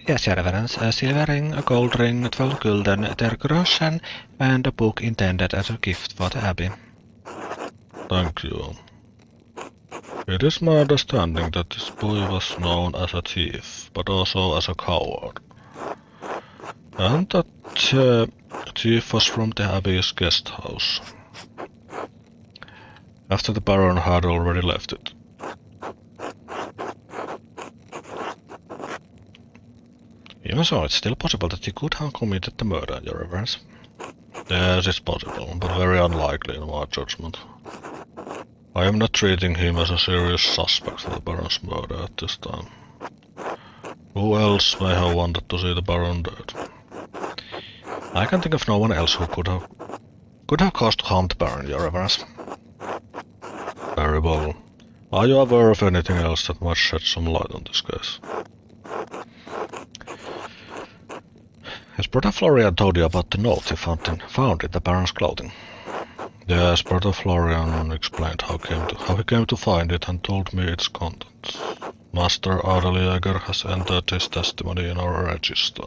Yes, Your Reverence. A silver ring, a gold ring, 12 gulden, their groschen, and a book intended as a gift for the Abbey. Thank you. It is my understanding that this boy was known as a thief, but also as a coward. And that the thief was from the Abbey's guest house. after the Baron had already left it. Even so, it's still possible that he could have committed the murder, Your Reverence. Yes, it's possible, but very unlikely in my judgment. I am not treating him as a serious suspect for the Baron's murder at this time. Who else may have wanted to see the Baron dead? I can think of no one else who could have caused to harm the Baron, Your Reverence. Very well. Are you aware of anything else that might shed some light on this case? Has Brother Florian told you about the note he found in the Baron's clothing? Yes, Brother Florian explained how he came to find it and told me its contents. Master Adeliager has entered his testimony in our register.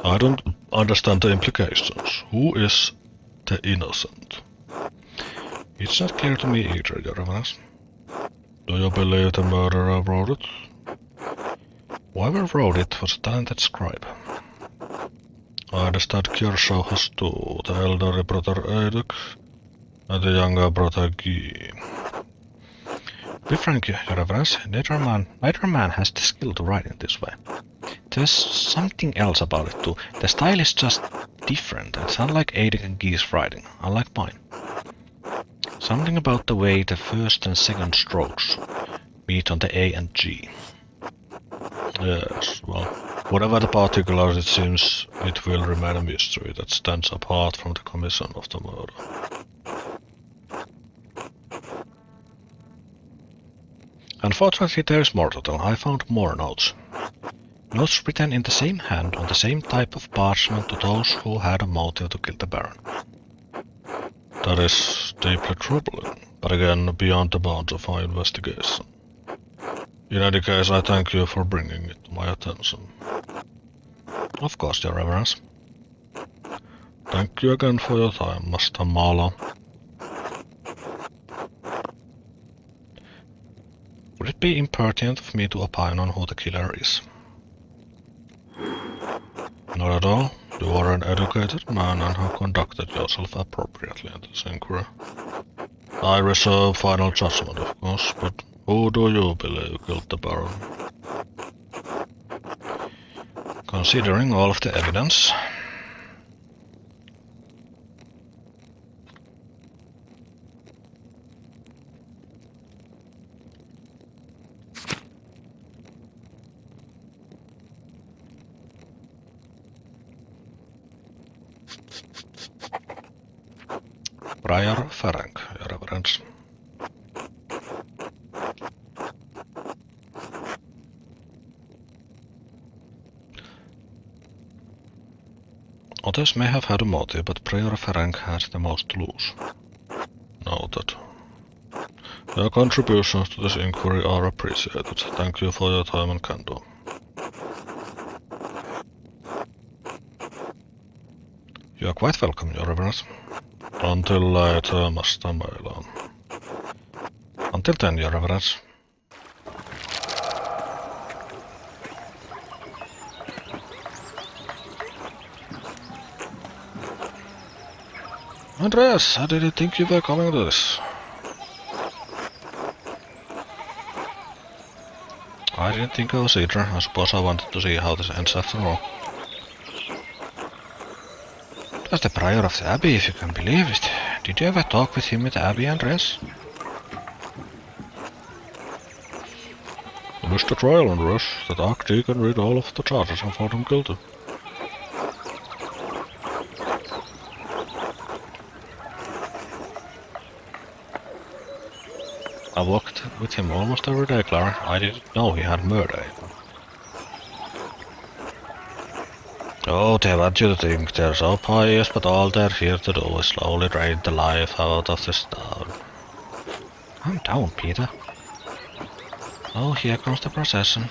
I don't understand the implications. Who is the innocent? It's not clear to me either, Your Reverence. Do you believe the murderer wrote it? Whoever wrote it was a talented scribe. I understand Kiershaw has two, the elder brother Eiduk and the younger brother Guy. Be frank, Your Reverence, neither man has the skill to write in this way. There's something else about it too. The style is just different. It's unlike Eiduk and Guy's writing, unlike mine. Something about the way the first and second strokes meet on the A and G. Yes, well, whatever the particulars, it seems it will remain a mystery that stands apart from the commission of the murder. Unfortunately, there is more to tell. I found more notes. Notes written in the same hand on the same type of parchment to those who had a motive to kill the Baron. That is deeply troubling, but again beyond the bounds of my investigation. In any case, I thank you for bringing it to my attention. Of course, Your Reverence. Thank you again for your time, Master Mala. Would it be impertinent of me to opine on who the killer is? Not at all. You are an educated man and have conducted yourself appropriately in this inquiry. I reserve final judgment, of course, but who do you believe killed the Baron? Considering all of the evidence, Prior Ferenc, Your Reverence. Others may have had a motive, but Prior Ferenc had the most to lose. Noted. Your contributions to this inquiry are appreciated. Thank you for your time and candor. You are quite welcome, Your Reverence. Until later, Master Mela. Until then, Your Reverence. Andreas, I didn't think you were coming to this. I didn't think I was either. I suppose I wanted to see how this ends after all. It was the Prior of the Abbey, if you can believe it. Did you ever talk with him at the Abbey, Andreas? You missed the trial, Andreas. That Archdeacon read all of the charges and found him guilty. I walked with him almost every day, Clara. I didn't know he had murder. Oh, they want you to think they're so pious, but all they're here to do is slowly drain the life out of this town. Calm down, Peter. Oh, here comes the procession.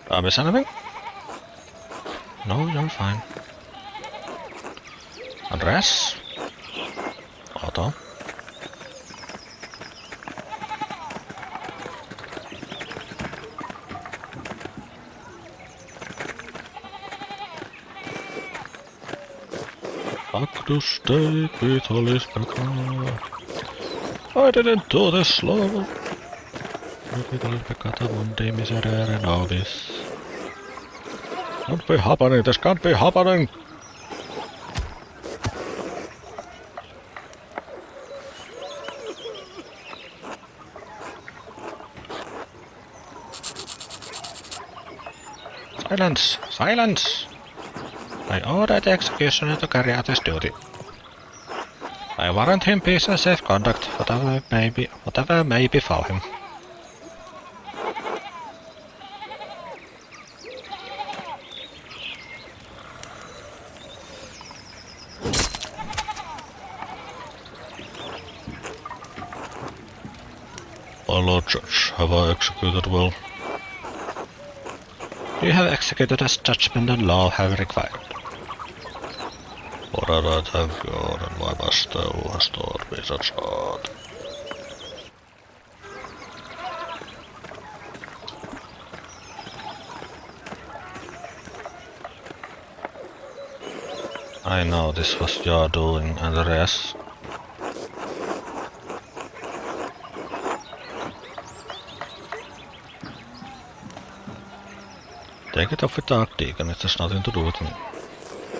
Did I miss anything? No, you're fine. Andreas? Otto? Cactus Day, Vitalis Pekka. I didn't do this level. Vitalis Pekka, Monday Miserere Nobis. Can't be happening, this can't be happening! Silence! Silence! I order the executioner to carry out his duty. I warrant him peace and safe conduct, whatever may befall him. My Lord Judge, have I executed well? You have executed as judgment and law have required. For that I thank God and my master who has taught me such art. I know this was your doing, Andreas. Take it off with the Archdeacon, it has nothing to do with me.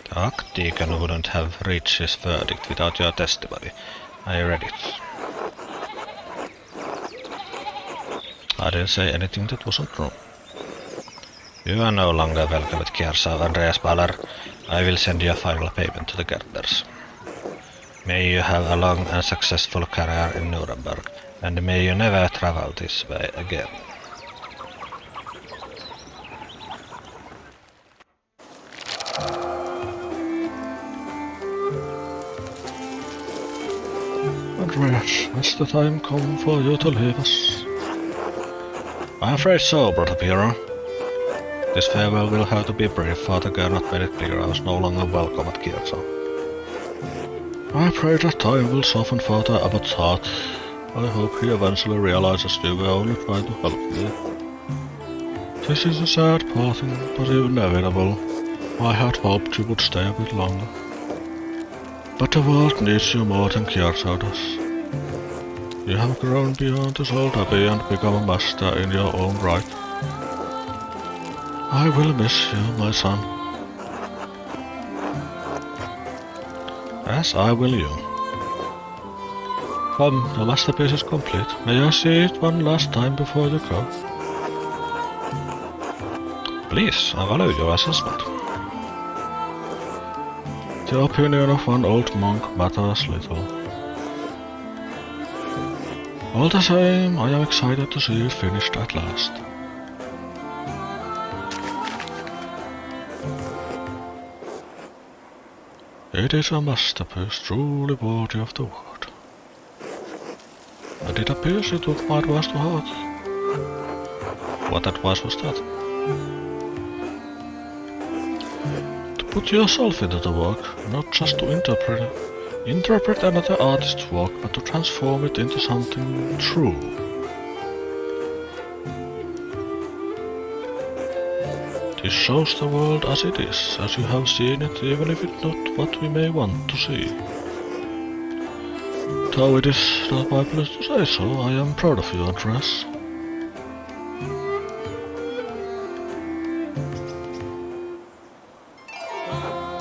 The Archdeacon wouldn't have reached his verdict without your testimony. I read it. I didn't say anything that wasn't true. You are no longer welcome at Kiersau, Andreas Baller. I will send you a final payment to the Gärtners. May you have a long and successful career in Nuremberg, and may you never travel this way again. Andreas, has the time come for you to leave us? I'm afraid so, brother Piero. This farewell will have to be brief, for the Gernot made it clear I was no longer welcome at Kiersau. I pray that time will soften Father Abbott's heart. I hope he eventually realizes you were only trying to help me. This is a sad parting, but inevitable. I had hoped you would stay a bit longer. But the world needs you more than Kiersau does. You have grown beyond this old abbey and become a master in your own right. I will miss you, my son. As I will you. Come, the masterpiece is complete. May I see it one last time before you go? Please, I value your assessment. The opinion of one old monk matters little. All the same, I am excited to see it finished at last. It is a masterpiece, truly worthy of the word. And it appears you took my advice to heart. What advice was that? To put yourself into the work, not just to interpret another artist's work, but to transform it into something true. This shows the world as it is, as you have seen it, even if it's not what we may want to see. Though it is not my place to say so, I am proud of you, Andreas.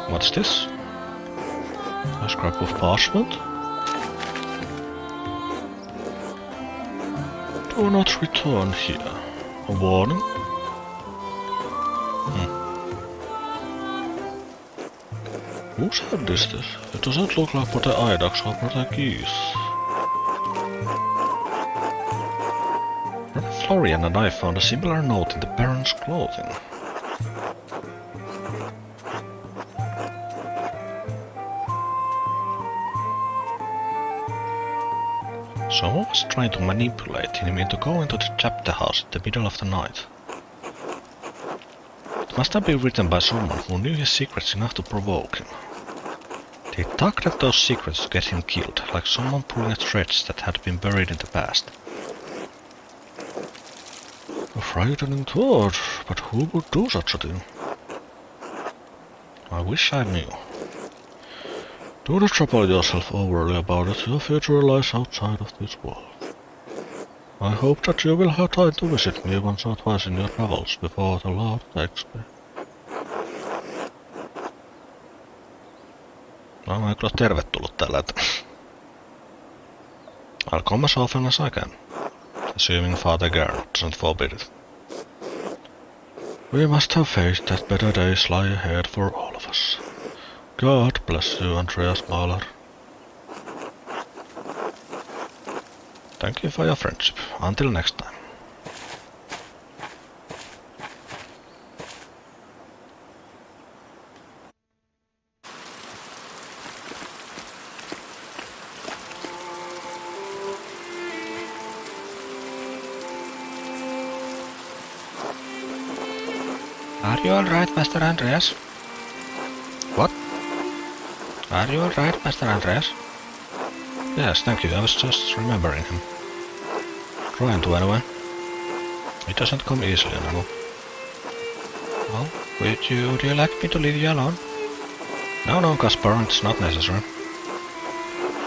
What's this? A scrap of parchment? Do not return here. A warning? Whose hand is this? It doesn't look like Brother Idax or Brother Geese. Florian and I found a similar note in the Baron's clothing. Someone was trying to manipulate him into going to the chapter house in the middle of the night. It must have been written by someone who knew his secrets enough to provoke him. They tugged at those secrets to get him killed, like someone pulling at threads that had been buried in the past. A frightening thought, but who would do such a thing? I wish I knew. Do not trouble yourself overly about it. Your future lies outside of this world. I hope that you will have time to visit me once or twice in your travels before the Lord takes me. No, mä oon kyllä tervetullut tällä, että I'll come as often as I can, assuming Father Garrett doesn't forbid it. We must have faith that better days lie ahead for all of us. God bless you, Andreas Mahler. Thank you for your friendship. Until next time. Are you alright, Master Andreas? What? Are you alright, Master Andreas? Yes, thank you. I was just remembering him. Trying to anyway. It doesn't come easily anymore. Well, would you like me to leave you alone? No, Caspar, it's not necessary.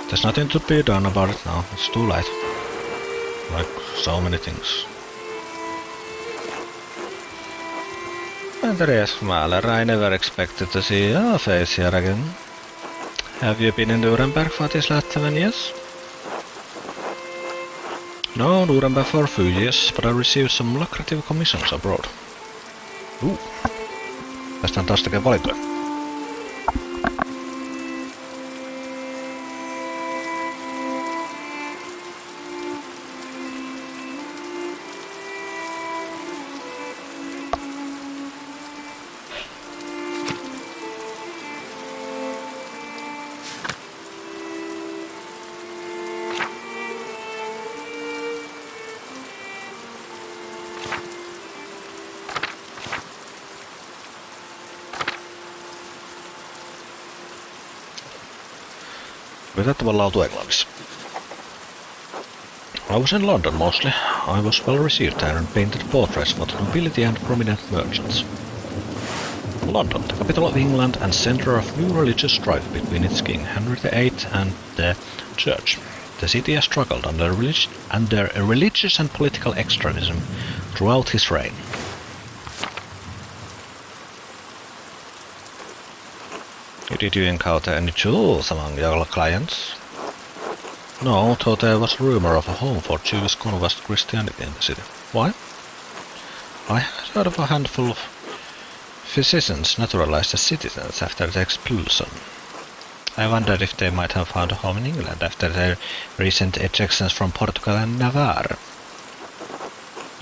There's nothing to be done about it now. It's too late. Like so many things. Andreas Mahler, I never expected to see your face here again. Have you been in Nuremberg for these last 7 years? No, Nuremberg for a few years, but I received some lucrative commissions abroad. Päästään taas tekemään valintoja. Mitä tavallaan lautu englannissa? I was in London mostly. I was well received there and painted portraits for the nobility and prominent merchants. London, the capital of England and center of new religious strife between its king Henry VIII and the Church. The city has struggled under religious and political extremism throughout his reign. Did you encounter any Jews among your clients? No, though there was a rumor of a home for Jewish converted Christianity in the city. Why? I had heard of a handful of physicians naturalized as citizens after the expulsion. I wondered if they might have found a home in England after their recent ejections from Portugal and Navarre.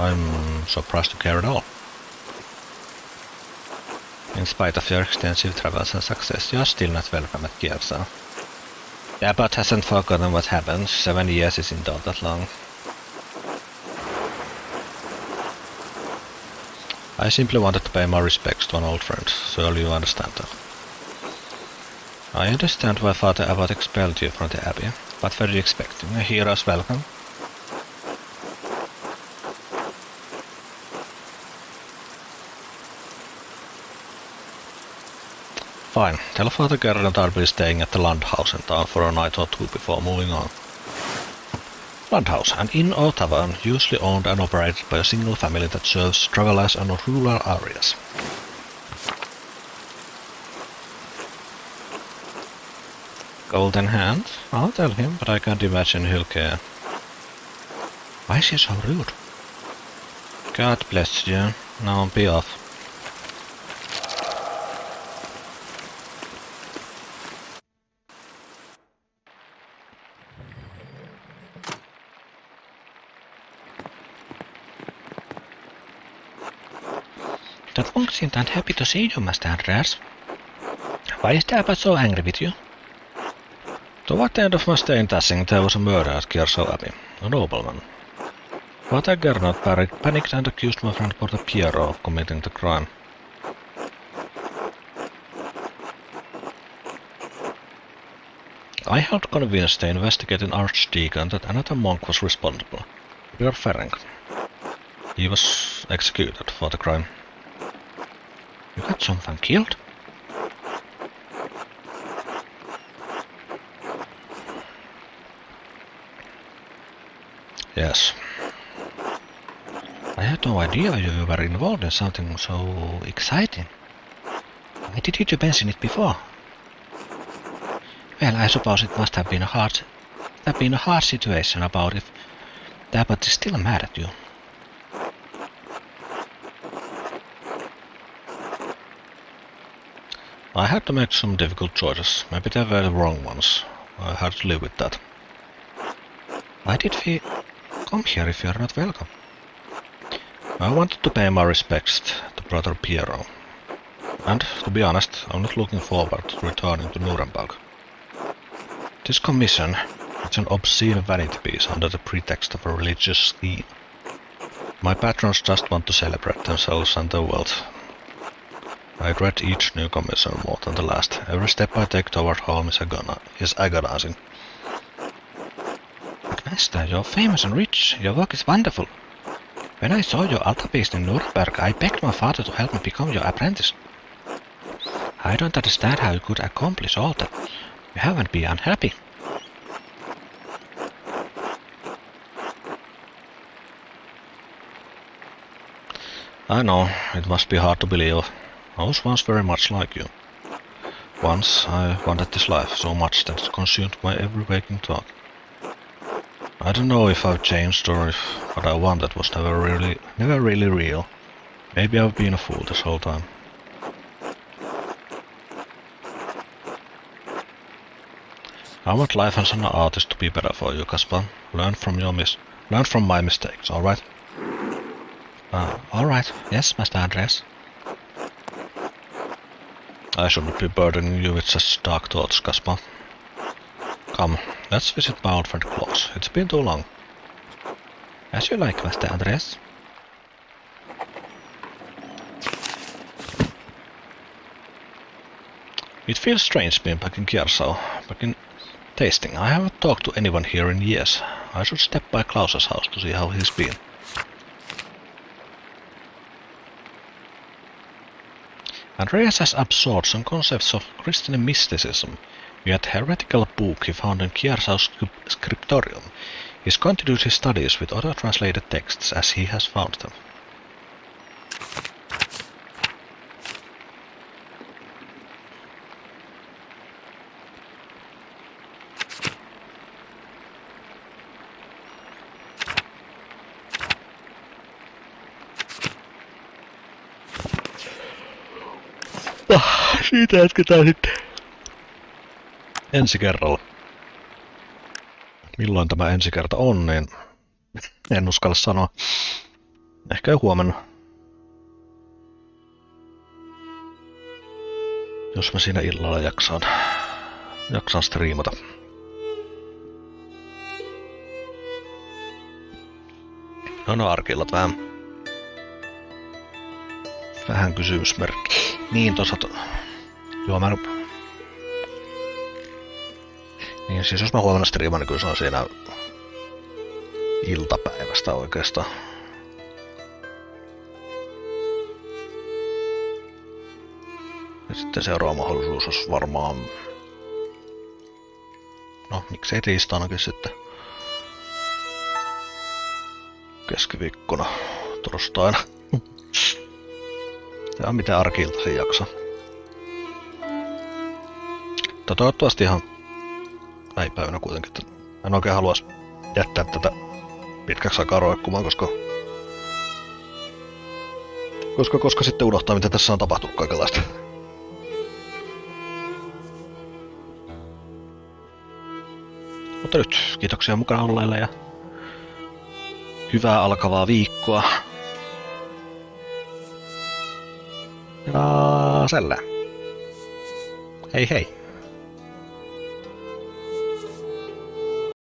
I'm surprised to care at all. In spite of your extensive travels and success, you are still not welcome at Kiev. The abbot hasn't forgotten what happened. 7 years isn't all that long. I simply wanted to pay my respects to an old friend. Surely you understand that. I understand why Father Abbot expelled you from the abbey. What were you expecting? A hero's welcome? Fine. Tell Father Gerard I'll be staying at the Landhaus in town for a night or two before moving on. Landhaus, an inn or tavern usually owned and operated by a single family that serves travelers in rural areas. Golden Hand? I'll tell him, but I can't imagine he'll care. Why is he so rude? God bless you. Now be off. That monk seemed unhappy to see you, Master Andreas. Why is the abbot so angry with you? Toward the end of my stay in Tassing, there was a murder at Kiersau Abbey, a nobleman. Father Gernot panicked and accused my friend Porter Piero of committing the crime. I helped convince the investigating archdeacon that another monk was responsible, Pierre Ferenc. He was executed for the crime. You got someone killed? Yes. I had no idea you were involved in something so exciting. Why didn't you mention it before? Well, I suppose it must have been a hard situation about if that, but is still mad at you. I had to make some difficult choices. Maybe they were the wrong ones. I had to live with that. Why did we come here if you're not welcome? I wanted to pay my respects to Brother Piero. And, to be honest, I'm not looking forward to returning to Nuremberg. This commission is an obscene vanity piece under the pretext of a religious scheme. My patrons just want to celebrate themselves and their wealth. I dread each new commission more than the last. Every step I take toward home is agonizing. But Master, you're famous and rich. Your work is wonderful. When I saw your altarpiece in Nuremberg, I begged my father to help me become your apprentice. I don't understand how you could accomplish all that. You haven't been unhappy. I know, it must be hard to believe. I was once very much like you. Once I wanted this life so much that it consumed my every waking thought. I don't know if I've changed or if what I wanted was never really real. Maybe I've been a fool this whole time. I want life as an artist to be better for you, Caspar. Learn from my mistakes, alright? Alright. Yes, Master Andreas. I shouldn't be burdening you with such dark thoughts, Caspar. Come, let's visit my old friend Klaus. It's been too long. As you like, Master Andreas. It feels strange being back in Kiersau, back in tasting. I haven't talked to anyone here in years. I should step by Klaus's house to see how he's been. Andreas has absorbed some concepts of Christian mysticism via the heretical book he found in Kiersau's scriptorium. He's continued his studies with other translated texts as he has found them. Siitä jatketaan sitten ensi kerralla. Milloin tämä ensi kerta on, niin en uskalla sanoa. Ehkä jo huomenna. Jos mä siinä illalla jaksan striimata. No arkillat vähän kysymysmerkki. Niin tossa joo niin siis jos mä huomenna striimaan, niin kyllä se on siinä iltapäivästä oikeastaan. Ja sitten seuraava mahdollisuus olisi varmaan... No, miksei tiistainakin sitten. Keskiviikkona, torstaina. Ja mitä arki-iltaisin jaksaa. Toivottavasti ihan päivänä kuitenkin. En oikein haluaisi jättää tätä pitkäksi aikaa roikkumaan, koska sitten unohtaa, mitä tässä on tapahtunut kaikenlaista. Mutta nyt kiitoksia mukana olleille ja hyvää alkavaa viikkoa. Ja sellainen. Hei hei.